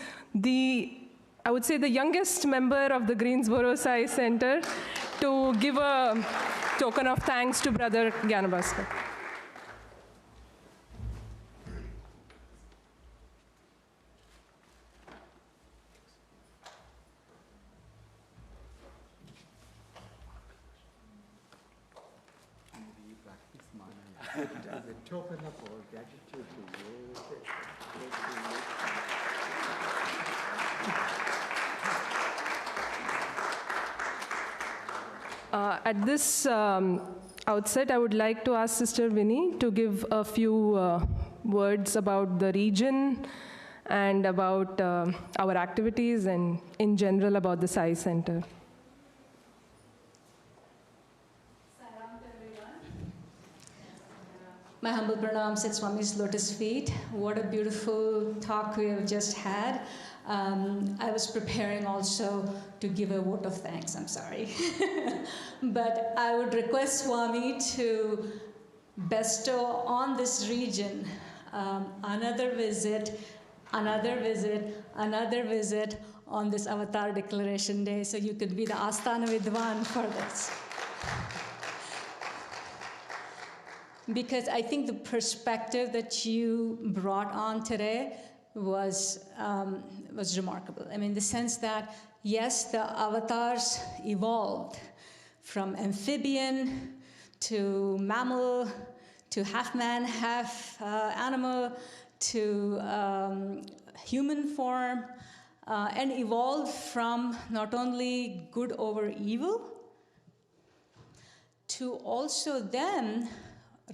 I would say the youngest member of the Greensboro Sai Center, to give a token of thanks to Brother Gyan Bhaskar. As a token of our gratitude to you. At this outset, I would like to ask Sister Vinny to give a few words about the region and about our activities and in general about the Sai Center. My humble pranams at Swami's lotus feet. What a beautiful talk we have just had. I was preparing also to give a vote of thanks, I'm sorry. But I would request Swami to bestow on this region another visit on this Avatar Declaration Day, so you could be the Asthana Vidwan for this. Because I think the perspective that you brought on today was remarkable. I mean, the sense that, yes, the avatars evolved from amphibian to mammal to half man, half animal, to human form, and evolved from not only good over evil, to also then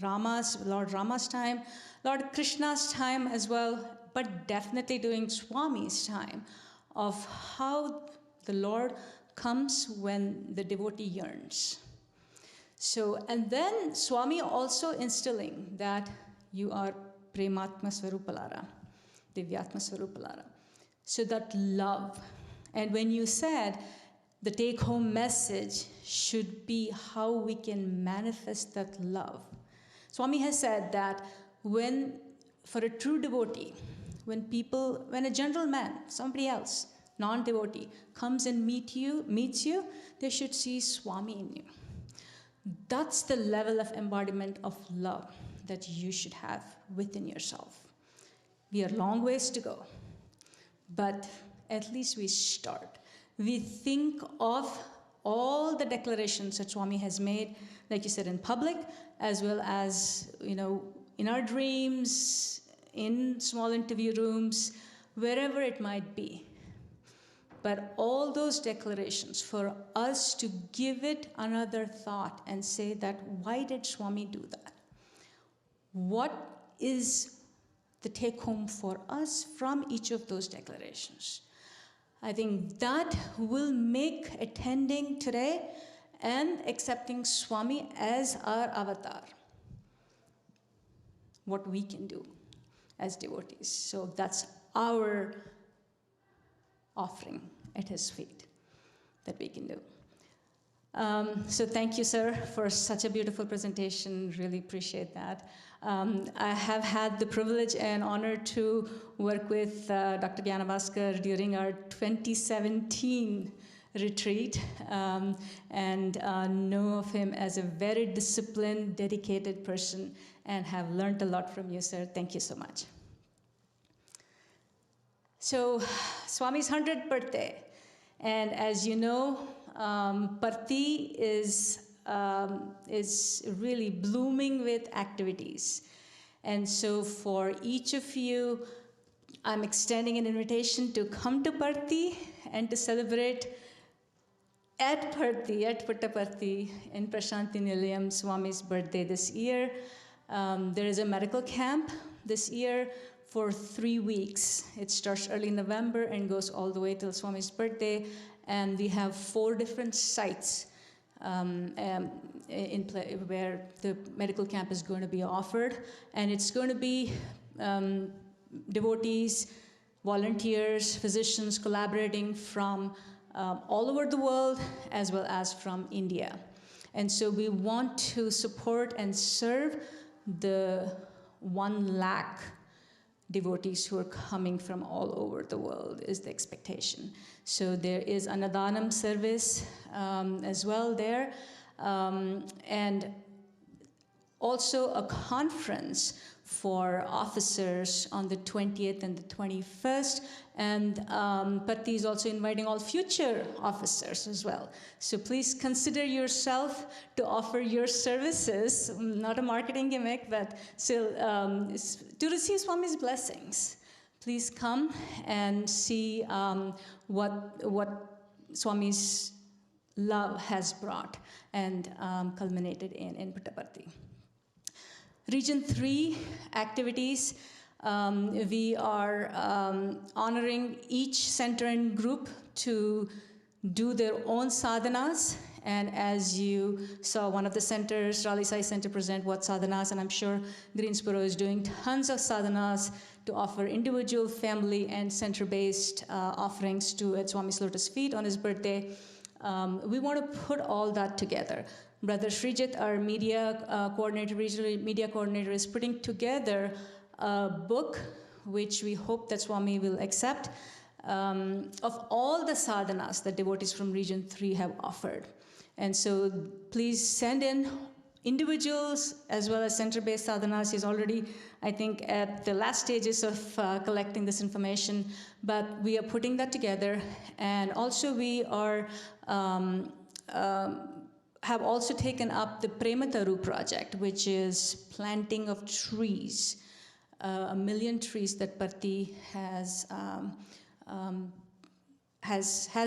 Lord Rama's time, Lord Krishna's time as well, but definitely during Swami's time, of how the Lord comes when the devotee yearns. So, and then Swami also instilling that you are Prematma Swarupalara, Divyatma Swarupalara. So that love. And when you said the take-home message should be how we can manifest that love. Swami has said that for a true devotee, when a general man, somebody else, non-devotee, comes and meets you, they should see Swami in you. That's the level of embodiment of love that you should have within yourself. We are long ways to go, but at least we start. We think of all the declarations that Swami has made, like you said, in public, as well as, in our dreams, in small interview rooms, wherever it might be. But all those declarations, for us to give it another thought and say that, why did Swami do that? What is the take home for us from each of those declarations? I think that will make attending today and accepting Swami as our avatar what we can do as devotees. So that's our offering at his feet that we can do. So thank you, sir, for such a beautiful presentation. Really appreciate that. I have had the privilege and honor to work with Dr. Gyanabhaskar during our 2017 retreat, and know of him as a very disciplined, dedicated person, and have learned a lot from you, sir. Thank you so much. So, Swami's 100th birthday, and as you know, Parthi is really blooming with activities. And so for each of you, I'm extending an invitation to come to Parthi and to celebrate at Parthi, at Puttaparthi, in Prashanti Nilayam, Swami's birthday this year. There is a medical camp this year for 3 weeks. It starts early November and goes all the way till Swami's birthday. And we have 4 different sites where the medical camp is going to be offered. And it's going to be devotees, volunteers, physicians collaborating from all over the world, as well as from India. And so we want to support and serve the 1 lakh devotees who are coming from all over the world is the expectation. So there is an Annadhanam service as well there, and also a conference for officers on the 20th and the 21st, and Parthi is also inviting all future officers as well. So please consider yourself to offer your services, not a marketing gimmick, but still to receive Swami's blessings. Please come and see what Swami's love has brought and culminated in Puttaparthi. Region 3 activities, we are honoring each center and group to do their own sadhanas. And as you saw, one of the centers, Raleigh Sai Center, present what sadhanas, and I'm sure Greensboro is doing tons of sadhanas to offer individual, family, and center-based offerings at Swami's Lotus Feet on his birthday. We want to put all that together. Brother Srijit, our media coordinator, regional media coordinator, is putting together a book, which we hope that Swami will accept, of all the sadhanas that devotees from Region 3 have offered. And so please send in individuals as well as center-based sadhanas. He's already, I think, at the last stages of collecting this information, but we are putting that together. And also we are have also taken up the Premataru project, which is planting of trees, 1 million trees that Parthi has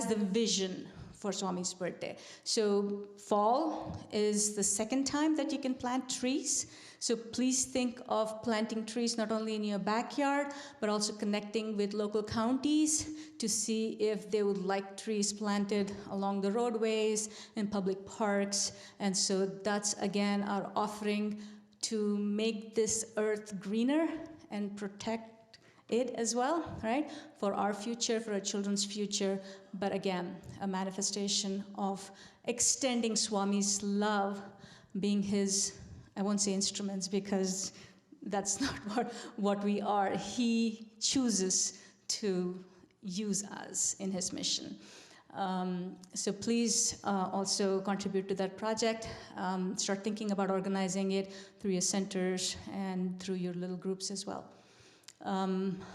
the vision for Swami's birthday. So fall is the second time that you can plant trees. So please think of planting trees not only in your backyard, but also connecting with local counties to see if they would like trees planted along the roadways, in public parks. And so that's, again, our offering to make this earth greener and protect it as well, right? For our future, for our children's future. But again, a manifestation of extending Swami's love, being his, I won't say instruments because that's not what we are. He chooses to use us in his mission. So please also contribute to that project. Start thinking about organizing it through your centers and through your little groups as well.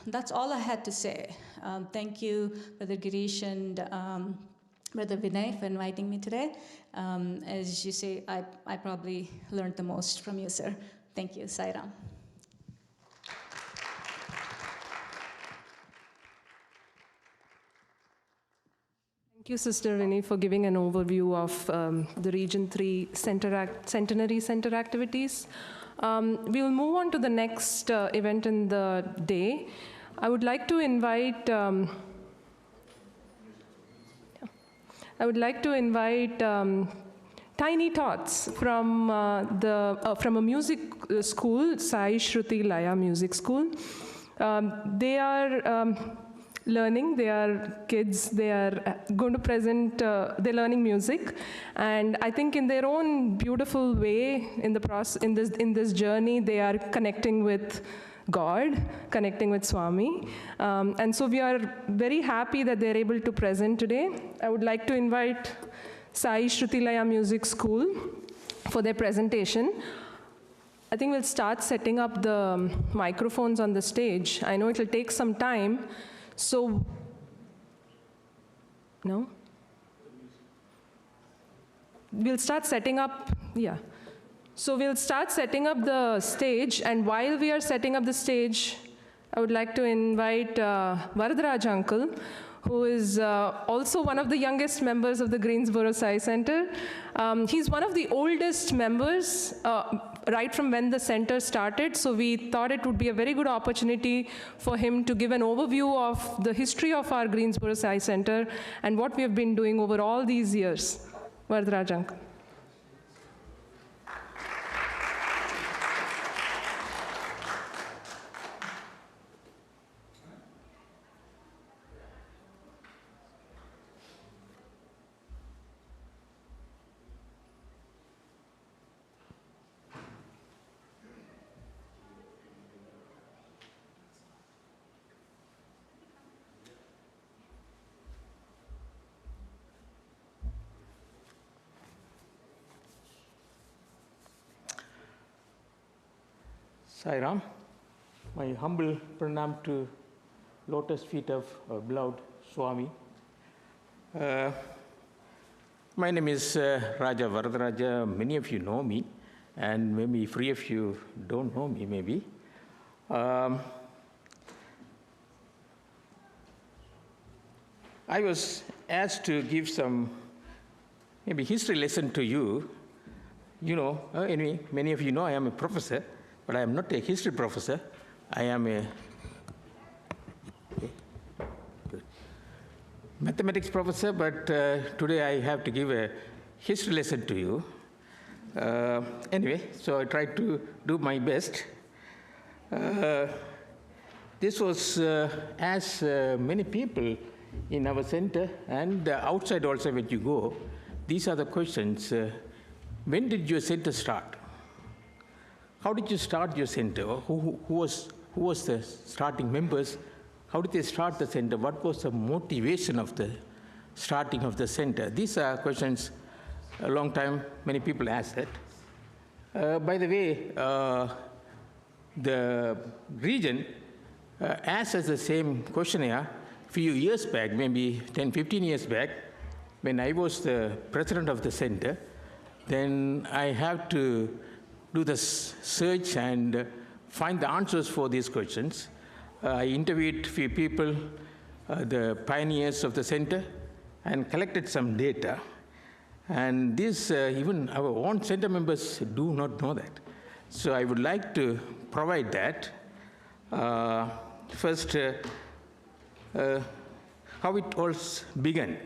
That's all I had to say. Thank you, Brother Girish and Brother Vinay, for inviting me today. As you say, I probably learned the most from you, sir. Thank you. Sai Ram. Thank you, Sister Vinay, for giving an overview of the Region 3 Centenary Center activities. We'll move on to the next event in the day. I would like to invite Tiny Tots from a music school, Sai Shruti Laya Music School. They are learning, they are kids, they are going to present, they're learning music. And I think in their own beautiful way, in this journey, they are connecting with God, connecting with Swami. And so we are very happy that they're able to present today. I would like to invite Sai Shruti Laya Music School for their presentation. I think we'll start setting up the microphones on the stage. I know it'll take some time. So, no? We'll start setting up, yeah. So we'll start setting up the stage, and while we are setting up the stage, I would like to invite Varadaraj uncle, who is also one of the youngest members of the Greensboro Sai Center. He's one of the oldest members, right from when the center started, so we thought it would be a very good opportunity for him to give an overview of the history of our Greensboro Sai Center and what we have been doing over all these years. Varadaraj uncle. Sai Ram, my humble pranam to lotus feet of beloved Swami. My name is Raja Varadaraja. Many of you know me, and maybe three of you don't know me, maybe. I was asked to give some maybe history lesson to you. You know, anyway, many of you know I am a professor, but I am not a history professor. I am a mathematics professor, but today I have to give a history lesson to you. Anyway, so I tried to do my best. This was as many people in our center and outside also when you go, these are the questions. When did your center start? How did you start your center? Who was the starting members? How did they start the center? What was the motivation of the starting of the center? These are questions a long time many people ask that. By the way, the region asked us the same questionnaire a few years back, maybe 10, 15 years back, when I was the president of the center. then I have to do the search and find the answers for these questions. I interviewed a few people, the pioneers of the center, and collected some data. And this, even our own center members do not know that. So I would like to provide that. First, how it all began.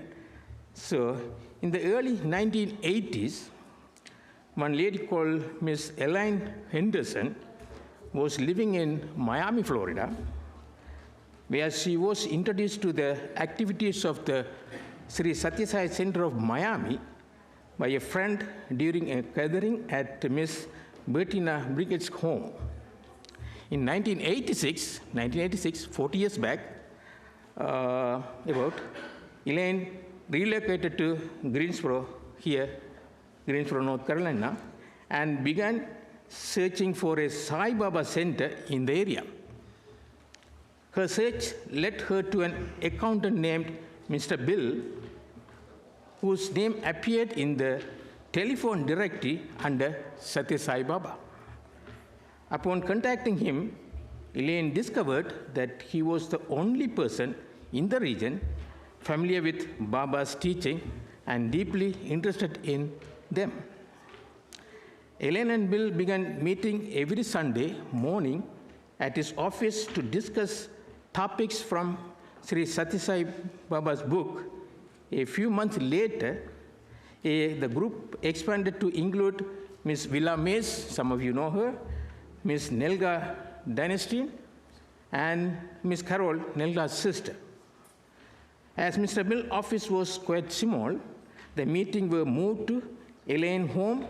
So in the early 1980s, one lady called Miss Elaine Henderson was living in Miami, Florida, where she was introduced to the activities of the Sri Sathya Sai Center of Miami by a friend during a gathering at Miss Bertina Brigitte's home. In 1986, 40 years back, Elaine relocated to Greensboro, North Carolina, and began searching for a Sai Baba center in the area. Her search led her to an accountant named Mr. Bill, whose name appeared in the telephone directory under Sathya Sai Baba. Upon contacting him, Elaine discovered that he was the only person in the region familiar with Baba's teaching and deeply interested in them. Elaine and Bill began meeting every Sunday morning at his office to discuss topics from Sri Sathya Sai Baba's book. A few months later, the group expanded to include Miss Villa Mays, some of you know her, Miss Nelga Dynasty, and Miss Carol, Nelga's sister. As Mr. Bill's office was quite small, the meeting were moved to Elaine's home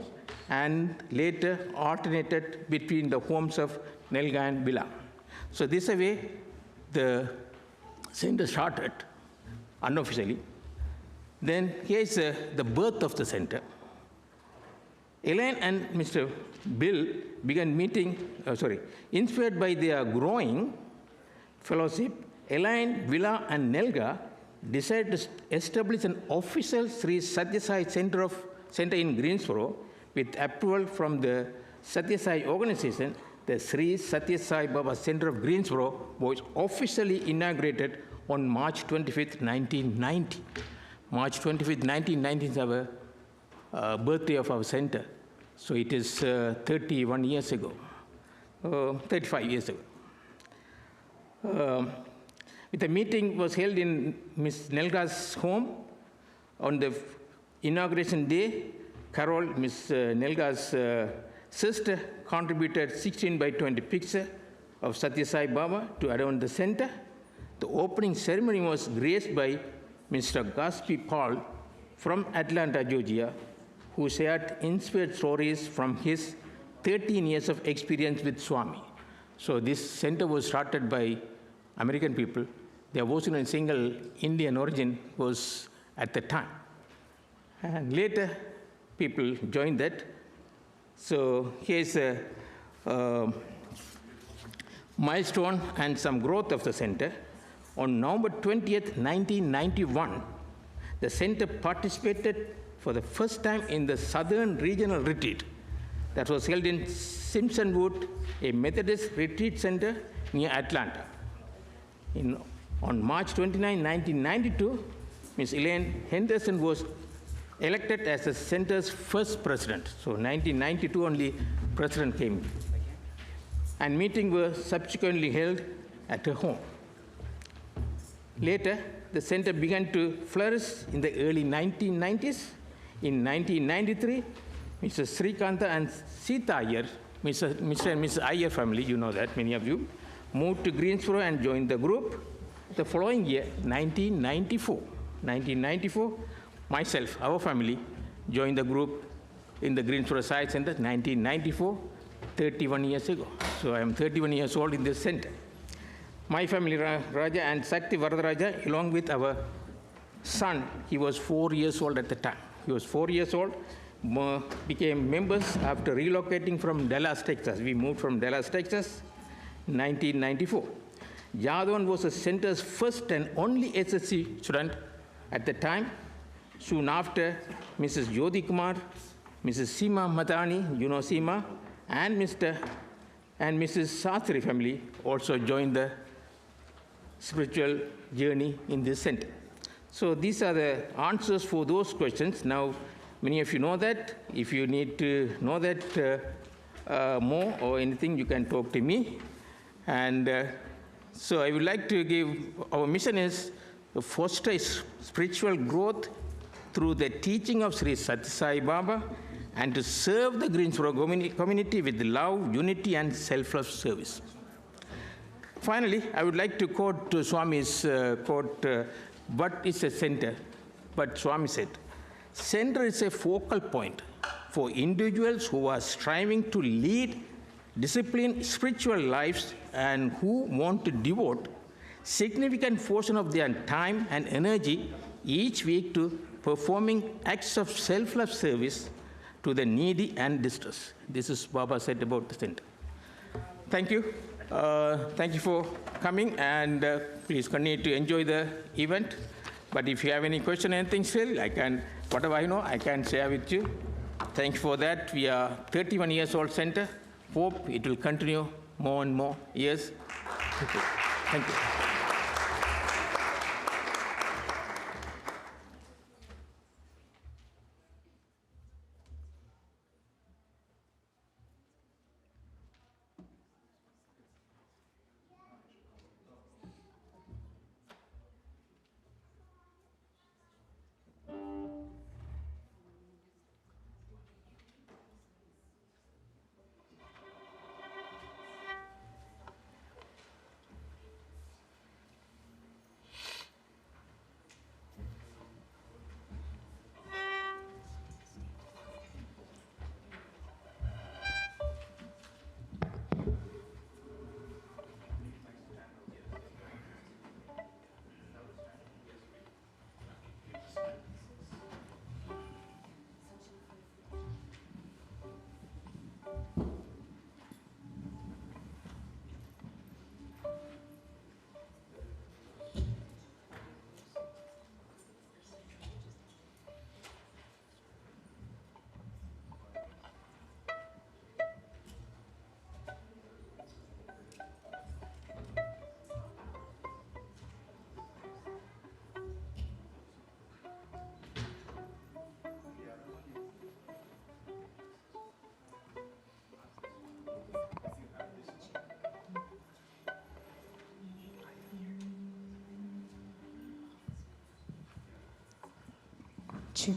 and later alternated between the homes of Nelga and Villa. So this way, the center started unofficially. Then here's the birth of the center. Elaine and Mr. Bill began meeting, inspired by their growing fellowship, Elaine, Villa, and Nelga decided to establish an official Sri Sathya Sai Center in Greensboro with approval from the Sathya Sai organization. The Sri Sathya Sai Baba Center of Greensboro was officially inaugurated on March 25th, 1990. March 25th, 1990 is our birthday of our center. So it is 31 years ago, 35 years ago. The meeting was held in Miss Nelga's home. On the inauguration day, Carol, Miss Nelga's sister, contributed 16 by 20 pictures of Sathya Sai Baba to adorn the center. The opening ceremony was graced by Mr. Gaspi Paul from Atlanta, Georgia, who shared inspired stories from his 13 years of experience with Swami. So this center was started by American people. There wasn't a single Indian origin was at the time. And later, people joined that. So here's a milestone and some growth of the center. On November 20th, 1991, the center participated for the first time in the Southern Regional Retreat that was held in Simpson Wood, a Methodist retreat center near Atlanta. On March 29, 1992, Ms. Elaine Henderson was elected as the center's first president. So 1992 only president came. And meetings were subsequently held at her home. Later, the center began to flourish in the early 1990s. In 1993, Mr. Srikanta and Sita Iyer, Mr. and Mrs. Iyer family, you know that, many of you, moved to Greensboro and joined the group. The following year, 1994, myself, our family, joined the group in the Greensboro Science Center, 1994, 31 years ago. So I am 31 years old in this center. My family, Raja and Sakti Varadaraja, along with our son, he was 4 years old at the time. He was 4 years old, became members after relocating from Dallas, Texas. We moved from Dallas, Texas, 1994. Yadon was the center's first and only SSC student at the time. Soon after, Mrs. Jyoti Kumar Mrs. Seema Matani, you know Seema, and Mr. and Mrs. Sastry family also joined the spiritual journey in this center. So these are the answers for those questions. Now, many of you know that. If you need to know that more or anything, you can talk to me. And so I would like to give, our mission is to foster spiritual growth through the teaching of Sri Sathya Sai Baba and to serve the Greensboro community with love, unity, and selfless service. Finally, I would like to quote Swami's quote, what is a center? But Swami said, center is a focal point for individuals who are striving to lead disciplined spiritual lives and who want to devote significant portion of their time and energy each week to performing acts of selfless service to the needy and distressed. This is Baba said about the center. Thank you. Thank you for coming, and please continue to enjoy the event. But if you have any question, anything still, I can, whatever I know, I can share with you. Thank you for that. We are 31 years old center. Hope it will continue more and more years. Thank you. Thank you. Check.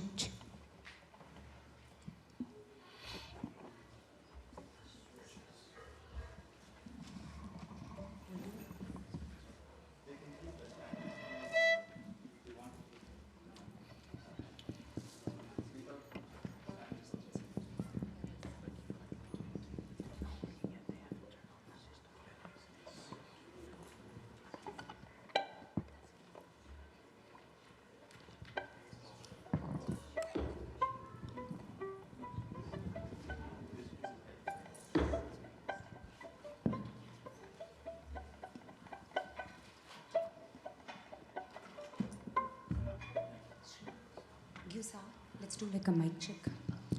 Sir, let's do like a mic check.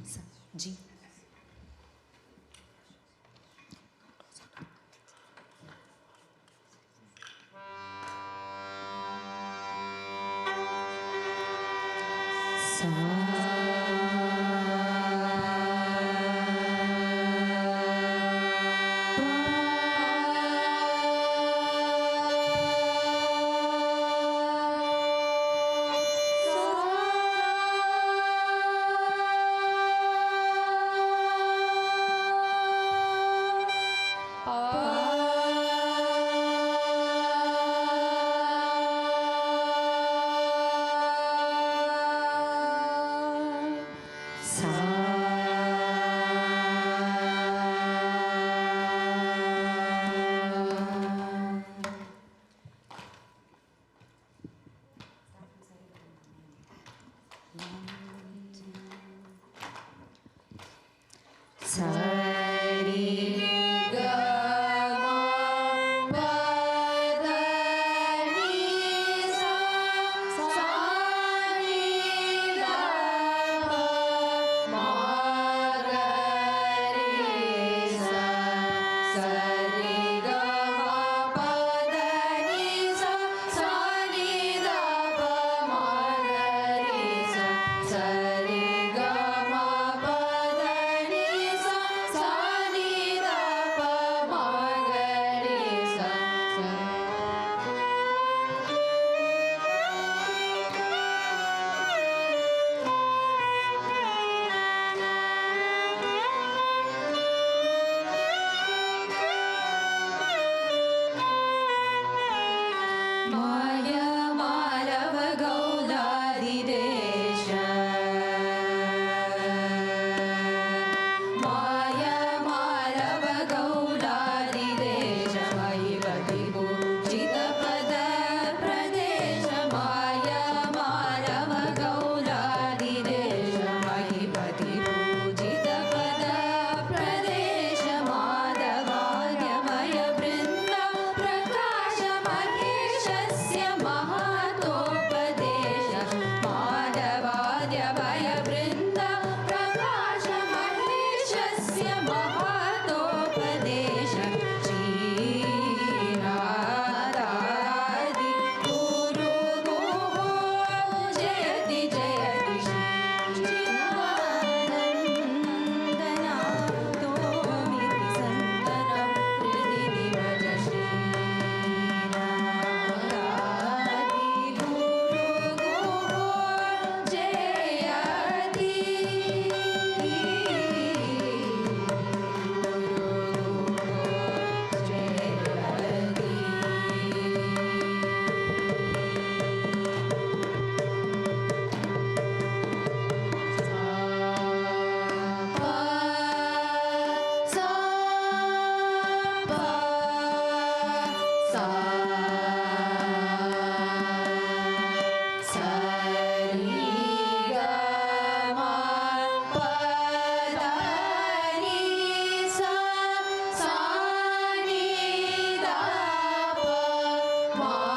Sir, G. Sa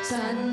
Sa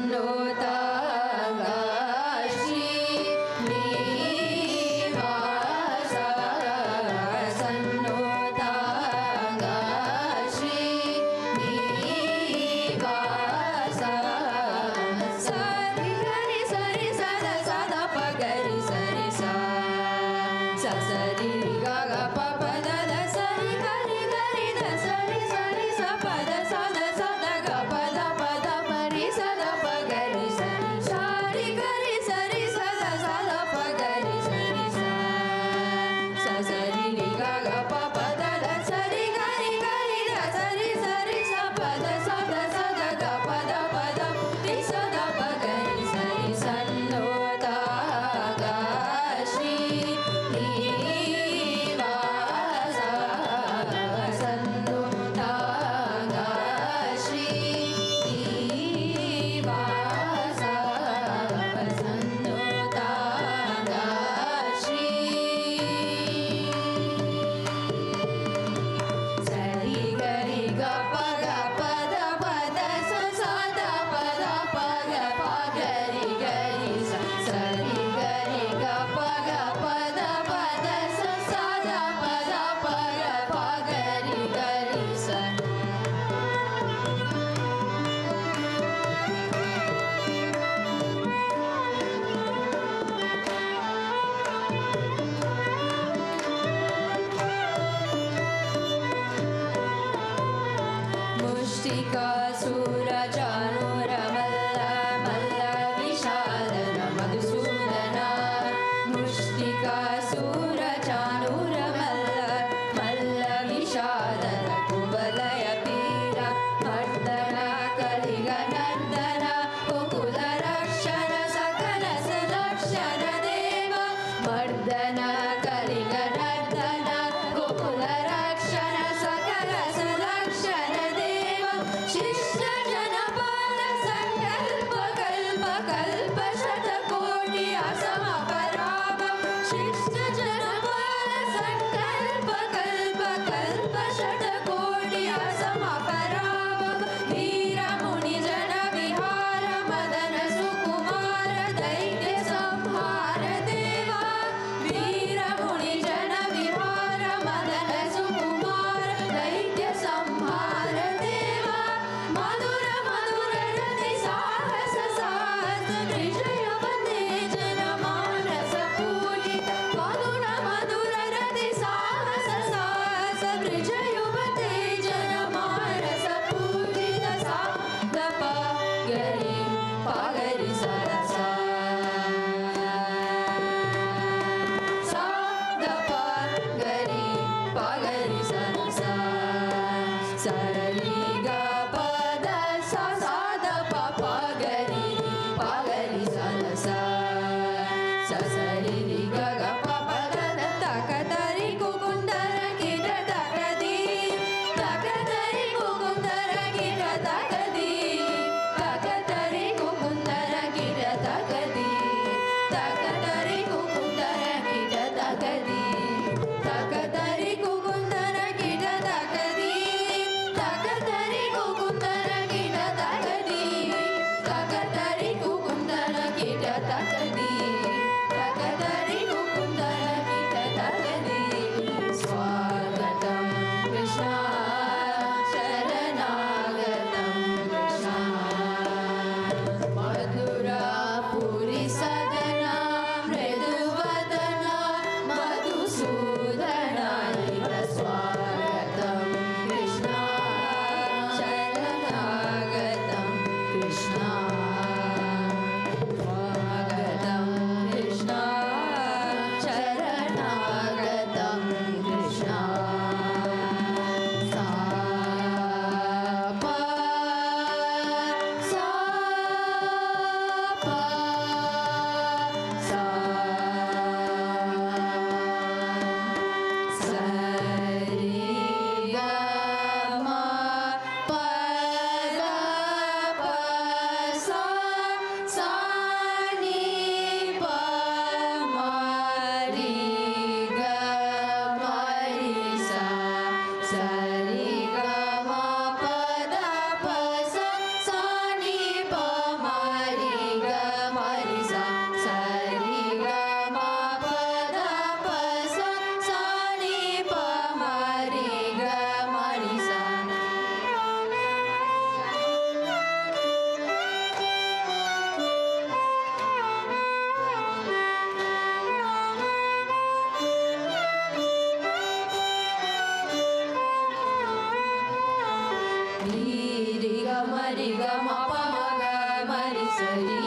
Sa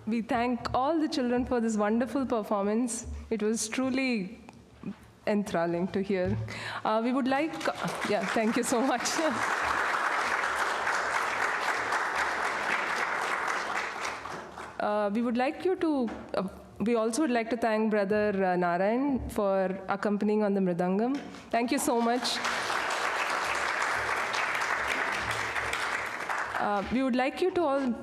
we thank all the children for this wonderful performance. It was truly enthralling to hear. We would like, yeah, thank you so much. We would like you to, we also would like to thank Brother Narayan for accompanying on the Mridangam. Thank you so much. We would like you to all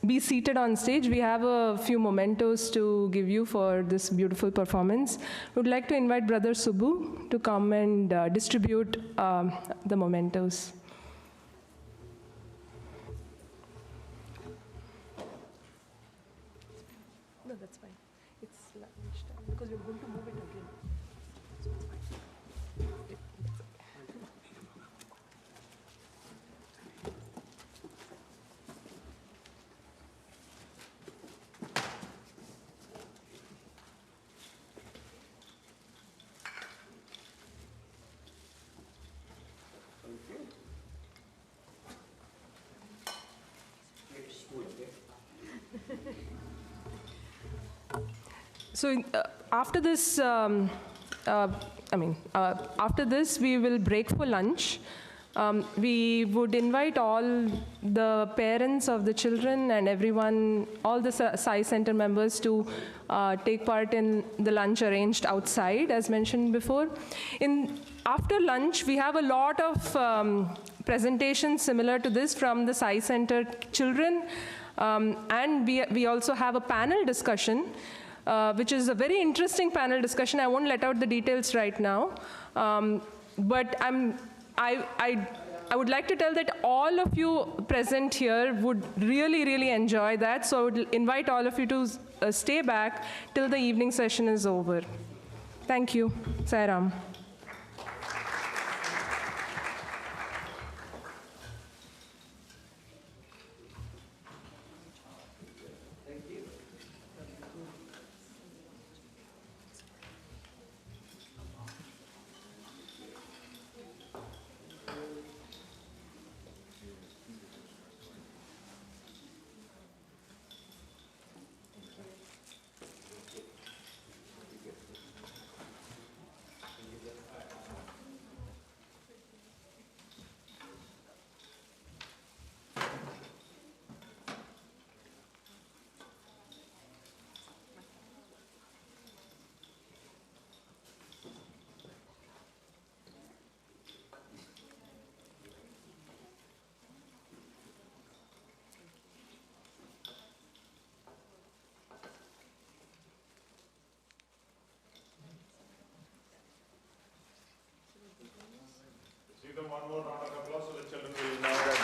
be seated on stage. We have a few mementos to give you for this beautiful performance. We would like to invite Brother Subbu to come and distribute the mementos. No, that's fine. It's lunchtime because we're going to move it again. So it's fine. So after this, after this, we will break for lunch. We would invite all the parents of the children and everyone, all the Sai Center members to take part in the lunch arranged outside, as mentioned before. After lunch, we have a lot of presentations similar to this from the Sai Center children. And we also have a panel discussion, which is a very interesting panel discussion. I won't let out the details right now. But I would like to tell that all of you present here would really, really enjoy that. So I would invite all of you to stay back till the evening session is over. Thank you. Sai Ram. Give them one more round of applause so the children will know that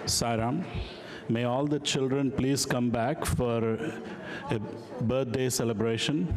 Sairam, may all the children please come back for a birthday celebration.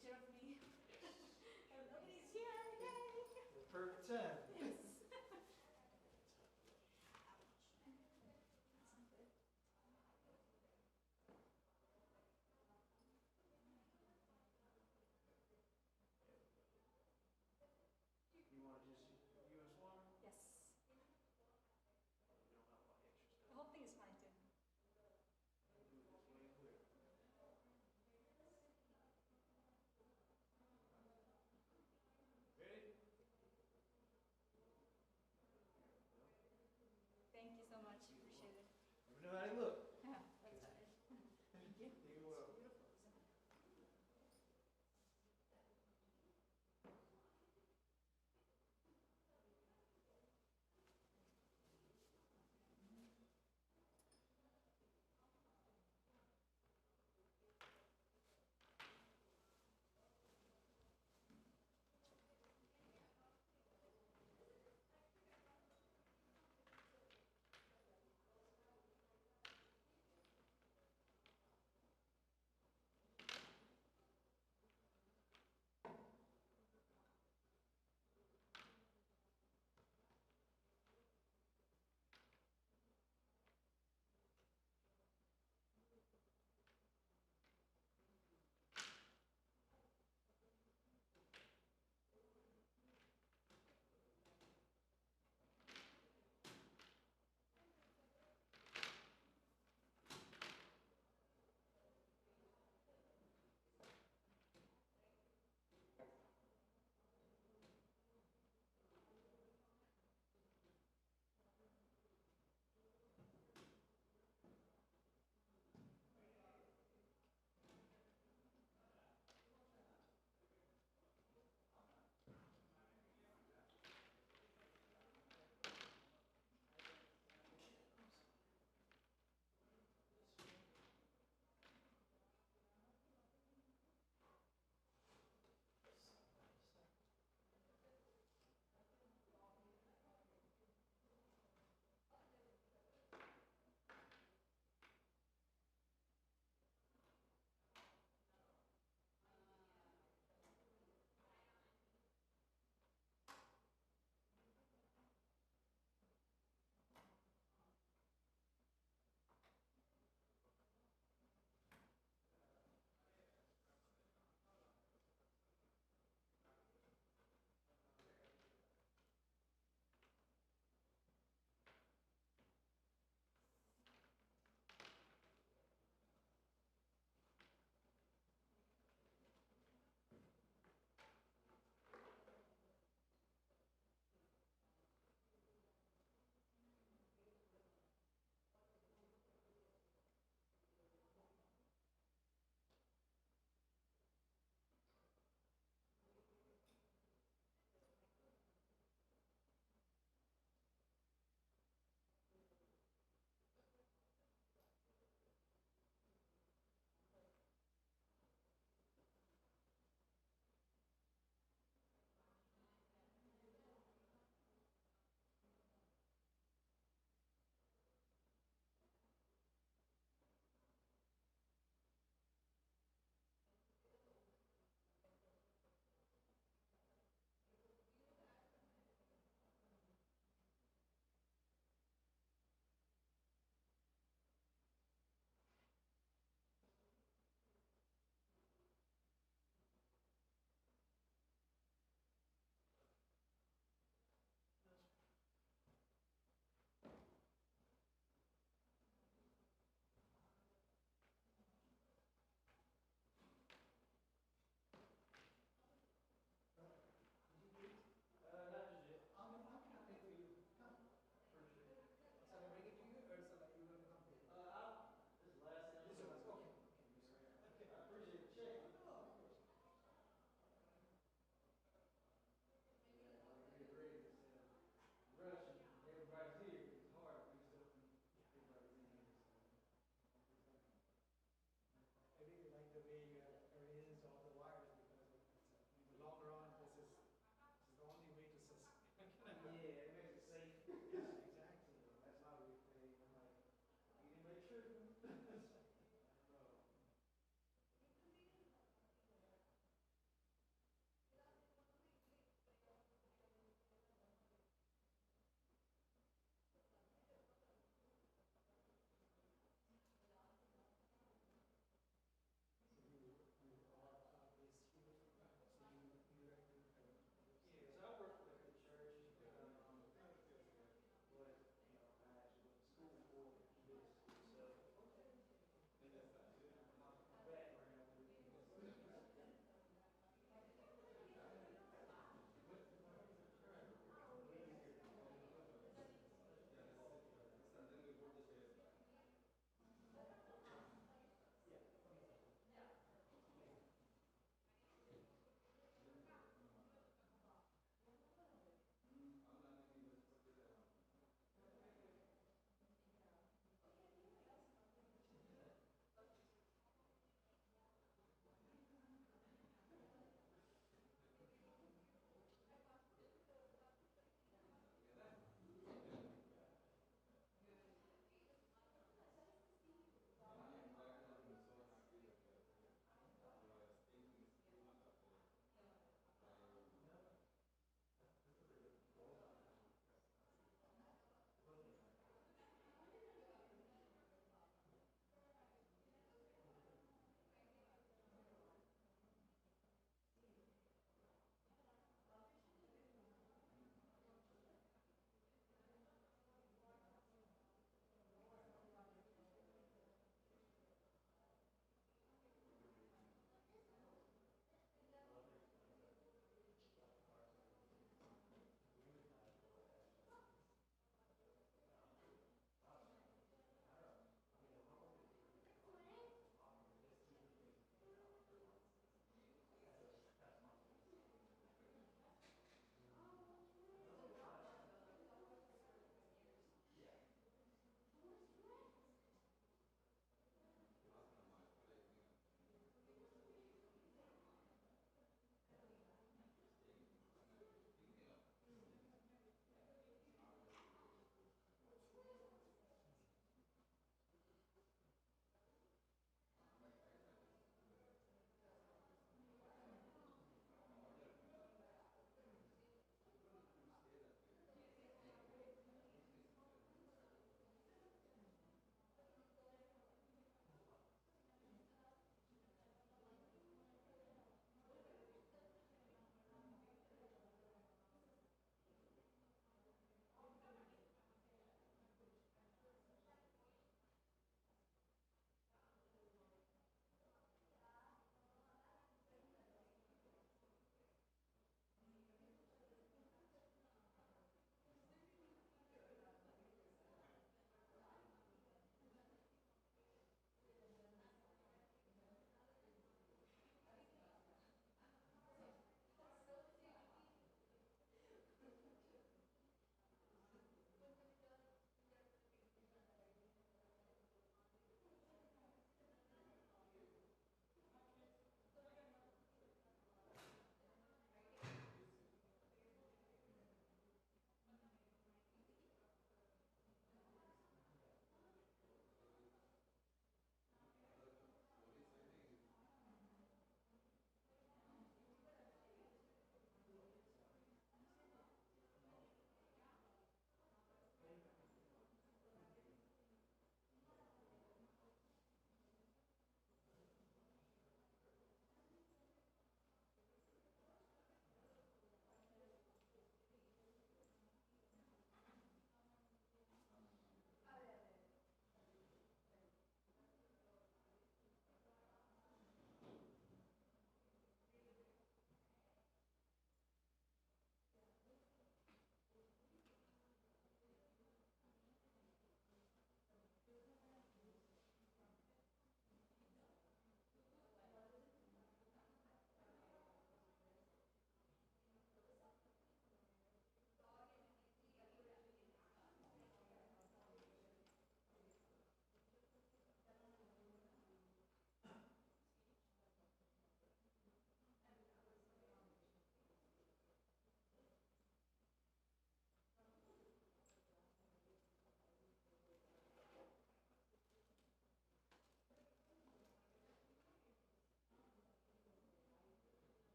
picture of me. Nobody's here. Yay! Perfect 10. Yes. You want to just use one? Yes. The whole thing is fine too. Ready? Thank you so much. Appreciate it. Let me know how they look. Yeah, that's all right. Thank you. You're welcome. Beautiful.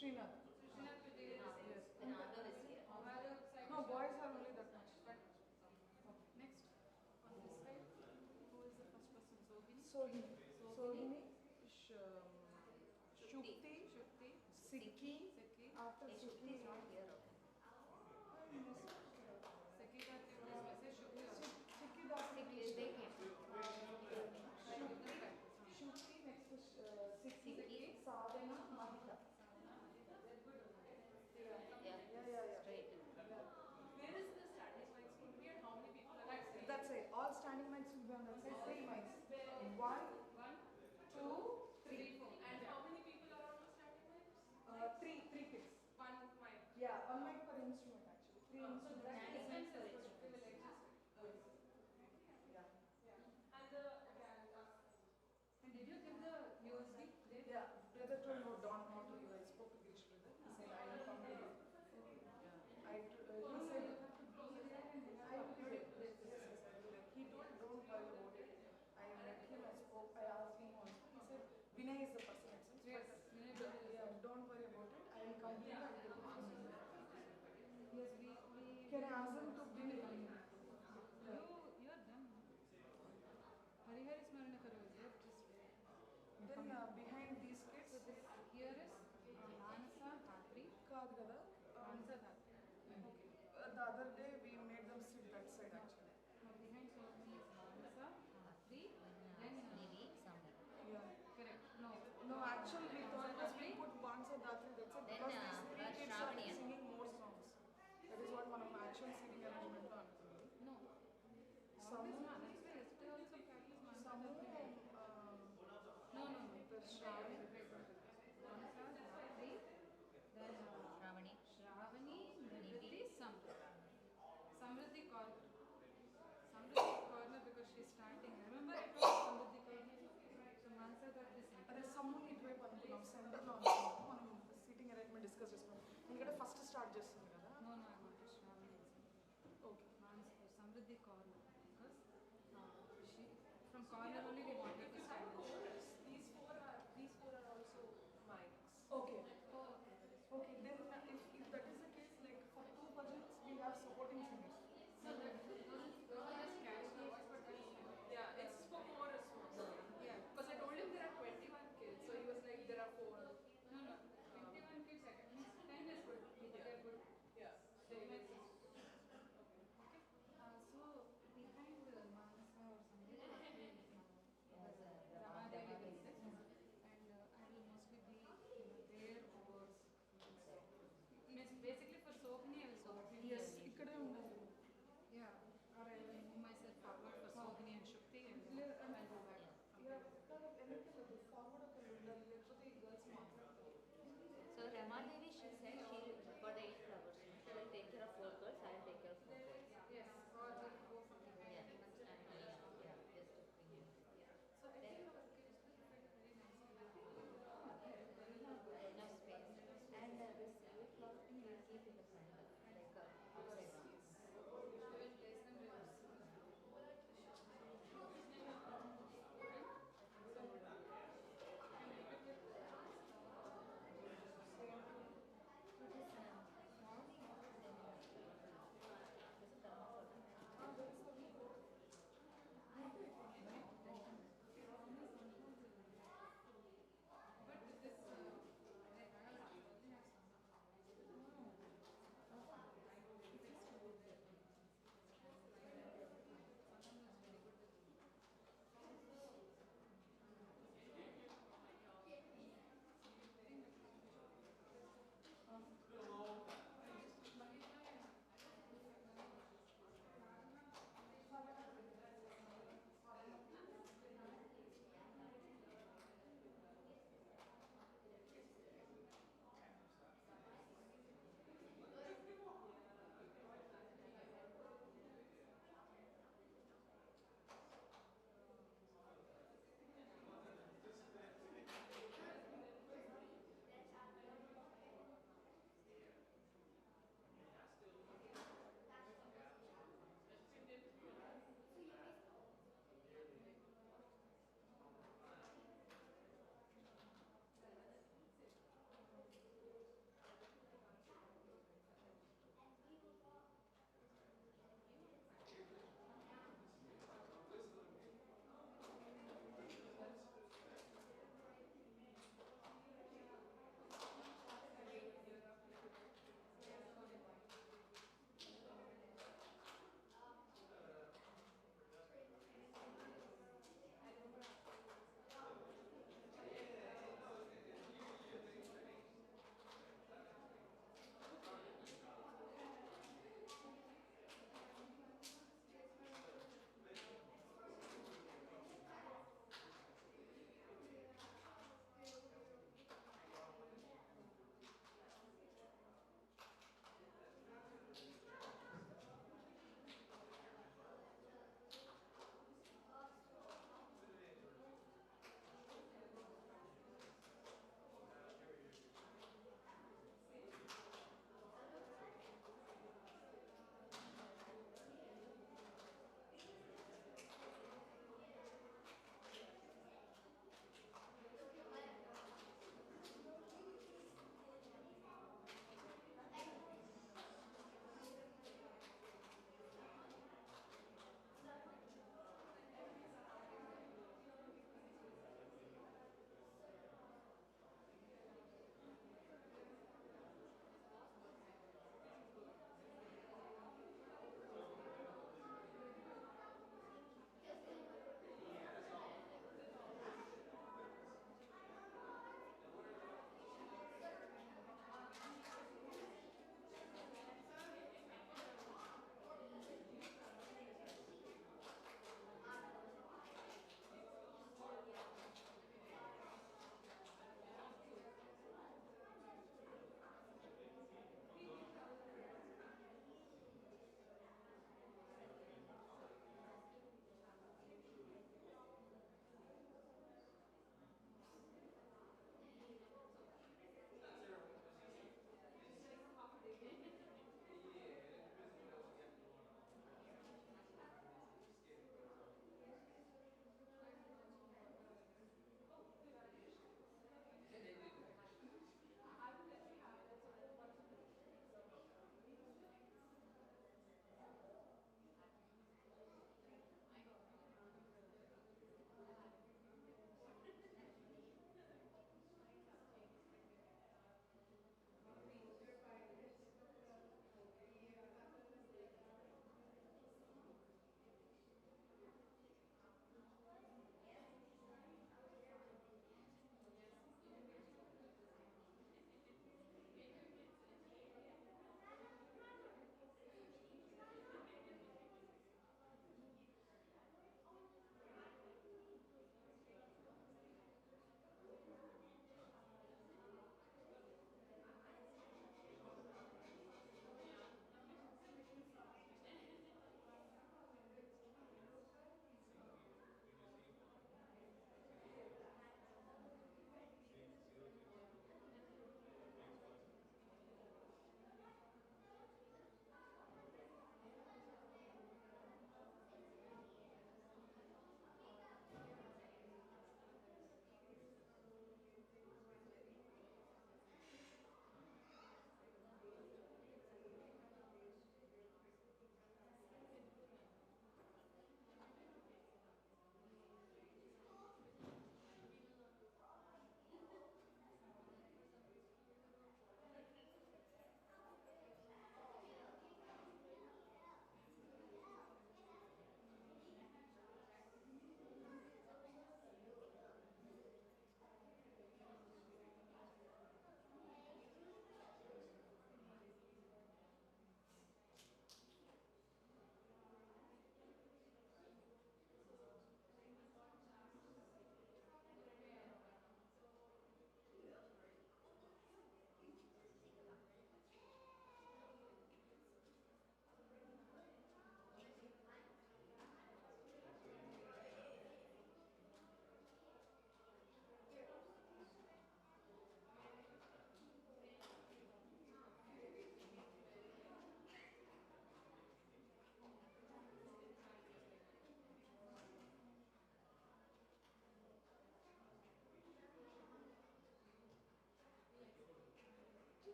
Srinath. Yes. No, boys are only that much. Next, on this side, who is the first person? Sohini. Sohini. Shukti. Sikhi. After Sikhi. is not here. Sikhi का तीन वैसे शुक्ति Sikhi das. They came. Shukti next is Sikhi. Sadhana. Mahita. Yeah. Straight. Where is the starting mics going to be and how many people are there? That's it. All standing mics will be on that side. 3 mics. 1, 2, 3. 4. And how many people are on the starting mics? 3 kids. One mic. Yeah, 1 mic per instrument actually. 3 instruments. And did you give the USB? Yeah, brother told no, don't not to you. I spoke to Girish brother. He said I will come to you. He said I will do it. Yes, I will do it. He told don't worry about it. I met him, I spoke, I asked him also. He said Vinay is the person itself. Yes. Yeah, don't worry about it. I will come to you and take it from you. Yes, we Can I ask them to bring it? you are done. Harihari Smarana Karo is there. Just Then behind these kids, here is Manasa Dhatri. కాదు కదా. Manasa Dhatri. Okay. The other day we made them sit that side actually. Now behind Swami is Manasa Dhatri. Then Yeah. correct. No, Actually we thought was we put Bansa Dhatri that's it because these 3 kids are singing more songs. That is what మనం actual seating arrangement లో అనుకున్నాం. No. Samu, Yesterday also practice Manasa Samu, No. The Shravani. Manasa Dhatri. Then Shravani, Nidhi, Samriddhi corner because she's starting. Remember it was Samriddhi corner? So Manasa Dhatri center. అదే సమ్ముని ఇటువైపు అనుకున్నాం సెంటర్లో అనుకున్నాం మనం seating arrangement discuss చేసుకున్నాం ఎందుకంటే first start చేస్తుంది కదా. No, I want to Shravani. Okay. Samriddhi corner because she from corner only we wanted to stand. These four are also mics. Okay. Okay, then if that is the case, like for 2 bhajans we have supporting singers. So that those are just catch the voice, but that is Yeah, it's for chorus also. yeah. Because I told him there are 21 kids, so he was like there are 4. No. 21 kids. 10 is good. They are good. Yeah. Okay. So behind Manasa or something,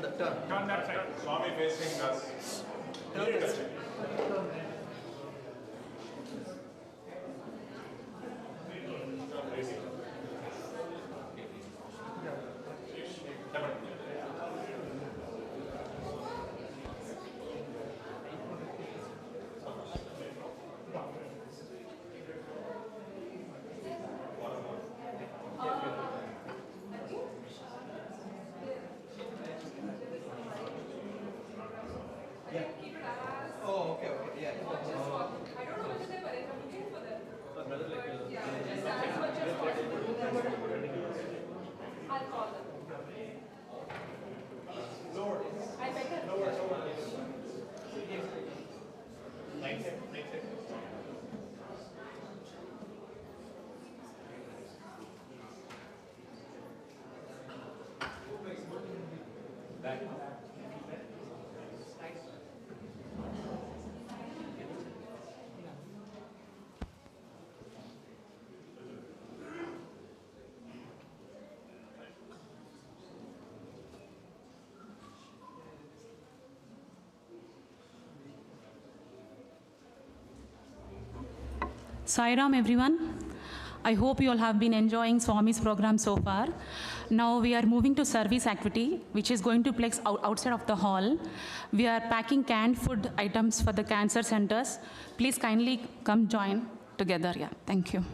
Turn that side. Swami facing us. Sai Ram, everyone. I hope you all have been enjoying Swami's program so far. Now we are moving to service activity, which is going to place outside of the hall. We are packing canned food items for the cancer centers. Please kindly come join together. Yeah, thank you.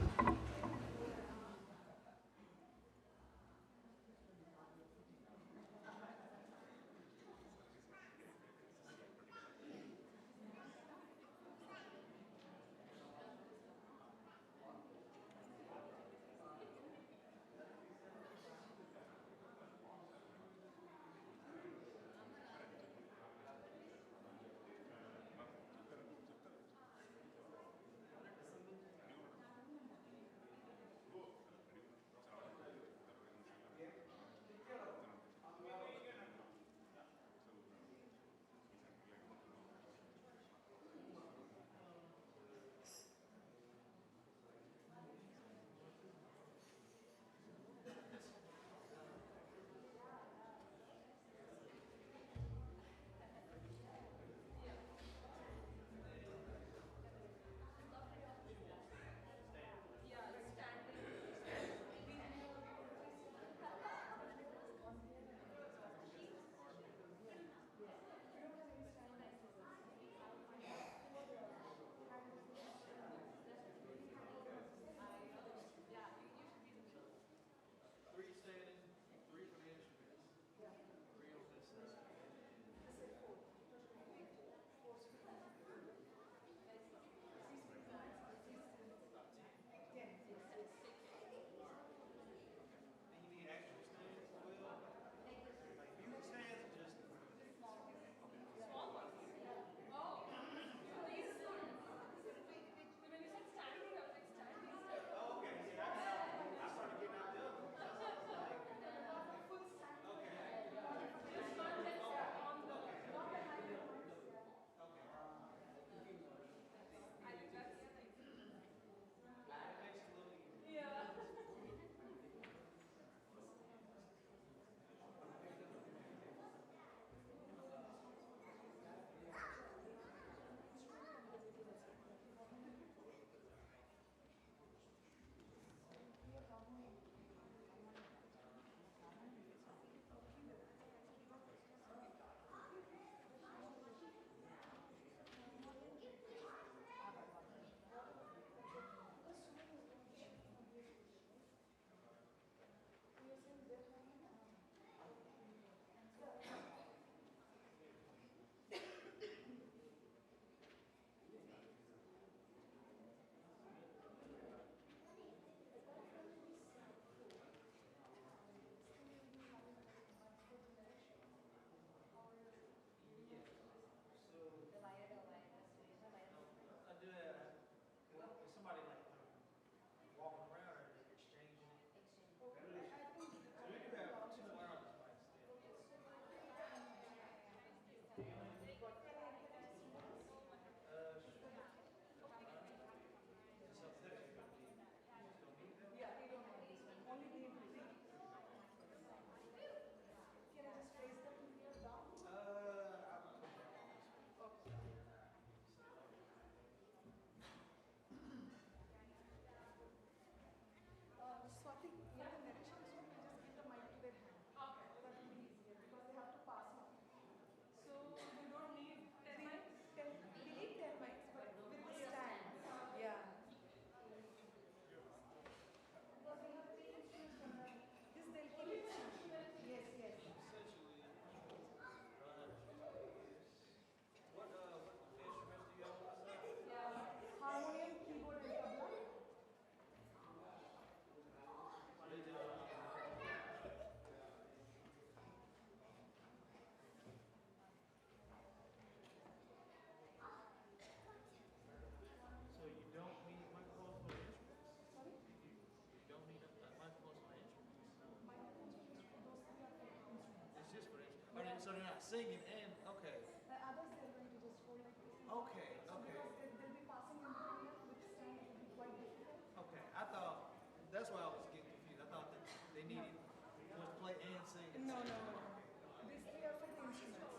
singing and, okay. The others, they're going to just hold like this. Okay, So okay. because they'll be passing in here with stand, it will be quite difficult. Okay, I thought, that's why I was getting confused. I thought that they needed to play and sing. No, no, no, no. These three are for the instruments.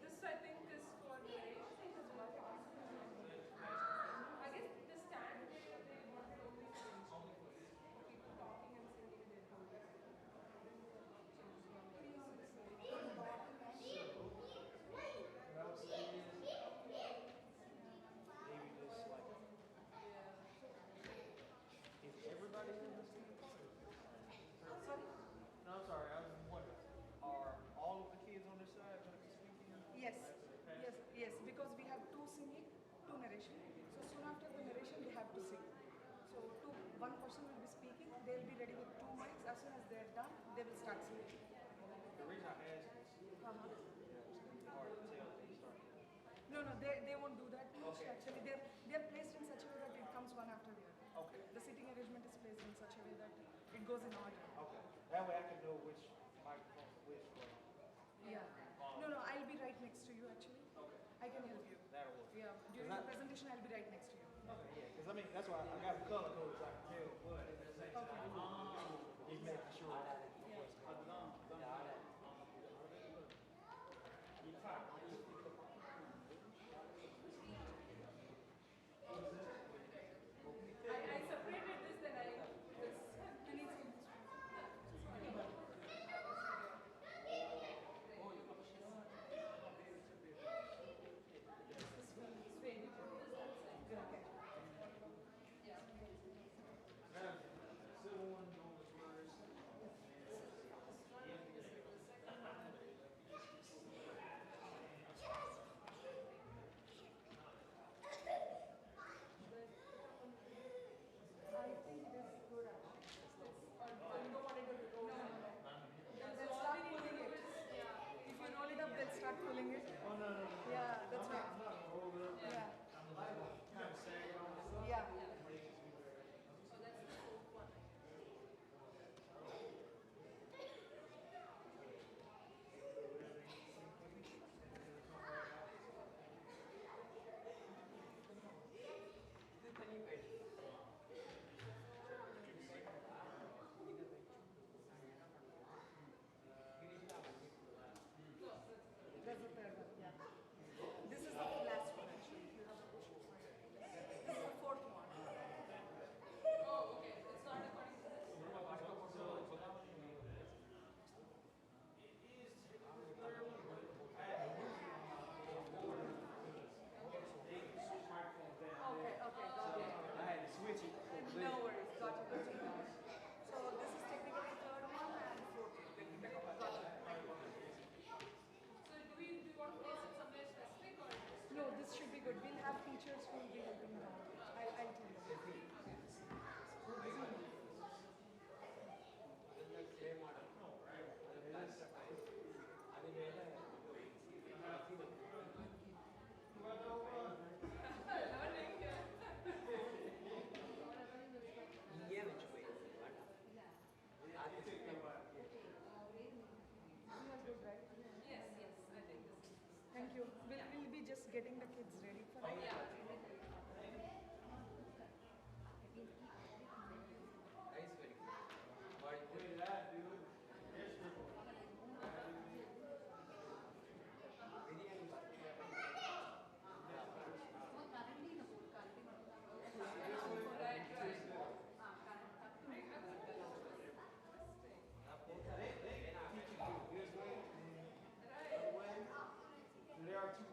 This I think is for the I guess the stand they wanted only for people talking and singing they told us. Maybe just like, is everybody in this team? Sorry? No, I'm sorry, I was wondering, are all of the kids on this side going to be speaking? Yes, yes, yes, because we have two singing, two narration. So soon after the narration, we have to sing. So one person will be speaking, they'll be ready with 2 mics. As soon as they're done, they will start singing. The reason I asked is, it's going to be hard to tell when you start. No, no, they won't do that much. Okay. Actually, they're placed in such a way that it comes one after the other. Okay. The seating arrangement is placed in such a way that it goes in order. Okay. That way I can know which microphone to which for. Yeah. No, no, I'll be right next to you actually. Okay. I can help you. That'll work. Yeah. During the presentation, I'll be right next to you. Okay, yeah, because I mean, that's why I got the color code so I can tell, but at the same time, just making sure what's going on. I separated this then you need some I think it is good actually. You don't want it to go down. They'll start pulling it. If you roll it up, they'll start pulling it. Yeah, that's right. Yeah. Yeah. That's the third one, yeah. This is the last one actually. This is the fourth one. Oh, okay. It's not according to this. Okay, okay, got it. I had to switch it. No worries, got it. So this is technically third one and fourth one. Got it. So do you want to place it somewhere specific or just No, this should be good. We'll have teachers who will be helping you out. I'll tell you. You are good, right? Yes, yes, I think this is. Thank you. We'll be just getting the kids ready for it. Nice, very good. What did that, dude? There are two.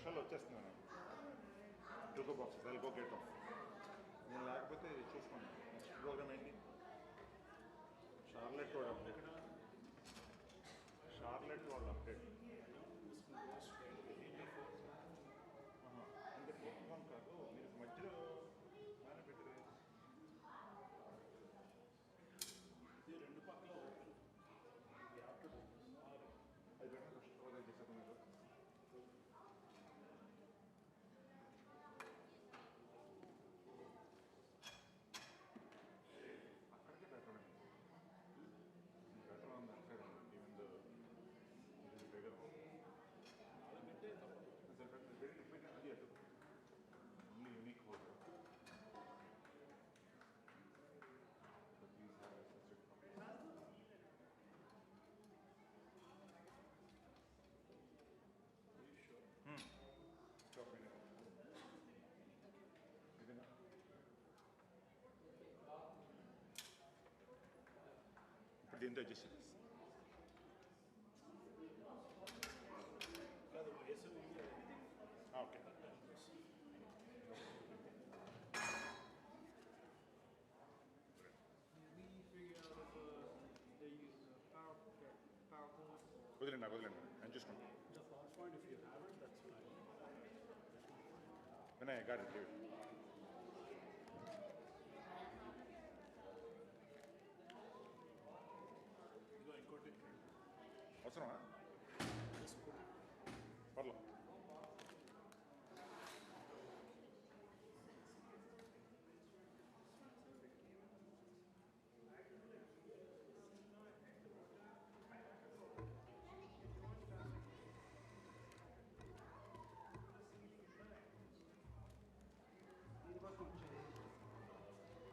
నిమిషాల్లో వచ్చేస్తున్నాను. 2 boxes. I'll go get off. నేను లేకపోతే చూసుకోండి. Next programme ఏంటి? Charlotte వాళ్ళ update. Charlotte వాళ్ళ update. అంటే phone కాదు, మీరు మధ్యలో బాగానే పెట్టారు. ఇది 2 పక్కల అది పెట్టిన ఫస్ట్ ప్రోగ్రామ్ చేసేది మీరు. అక్కడికే బెటర్ అండి. బెటర్ ఆన్ దట్ సైడ్ అండి. ఈవెన్ ద ఇది బెటర్ అది అటు ఓన్లీ యూనిక్ హోల్డర్. ఇప్పుడు దీంతో వచ్చేసి ఓకే. వదిలేండి నేను చూసుకుంటాను. వినయ్ గాడి అవసరమా? పర్లేదు.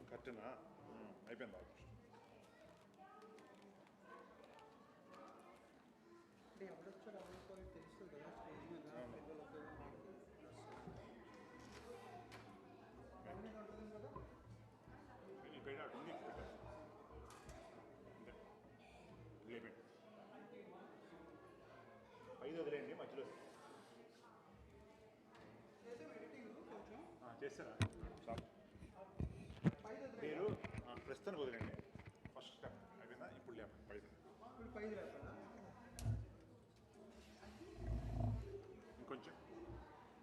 కరెక్టేనా? అయిపోయింది ఆల్మోస్ట్. అంటే ఎవరొచ్చాడు ఎవరికోవాలి తెలుస్తుంది కదా స్టేజ్ మీద పిల్లలకి అన్నీ ఉంటుంది కదా. ఈ పేడ అటు ఉంది పెట్టారు అంతే. లేపండి 5 వదిలేండి మధ్యలో ఎడిటింగ్ కొంచెం చేస్తారా సార్? మీరు ప్రస్తుతానికి వదిలేండి. ఫస్ట్ స్టెప్ అయిపోయిందా? ఇప్పుడు లేపండి 5. ఇప్పుడు 5 లేపండి. ఇంకొంచెం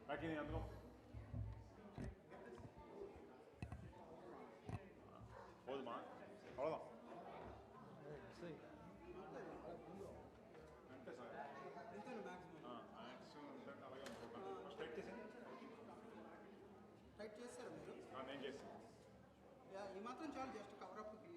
బాకీ అందులో పోదుమా? అవదాం అంతే సార్. మ్యాక్సిమం అలాగే అనుకుంటాను. ఫస్ట్ టైట్ చేసేయండి. టైట్ చేస్తారా మీరు? నేను చేస్తాను. ఈ మాత్రం చాలు జస్ట్ కవరప్కి.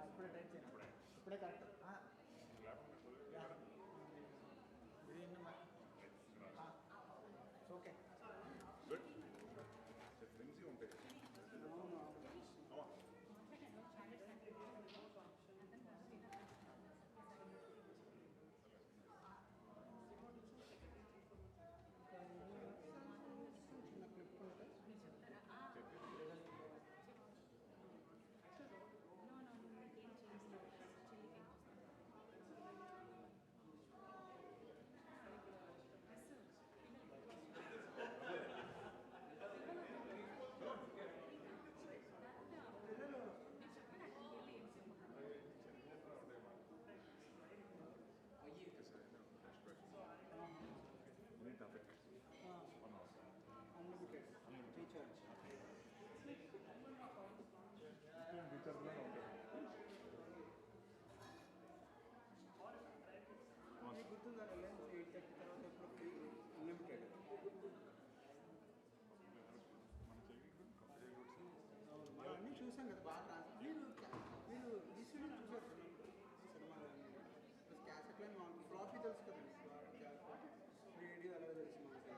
ఇప్పుడే టైట్ చేయండి. ఇప్పుడే కరెక్ట్. Okay good. ఫ్రెండ్స్గా ఉంటాయి. చిన్న క్లిప్ ఉంటే అన్లిమిటెడ్ రీఛార్జ్. మీకు గుర్తుందా రిలయన్స్ 8:30 తర్వాత ఎప్పుడు ఫ్రీ అన్లిమిటెడ్. అన్నీ చూసాం కదా బాగా. మీరు ఈసీడీ చూసారు సినిమా ప్లస్ క్యాసెట్లో మాకు ఫ్లాపీ తెలుసు కదండి. 3D అలాగే తెలుసు మనకి.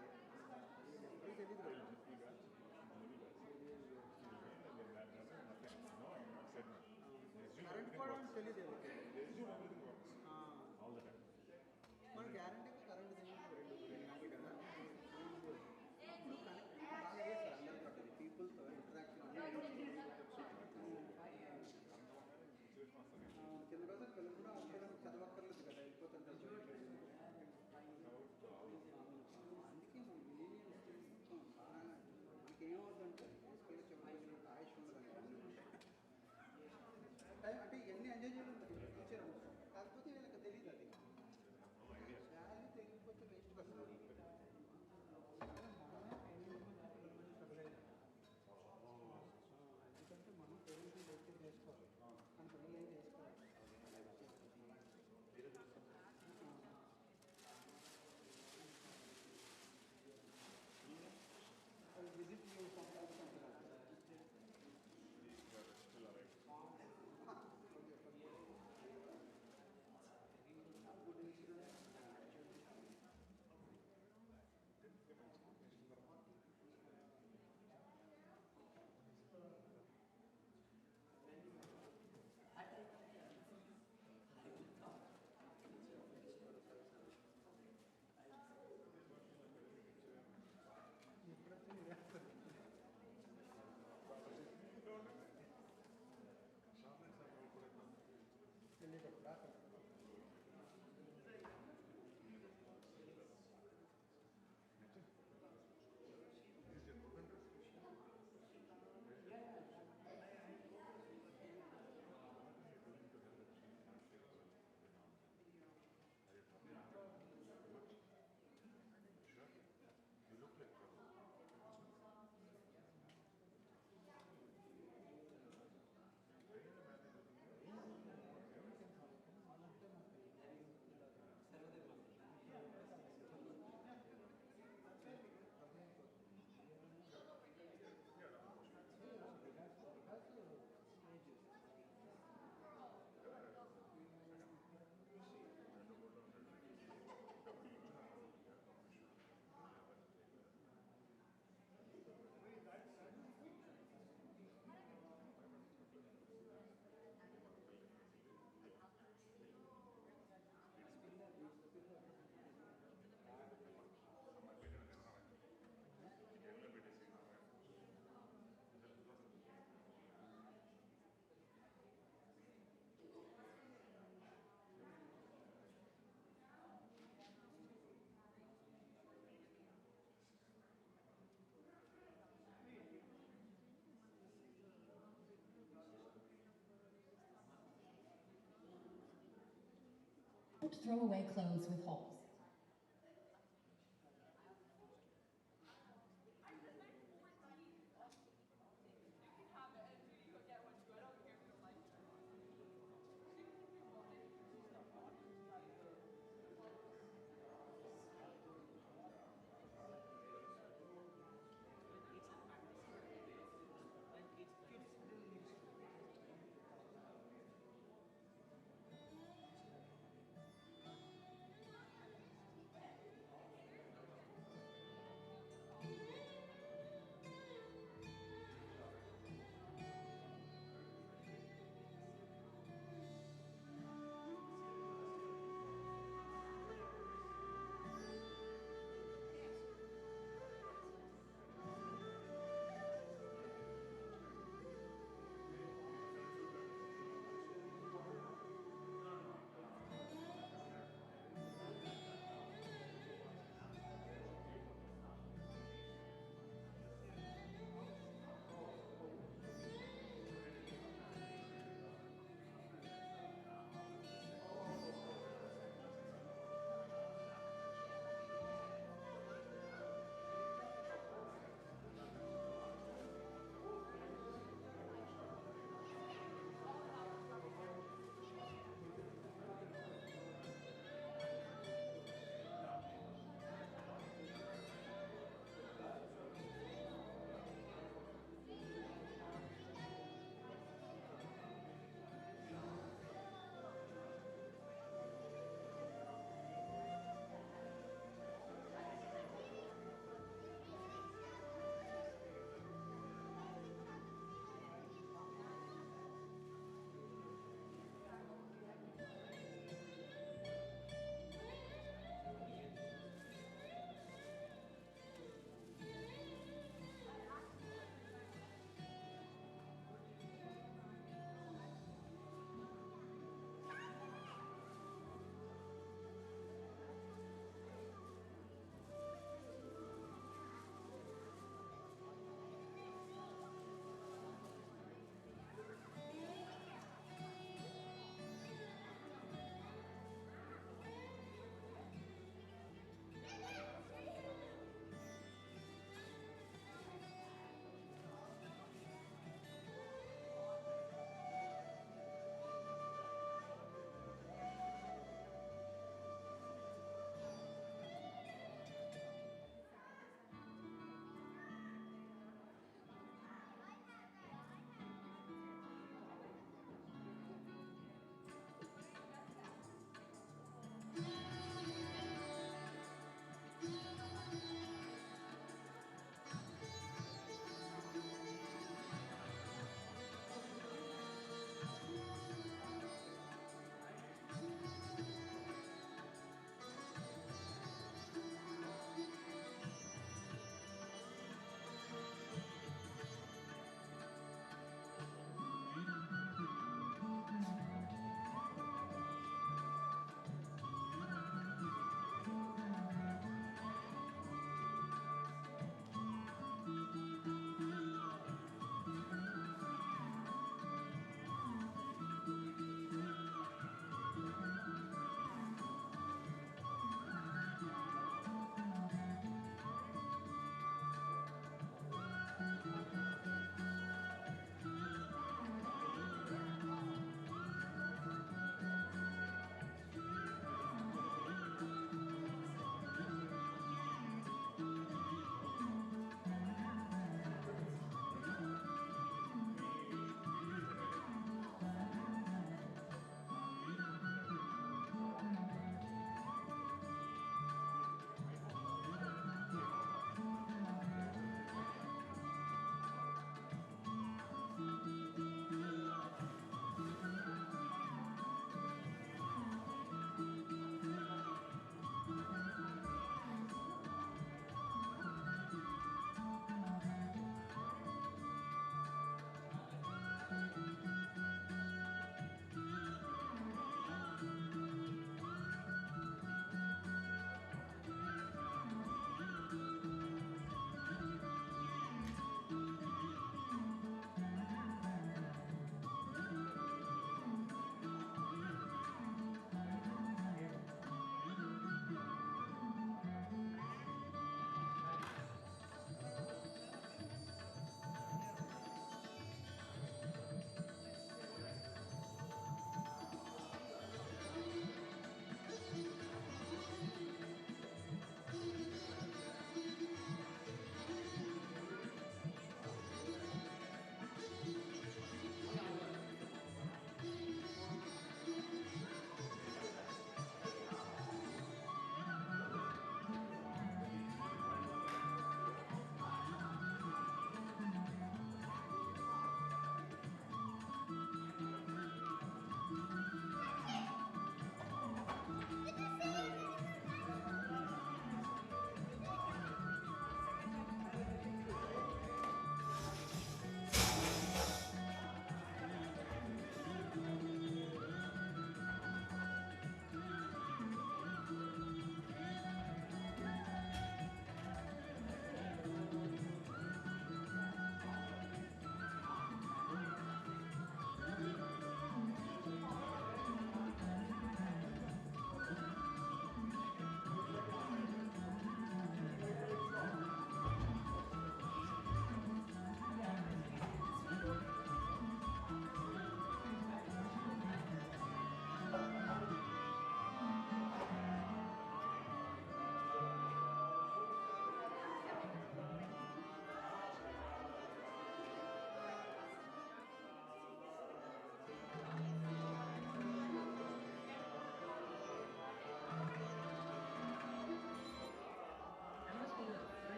తెలియదు కదా. కరెంట్ కూడా తెలియదు. equipped throwaway clothes with holes.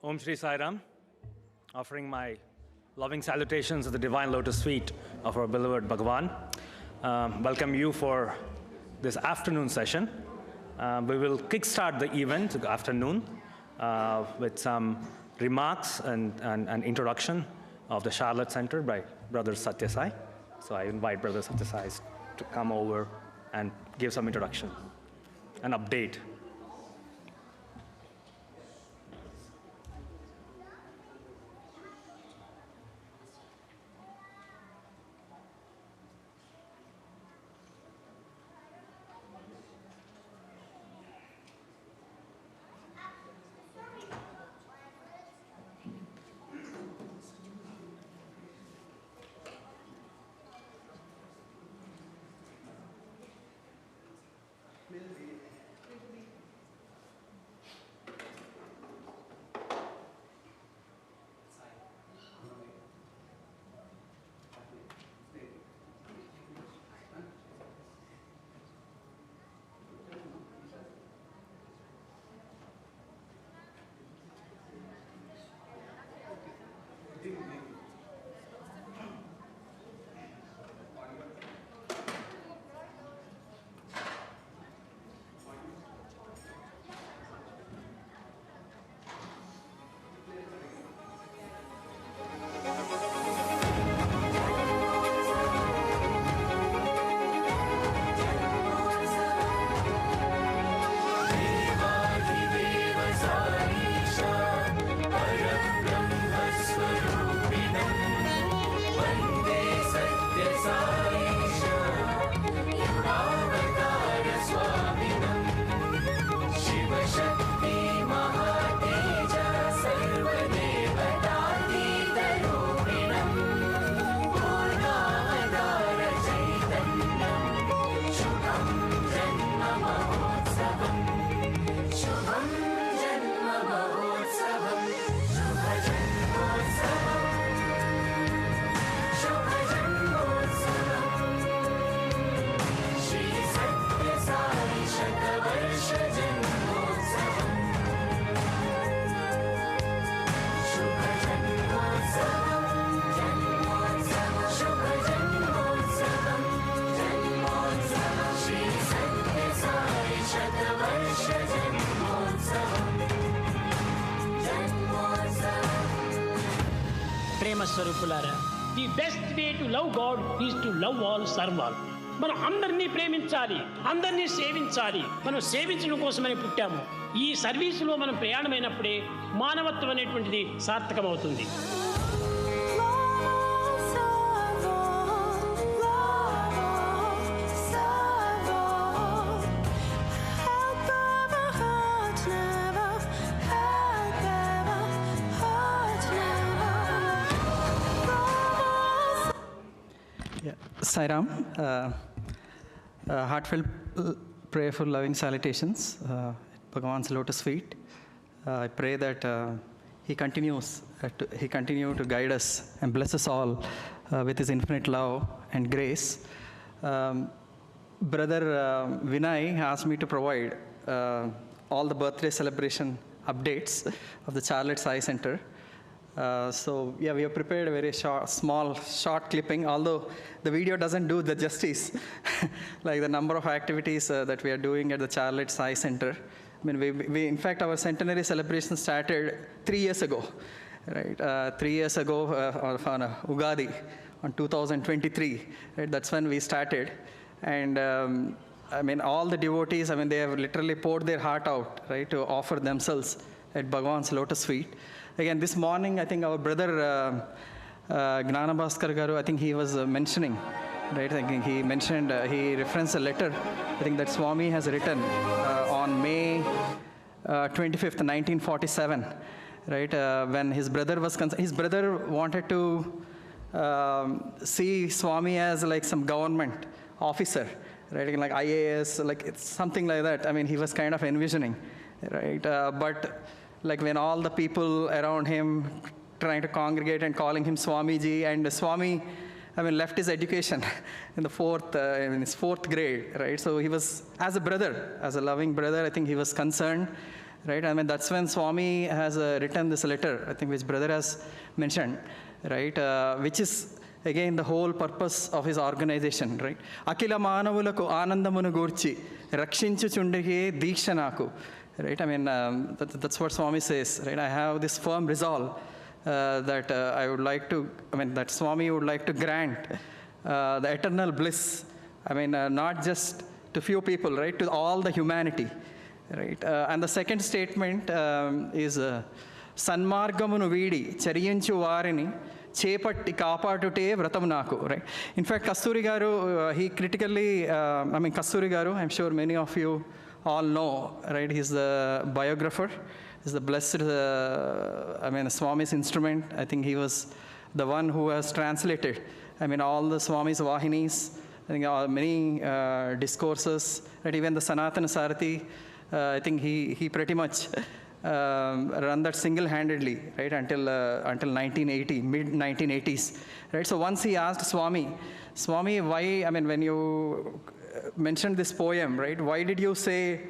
Om Shri Sai Ram, offering my loving salutations at the divine lotus feet of our beloved Bhagavan. Welcome you for this afternoon session. We will kickstart the event this afternoon with some remarks and introduction of the Charlotte Center by Brother Sathya Sai. So I invite Brother Sathya Sai to come over and give some introduction, an update. స్వరూపులారా the best way to love God is to love all serve all. మనం అందరినీ ప్రేమించాలి, అందరినీ సేవించాలి. మనం సేవించడం కోసమని పుట్టాము. ఈ సర్వీసులో మనం ప్రయాణమైనప్పుడే మానవత్వం అనేటువంటిది సార్థకమవుతుంది. Sai Ram, heartfelt prayerful loving salutations at Bhagavan's lotus feet. I pray that he continue to guide us and bless us all with his infinite love and grace. Brother Vinay asked me to provide all the birthday celebration updates of the Charlotte Sai Center. So yeah, we have prepared a very short clipping, although the video doesn't do the justice, like the number of activities that we are doing at the Charlotte Sai Center. I mean, we in fact, our centenary celebration started 3 years ago, right? 3 years ago on Ugadi, on 2023, right? That's when we started. And I mean, all the devotees, I mean, they have literally poured their heart out, right, to offer themselves at Bhagavan's lotus feet. Again, this morning, I think our brother Gnana Bhaskar Garu, I think he was mentioning, right? I think he mentioned, he referenced a letter, I think that Swami has written on May 25th, 1947, right? When his brother was his brother wanted to see Swami as like some government officer, right? Like IAS, like it's something like that. I mean, he was kind of envisioning, right? But like when all the people around him trying to congregate and calling him Swamiji, and Swami, I mean, left his education in his fourth grade, right? So he was, as a brother, as a loving brother, I think he was concerned, right? I mean, that's when Swami has written this letter, I think, which brother has mentioned, right? Which is, again, the whole purpose of his organization, right? Akila manavulaku anandamunu gurchi rakshinchu chundike deeksha naku, right? I mean, that's what Swami says, right? I have this firm resolve that I would like to, I mean, that Swami would like to grant the eternal bliss, I mean, not just to few people, right? To all the humanity, right? And the second statement is Sanmargamunu Vidi Chariyanchu Varini Chepatti Kapatute Vratam Naku, right? In fact, Kasturi Garu, he critically, I mean, Kasturi Garu, I'm sure many of you all know, right? He's the biographer, he's the blessed, I mean, Swami's instrument. I think he was the one who has translated, I mean, all the Swami's Vahinis, I think many discourses, right? Even the Sanatana Sarati, I think he pretty much run that single-handedly, right, until 1980, mid-1980s, right? So once he asked Swami, why, I mean, when you mentioned this poem, right, why did you say,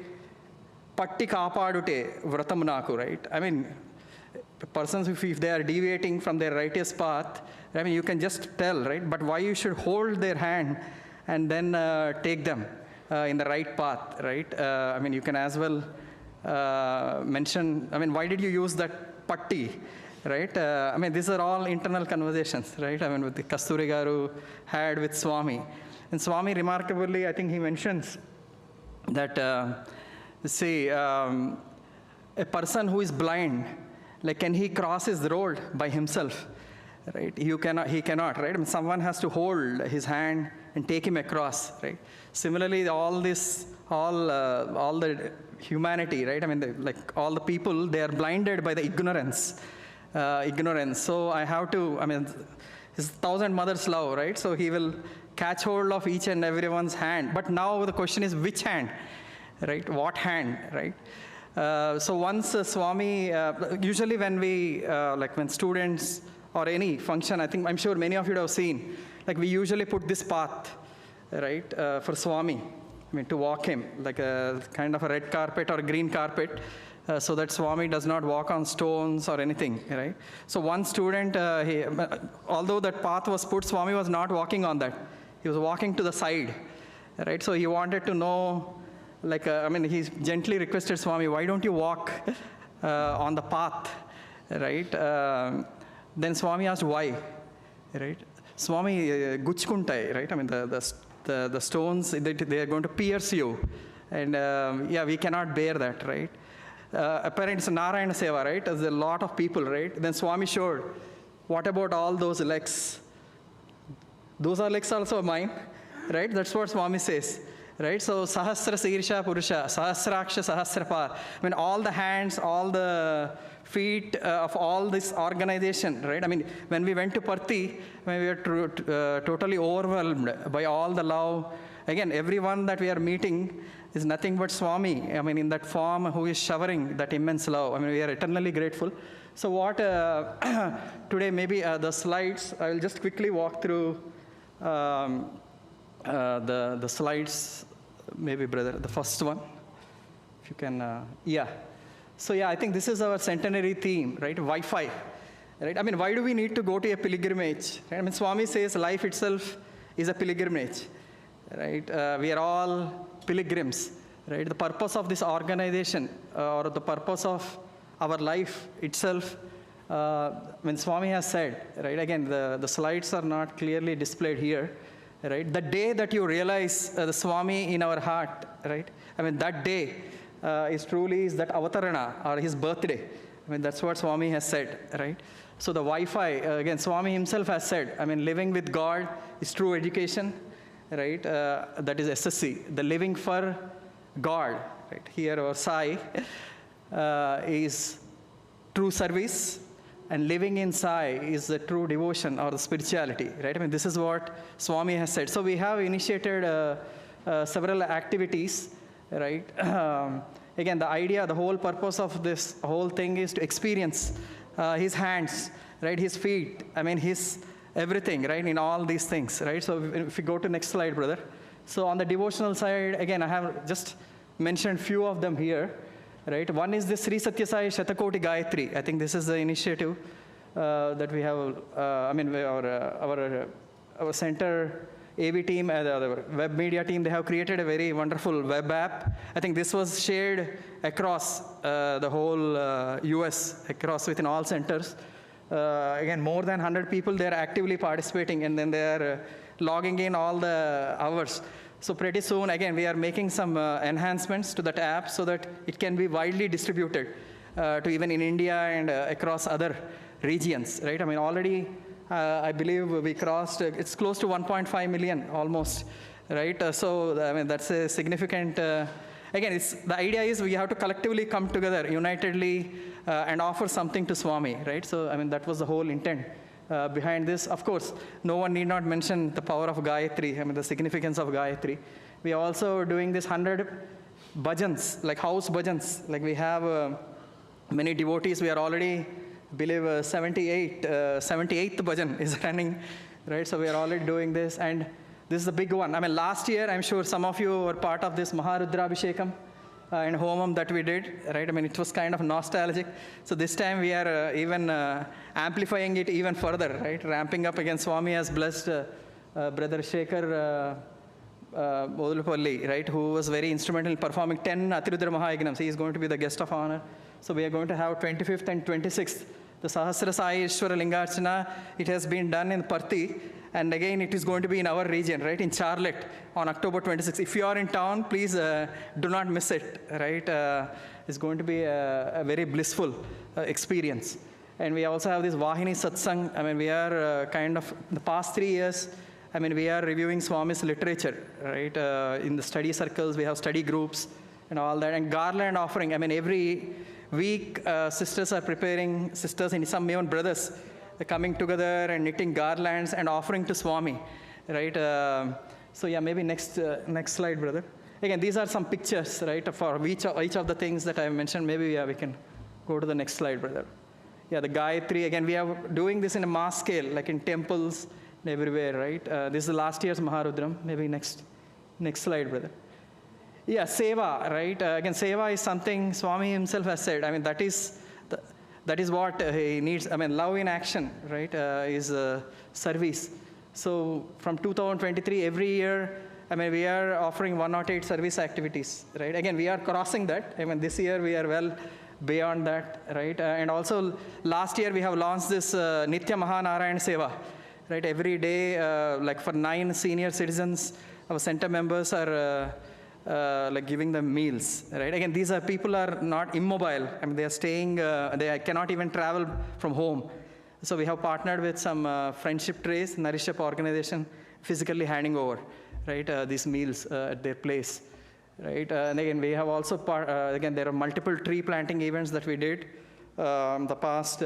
Patti Kapadute Vratam Naku, right? I mean, persons, if they are deviating from their righteous path, I mean, you can just tell, right? But why you should hold their hand and then take them in the right path, right? I mean, you can as well mention, I mean, why did you use that patti, right? I mean, these are all internal conversations, right? I mean, with the Kasturi Garu had with Swami. And Swami, remarkably, I think he mentions that, see, a person who is blind, like, can he cross his road by himself, right? He cannot, right? I mean, someone has to hold his hand and take him across, right? Similarly, all the humanity, right? I mean, like all the people, they are blinded by the ignorance. So I have to, I mean, his 1,000 mothers' love, right? So he will catch hold of each and everyone's hand. But now the question is, which hand, right? What hand, right? So once Swami, usually when we, like when students or any function, I think, I'm sure many of you have seen, like we usually put this path, right, for Swami. I mean, to walk him, like a kind of a red carpet or a green carpet, so that Swami does not walk on stones or anything, right? So one student, although that path was put, Swami was not walking on that. He was walking to the side, right? So he wanted to know, like, I mean, he gently requested Swami, why don't you walk on the path, right? Then Swami asked why, right? Swami guchkuntai, right? I mean, the stones, they are going to pierce you. And yeah, we cannot bear that, right? Apparently it's Narayana Seva, right? There's a lot of people, right? Then Swami showed, what about all those legs? Those are legs also mine, right? That's what Swami says, right? So Sahasra Sirsha Purusha, Sahasraksha Sahasrapar. I mean, all the hands, all the feet of all this organization, right? I mean, when we went to Parthi, when we were totally overwhelmed by all the love. Again, everyone that we are meeting is nothing but Swami, I mean, in that form, who is showering that immense love. I mean, we are eternally grateful. So what, today maybe the slides, I will just quickly walk through the slides, maybe, brother, the first one, if you can, yeah. So yeah, I think this is our centenary theme, right? Wi-Fi, right? I mean, why do we need to go to a pilgrimage? Right? I mean, Swami says life itself is a pilgrimage, right? We are all pilgrims, right? The purpose of this organization, or the purpose of our life itself, when Swami has said, right? Again, the slides are not clearly displayed here, right? The day that you realize the Swami in our heart, right? I mean, that day is that avatarana, or his birthday. I mean, that's what Swami has said, right? So the Wi-Fi, again, Swami himself has said, I mean, living with God is true education, right? That is SSC. The living for God, right? Here, our Sai is true service, and living in Sai is the true devotion or the spirituality, right? I mean, this is what Swami has said. So we have initiated several activities, right? Again, the idea, the whole purpose of this whole thing is to experience his hands, right? His feet, I mean, his everything, right? In all these things, right? So if you go to next slide, brother. So on the devotional side, again, I have just mentioned few of them here, right? One is this Sri Sathya Sai Shatakoti Gayatri. I think this is the initiative that we have, our center AV team, the web media team, they have created a very wonderful web app. I think this was shared across the whole US, across within all centers. Again, more than 100 people, they're actively participating, and then they're logging in all the hours. So pretty soon, again, we are making some enhancements to that app so that it can be widely distributed to even in India and across other regions, right? I mean, already, I believe we crossed, it's close to 1.5 million almost, right? So, I mean, that's a significant, again, the idea is we have to collectively come together unitedly and offer something to Swami, right? So, I mean, that was the whole intent behind this. Of course, no one need not mention the power of Gayatri, I mean, the significance of Gayatri. We are also doing this 100 bhajans, like house bhajans. Like we have many devotees, we are already, I believe 78th bhajan is running, right? So we are already doing this, and this is the big one. I mean, last year, I'm sure some of you were part of this Maharudrabhishekam and Homam that we did, right? I mean, it was kind of nostalgic. So this time we are even amplifying it even further, right? Ramping up again. Swami has blessed Brother Shekhar Odulpalli, right? Who was very instrumental in performing 10 Atirudra Mahayagnams. He is going to be the guest of honor. So we are going to have 25th and 26th. The Sahasra Sai Ishwara Lingarchana, it has been done in Parthi. And again, it is going to be in our region, right, in Charlotte on October 26th. If you are in town, please do not miss it, right? It's going to be a very blissful experience. And we also have this Vahini Satsang. I mean, we are kind of, the past 3 years, I mean, we are reviewing Swami's literature, right? In the study circles, we have study groups and all that. And garland offering, I mean, every week, sisters are preparing, sisters and some even brothers, coming together and knitting garlands and offering to Swami, right? So yeah, maybe next slide, brother. Again, these are some pictures, right, for each of the things that I mentioned. Maybe we can go to the next slide, brother. Yeah, the Gayatri, again, we are doing this in a mass scale, like in temples and everywhere, right? This is the last year's Maharudram. Maybe next slide, brother. Yeah, Seva, right? Again, Seva is something Swami himself has said. I mean, that is what he needs. I mean, love in action, right, is service. So from 2023, every year, I mean, we are offering 108 service activities, right? Again, we are crossing that. I mean, this year we are well beyond that, right? And also, last year we have launched this Nitya Mahanarayan Seva, right? Every day, like for 9 senior citizens, our center members are like giving them meals, right? Again, these are people are not immobile. I mean, they are staying, they cannot even travel from home. So we have partnered with some friendship trays, Nourish Up organization, physically handing over, right, these meals at their place, right? And again, we have also, again, there are multiple tree planting events that we did the past,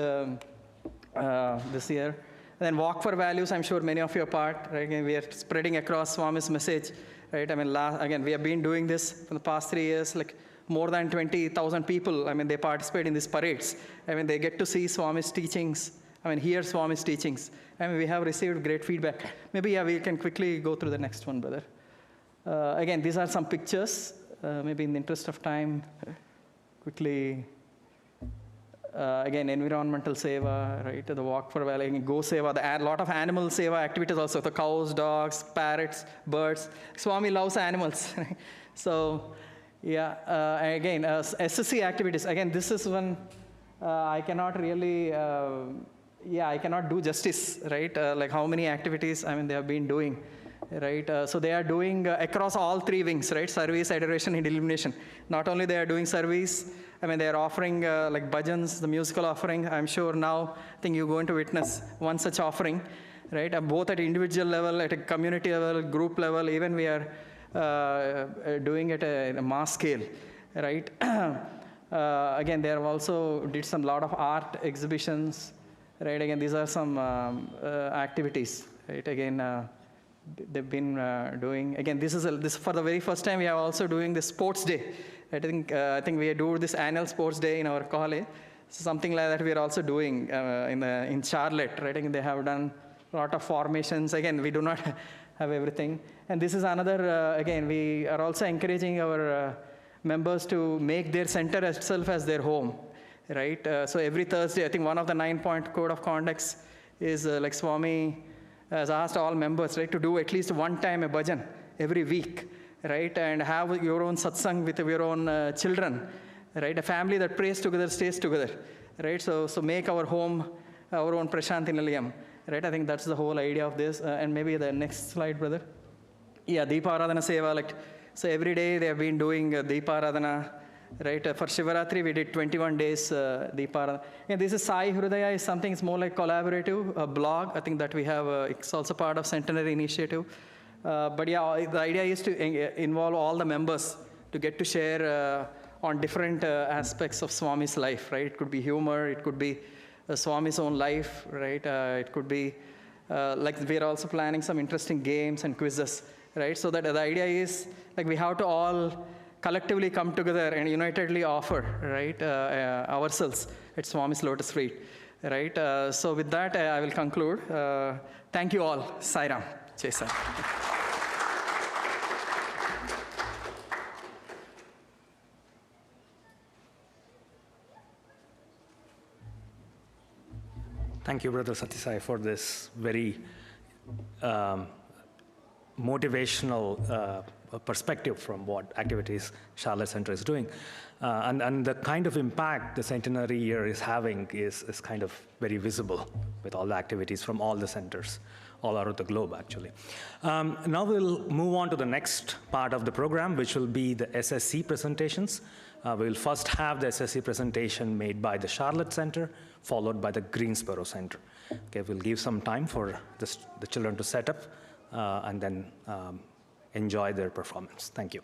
this year. And then Walk for Values, I'm sure many of you are part, right? Again, we are spreading across Swami's message, right? I mean, again, we have been doing this for the past 3 years, like more than 20,000 people, I mean, they participate in these parades. I mean, they get to see Swami's teachings, I mean, hear Swami's teachings. I mean, we have received great feedback. Maybe, yeah, we can quickly go through the next one, brother. Again, these are some pictures. Maybe in the interest of time, quickly. Again, environmental seva, right? The Walk for Valley, Go Seva, a lot of animal seva activities also. The cows, dogs, parrots, birds. Swami loves animals. So, yeah, again, SSC activities. Again, this is one I cannot really, I cannot do justice, right? Like how many activities, I mean, they have been doing, right? So they are doing across all 3 wings, right? Service, adoration, and illumination. Not only they are doing service, I mean, they are offering like bhajans, the musical offering. I'm sure now, I think you're going to witness one such offering, right? Both at individual level, at a community level, group level, even we are doing it at a mass scale, right? Again, they have also did some lot of art exhibitions, right? Again, these are some activities, right? Again, they've been doing. Again, this for the very first time we are also doing the sports day. I think we do this annual sports day in our college. So something like that we are also doing in Charlotte, right? I think they have done a lot of formations. Again, we do not have everything. And this is another. Again, we are also encouraging our members to make their center itself as their home, right? So every Thursday, I think one of the 9-point code of conducts is like Swami has asked all members, right, to do at least one time a bhajan every week, right? And have your own satsang with your own children, right? A family that prays together stays together, right? So make our home our own Prashanti Nilayam, right? I think that's the whole idea of this. And maybe the next slide, brother. Yeah, Deeparadhana Seva, like, so every day they have been doing Deeparadhana, right? For Shivaratri, we did 21 days Deeparadhana. And this is Sai Hrudaya, is something, it's more like collaborative, a blog, I think that we have, it's also part of Centenary Initiative. But yeah, the idea is to involve all the members to get to share on different aspects of Swami's life, right? It could be humor, it could be Swami's own life, right? It could be, like we're also planning some interesting games and quizzes, right? So that the idea is, like, we have to all collectively come together and unitedly offer, right, ourselves at Swami's Lotus Feet, right? So with that, I will conclude. Thank you all. Sai Ram. Jai Sai. Thank you, Brother Sathya Sai, for this very motivational perspective from what activities Charlotte Center is doing. And the kind of impact the centenary year is having is kind of very visible with all the activities from all the centers all around the globe, actually. Now we'll move on to the next part of the program, which will be the SSC presentations. We'll first have the SSC presentation made by the Charlotte Center, followed by the Greensboro Center. Okay, we'll give some time for the children to set up and then enjoy their performance. Thank you.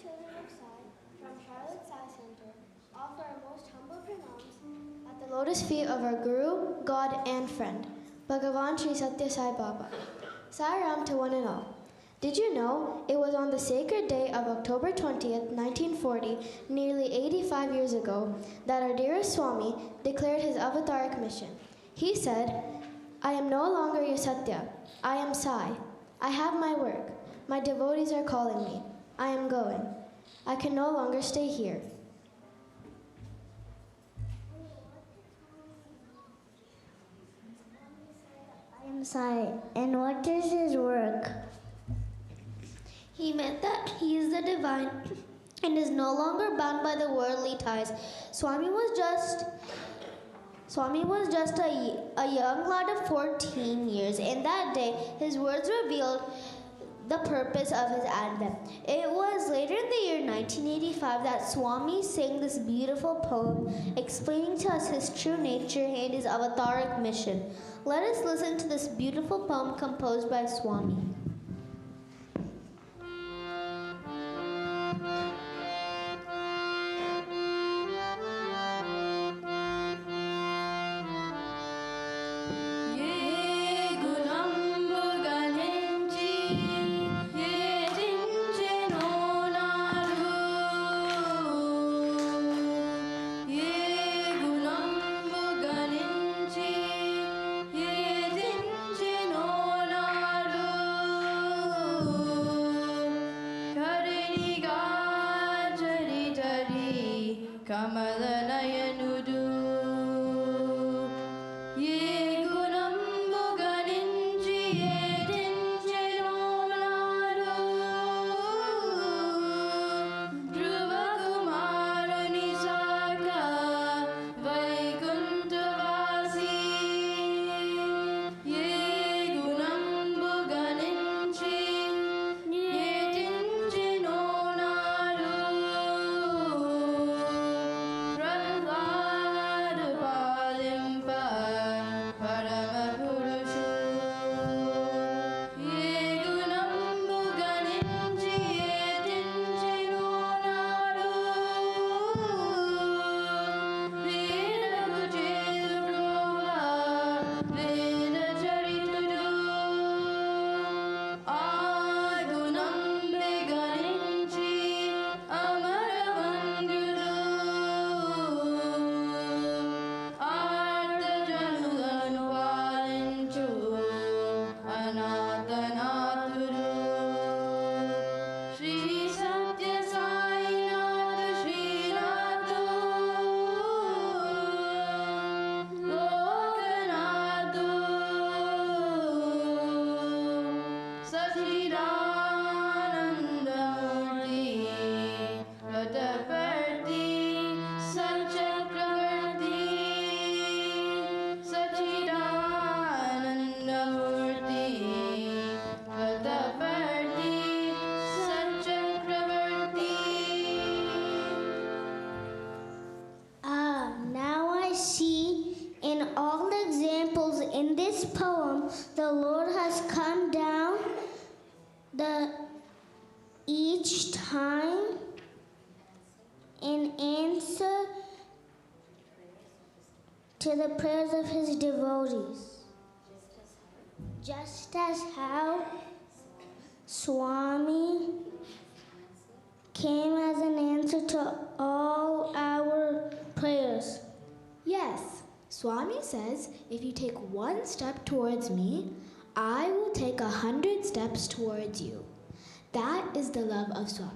Children of Sai from Charlotte Sai Center offer our most humble pranams at the lotus feet of our Guru, God, and friend, Bhagavan Sri Sathya Sai Baba. Sai Ram to one and all. Did you know it was on the sacred day of October 20th, 1940, nearly 85 years ago, that our dearest Swami declared his avataric mission? He said, "I am no longer your Satya. I am Sai. I have my work. My devotees are calling me. I am going. I can no longer stay here." Sai. And what is his work? He meant that he is the divine and is no longer bound by the worldly ties. Swami was just a young lad of 14 years, and that day his words revealed the purpose of his advent. It was later in the year 1985 that Swami sang this beautiful poem explaining to us his true nature and his avataric mission. Let us listen to this beautiful poem composed by Swami. The Lord has come down each time in answer to the prayers of his devotees. Just as how Swami came as an answer to all our prayers. Yes, Swami says, if you take one step towards me, I will take 100 steps towards you. That is the love of Swami.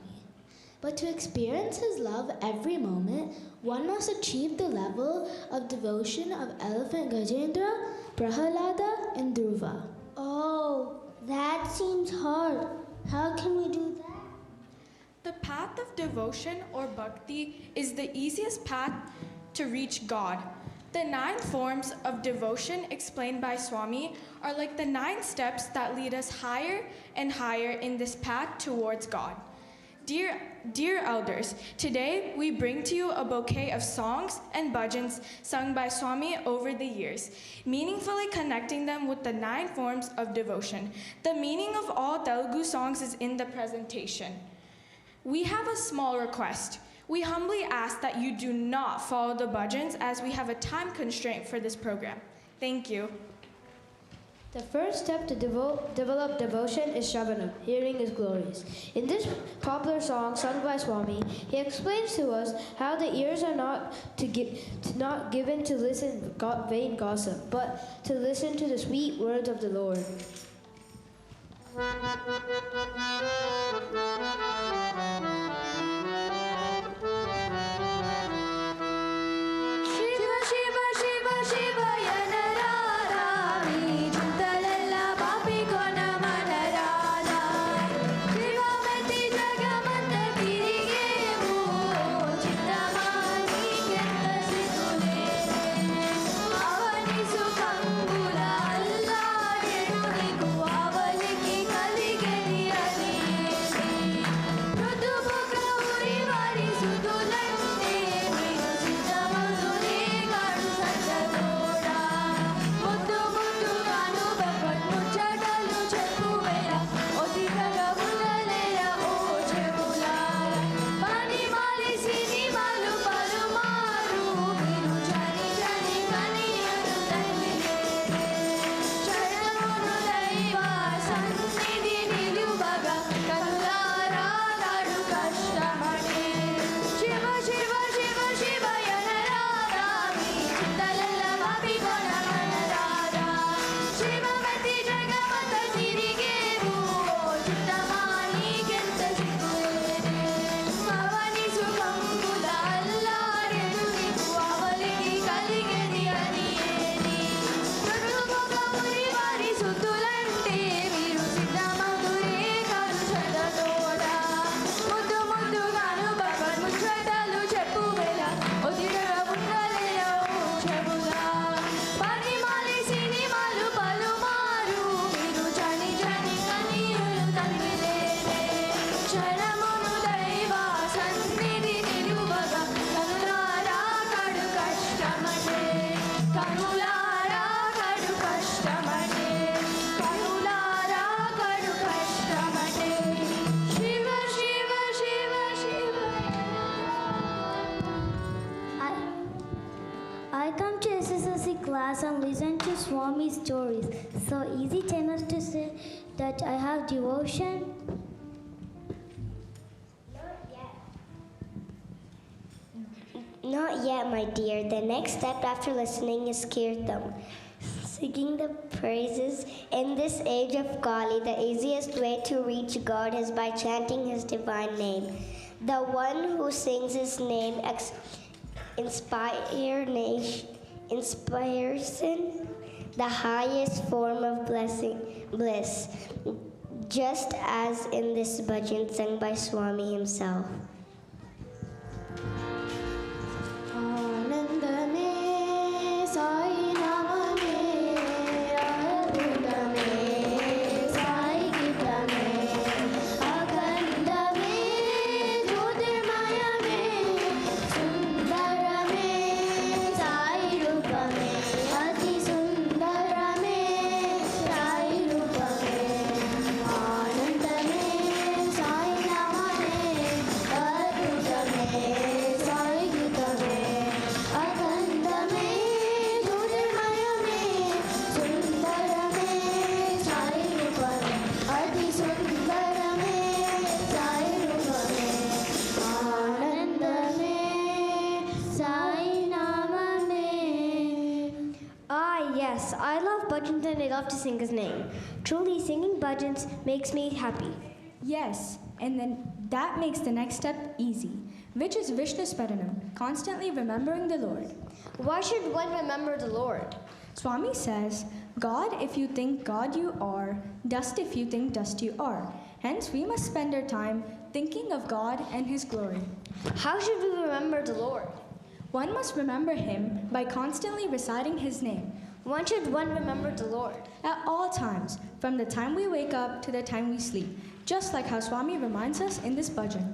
But to experience his love every moment, one must achieve the level of devotion of Elephant Gajendra, Prahalada, and Dhruva. Oh, that seems hard. How can we do that? The path of devotion or bhakti is the easiest path to reach God. The 9 forms of devotion explained by Swami are like the 9 steps that lead us higher and higher in this path towards God. Dear elders, today we bring to you a bouquet of songs and bhajans sung by Swami over the years, meaningfully connecting them with the 9 forms of devotion. The meaning of all Telugu songs is in the presentation. We have a small request. We humbly ask that you do not follow the bhajans as we have a time constraint for this program. Thank you. The first step to develop devotion is Shravanam. Hearing is glorious. In this popular song sung by Swami, he explains to us how the ears are not given to listen vain gossip, but to listen to the sweet words of the Lord. Shiva Shiva Shiva Shiva Yanarara Vijutale come to SSLC class and listen to Swami stories. So easy enough to say that I have devotion. Not yet, my dear. The next step after listening is kirtan. Singing the praises. In this age of Kali, the easiest way to reach God is by chanting His divine name. The one who sings His name inspires the highest form of bliss, just as in this bhajan sung by Swami himself. Yes, I love bhajans and I love to sing His name. Truly, singing bhajans makes me happy. Yes, and then that makes the next step easy, which is Vishnu Sparanam, constantly remembering the Lord. Why should one remember the Lord? Swami says, God if you think God you are, dust if you think dust you are. Hence, we must spend our time thinking of God and His glory. How should we remember the Lord? One must remember Him by constantly reciting His name. When should one remember the Lord? At all times, from the time we wake up to the time we sleep, just like how Swami reminds us in this bhajan.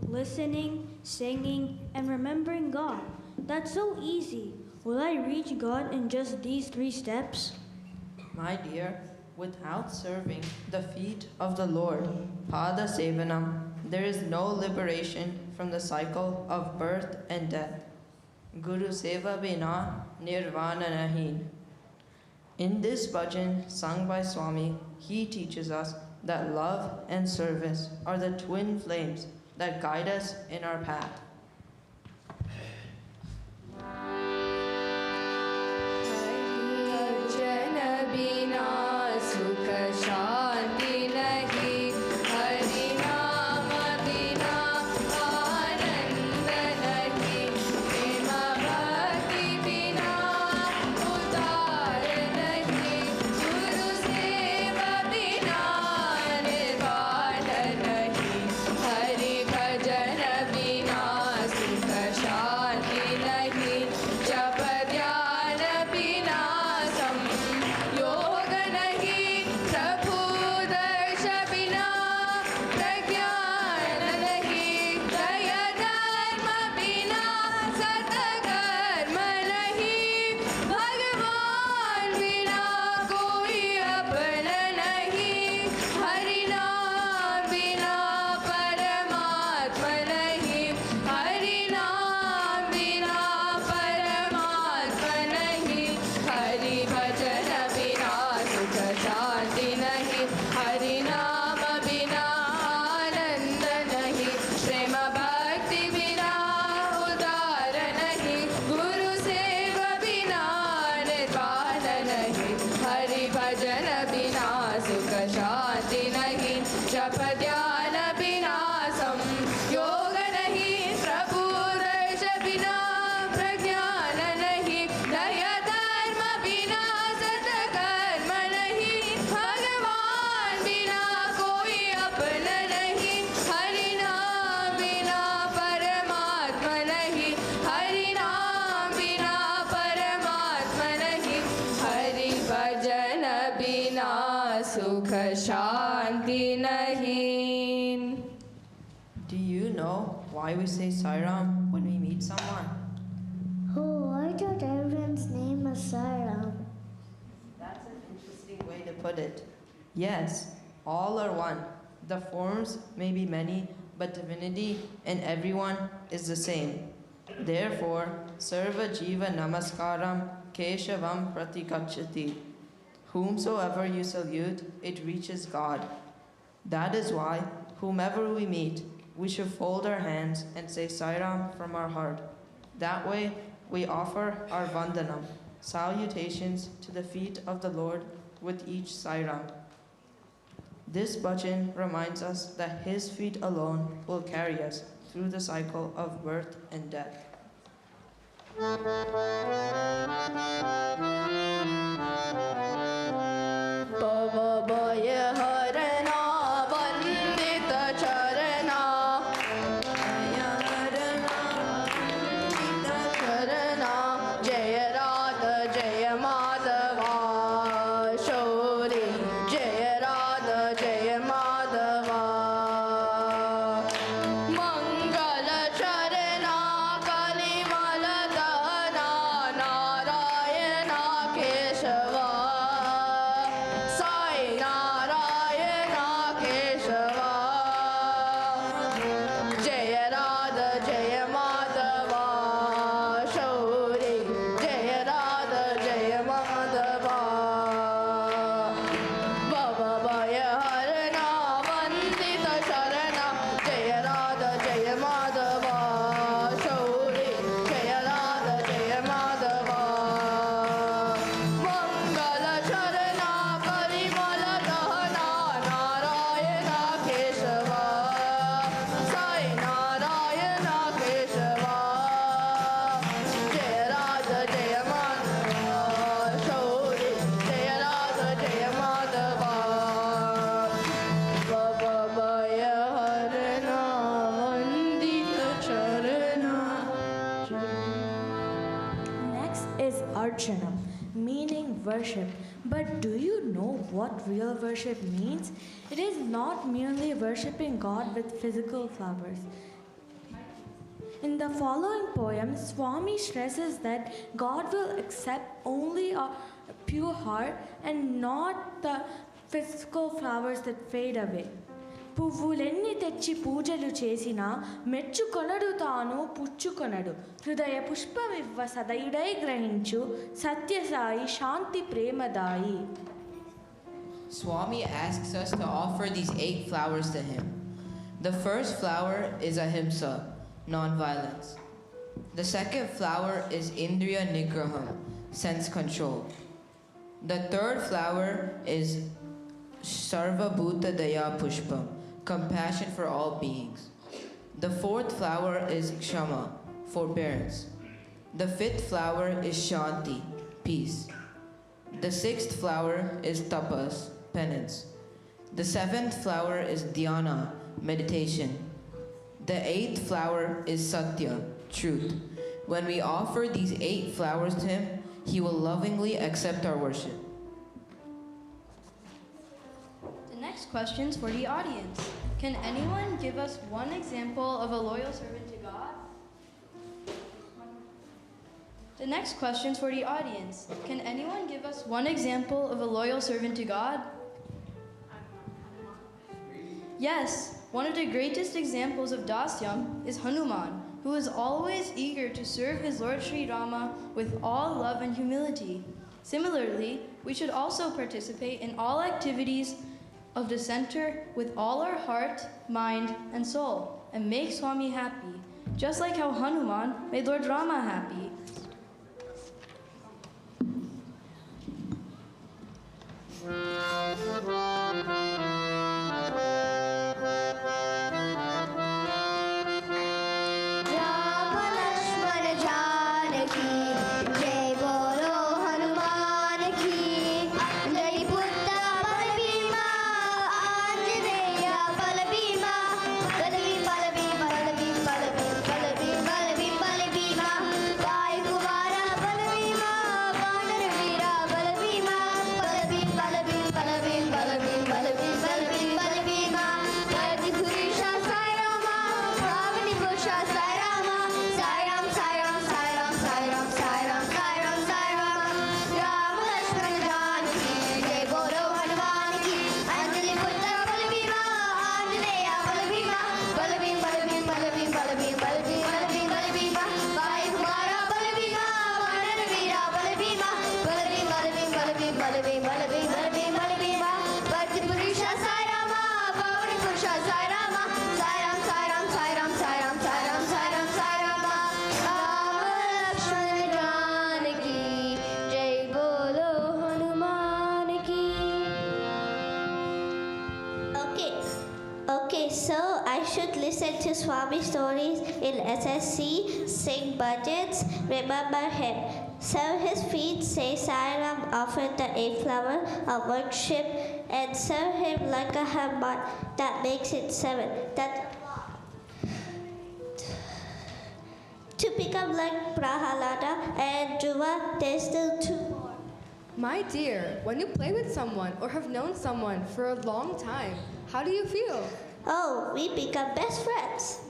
Listening, singing, and remembering God. That's so easy. Will I reach God in just these 3 steps? My dear, without serving the feet of the Lord, Pada Sevanam, there is no liberation from the cycle of birth and death. Guru Seva Bina Nirvana Nahin. In this bhajan sung by Swami, he teaches us that love and service are the twin flames that guide us in our path. Hari bhajan bina शांति नहीं, जप ध्यान बिना सम योग नहीं, प्रभु दर्श बिना प्रज्ञान नहीं, दय धर्म बिना सत्कर्म नहीं, भगवान बिना कोई अपना नहीं, हरि नाम बिना परमात्मा नहीं, हरि नाम बिना परमात्मा नहीं, हरि भजन बिना सुख शांति नहीं. Do you know why we say Sai Ram when we meet someone? Oh, I thought everyone's name was Sairam. That's an interesting way to put it. Yes, all are one. The forms may be many, but divinity in everyone is the same. Therefore, Sarva Jiva Namaskaram Keshavam Pratikachati. Whomsoever you salute, it reaches God. That is why, whomever we meet, we should fold our hands and say Sairam from our heart. That way, we offer our vandanam, salutations to the feet of the Lord with each Sairam. This bhajan reminds us that His feet alone will carry us through the cycle of birth and death. Bhavabhaya harana vandita charana, Bhavabhaya harana vandita charana, Jaya Radha Jaya Madhava Shauri, Jaya Radha Jaya Madhava, Mangala charana Kalimala dana, Narayana Keshava, Sai Narayana Keshava, Jaya Radha Jaya Madhava Shauri, Jaya Radha Jaya Madhava, Bhavabhaya harana vandita sharana, Jaya Radha Jaya Madhava Shauri, Jaya Radha Jaya Madhava, Mangala charana Kalimala dahana, Narayana Keshava, Sai Narayana Keshava, Jaya Radha Jaya Madhava Shauri, Jaya Radha Jaya Madhava, Bhavabhaya harana vandita charana. Next is Archana, meaning worship. But do you know what real worship means? It is not merely worshipping God with physical flowers. In the following poem, Swami stresses that God will accept only a pure heart and not the physical flowers that fade away. పువ్వులెన్ని తెచ్చి పూజలు చేసినా మెచ్చుకొనడు తాను పుచ్చుకొనడు, హృదయ పుష్పమివ్వ సదయుడై గ్రహించు, సత్యసాయి శాంతి ప్రేమదాయి. Swami asks us to offer these 8 flowers to him. The first flower is ahimsa, non-violence. The second flower is indriya nigraham, sense control. The third flower is sarva bhuta daya pushpam, compassion for all beings. The fourth flower is kshama, forbearance. The fifth flower is shanti, peace. The sixth flower is tapas, penance. The seventh flower is dhyana, meditation. The eighth flower is satya, truth. When we offer these 8 flowers to him, he will lovingly accept our worship. The next question's for the audience. Can anyone give us one example of a loyal servant to God? The next question's for the audience. Can anyone give us one example of a loyal servant to God? Yes, one of the greatest examples of Dasyam is Hanuman, who is always eager to serve his Lord Sri Rama with all love and humility. Similarly, we should also participate in all activities of the center with all our heart, mind, and soul, and make Swami happy, just like how Hanuman made Lord Rama happy. Okay, so I should listen to Swami stories in SSC, sing budgets, remember him. Serve his feet, say Sai Ram, offer the 8 flower of worship, and serve him like a hammer. That makes it 7. That's to become like Prahalada and Dhruva, there's still 2 more. My dear, when you play with someone or have known someone for a long time, how do you feel? Oh, we become best friends.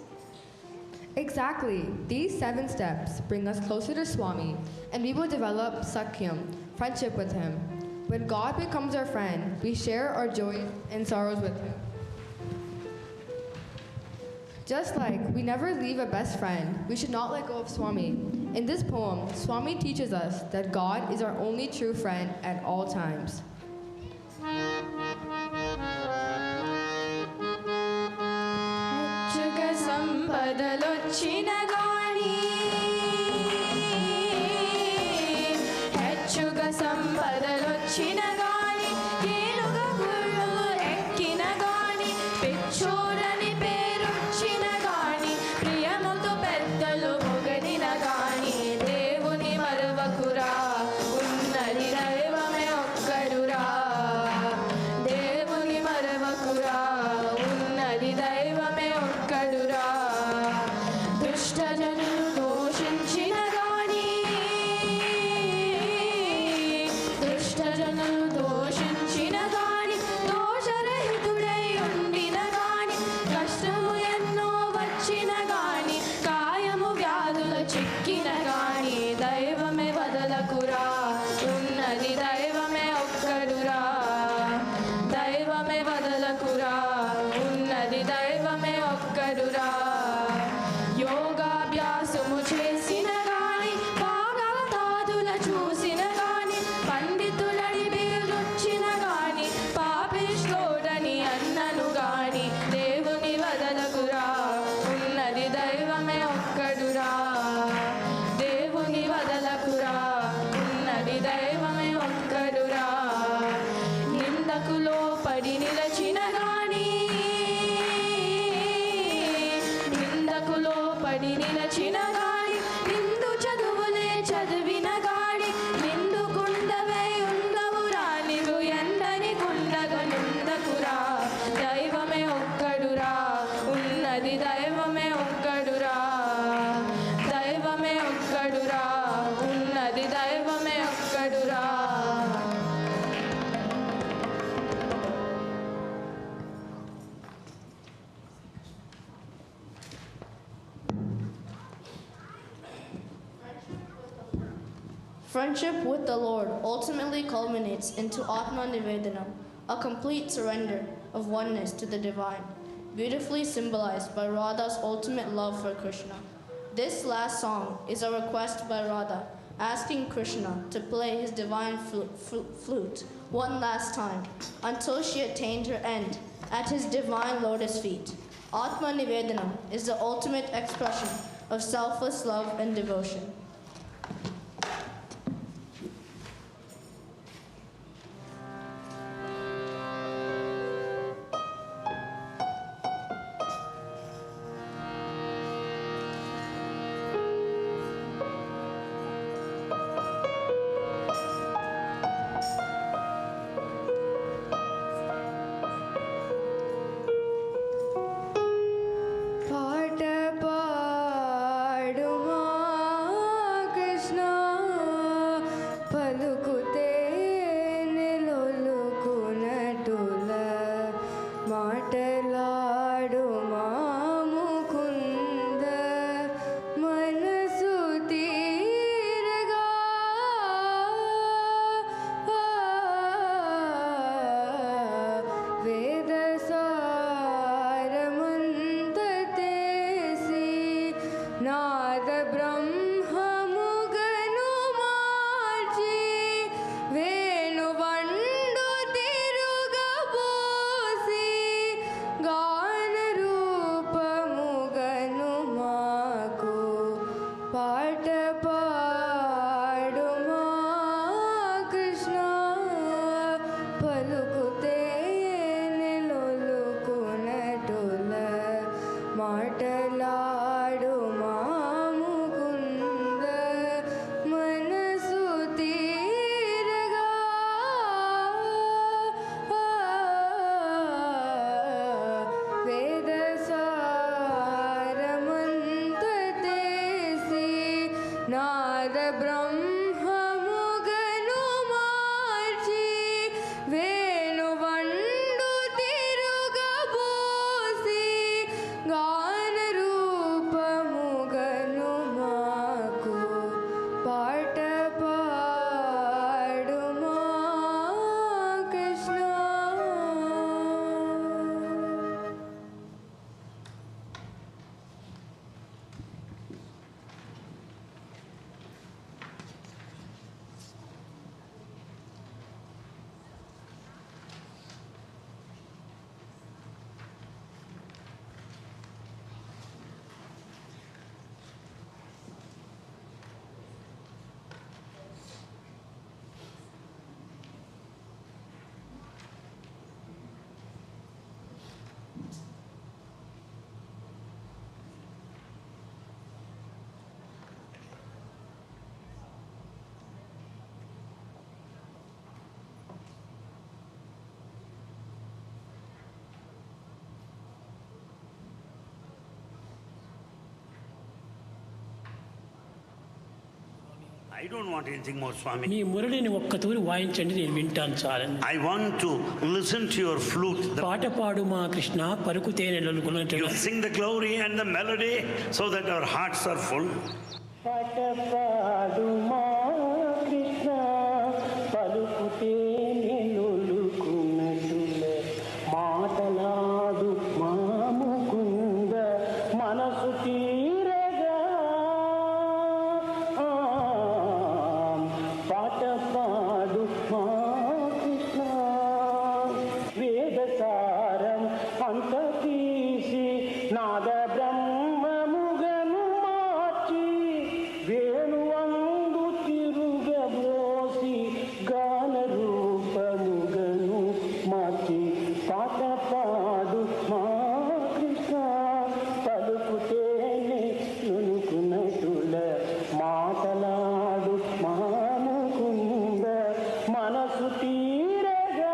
Exactly. These 7 steps bring us closer to Swami, and we will develop Sakhyam, friendship with him. When God becomes our friend, we share our joys and sorrows with him. Just like we never leave a best friend, we should not let go of Swami. In this poem, Swami teaches us that God is our only true friend at all times. Friendship with the Lord ultimately culminates into Atma Nivedanam, a complete surrender of oneness to the divine, beautifully symbolized by Radha's ultimate love for Krishna. This last song is a request by Radha, asking Krishna to play his divine flute one last time until she attained her end at his divine lotus feet. Atma Nivedanam is the ultimate expression of selfless love and devotion. బ్రహ్మముగను మార్చి వేణువండు తిరుగబోసి గాన రూపముగను మాకు పాట పాడుమా Krishna. I don't want anything more, Swami. మీ మురళిని ఒక్క తూరి వాయించండి, నేను వింటాను చాలని. I want to listen to your flute. పాట పాడు మా Krishna పరుకుతే You sing the glory and the melody so that our hearts are full. పాట పాడు మా కృష్ణ పలుకుతే నిలుకున్నట్టులే మాటలాడు మా ముకుంద మనసు తీరగా పాట పాడు మా కృష్ణ వేదసారం అంత తీసి నాద బ్రహ్మముగను మార్చి వేణువందు తిరుగబోసి గాన రూపముగను మార్చి పాట పాడు మా కృష్ణ పలుకుతేనే నునుకున్నట్టుల మాటలాడు మానుకుంద మనసు తీరగా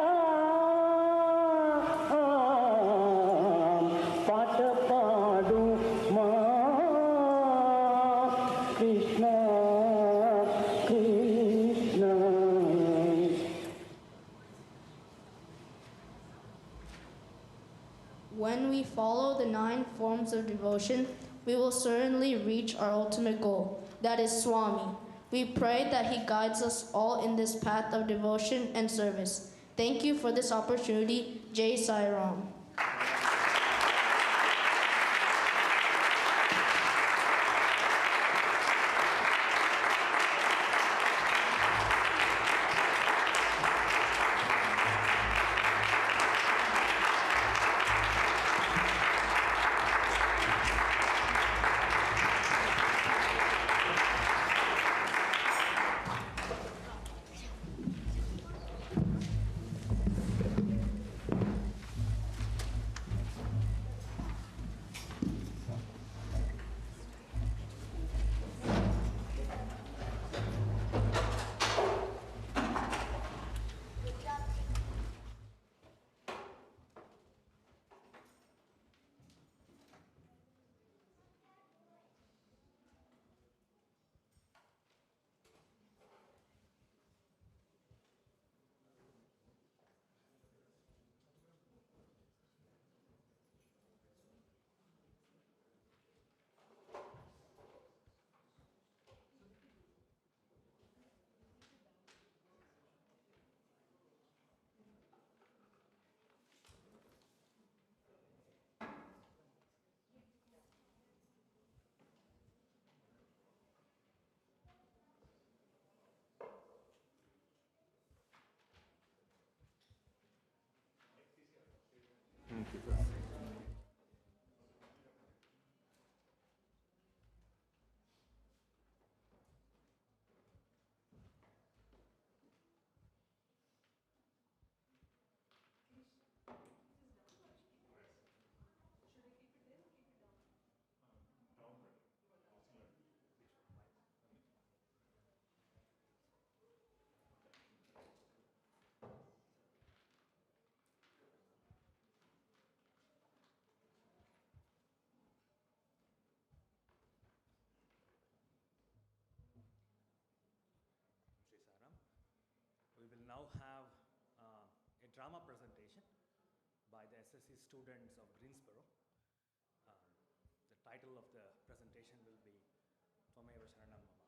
పాట పాడు మా Krishna Krishna. When we follow the 9 forms of devotion, we will certainly reach our ultimate goal, that is Swami. We pray that He guides us all in this path of devotion and service. Thank you for this opportunity. Jai Sai Ram. SSC students of Greensboro. The title of the presentation will be Tvameva Sharanam Mama.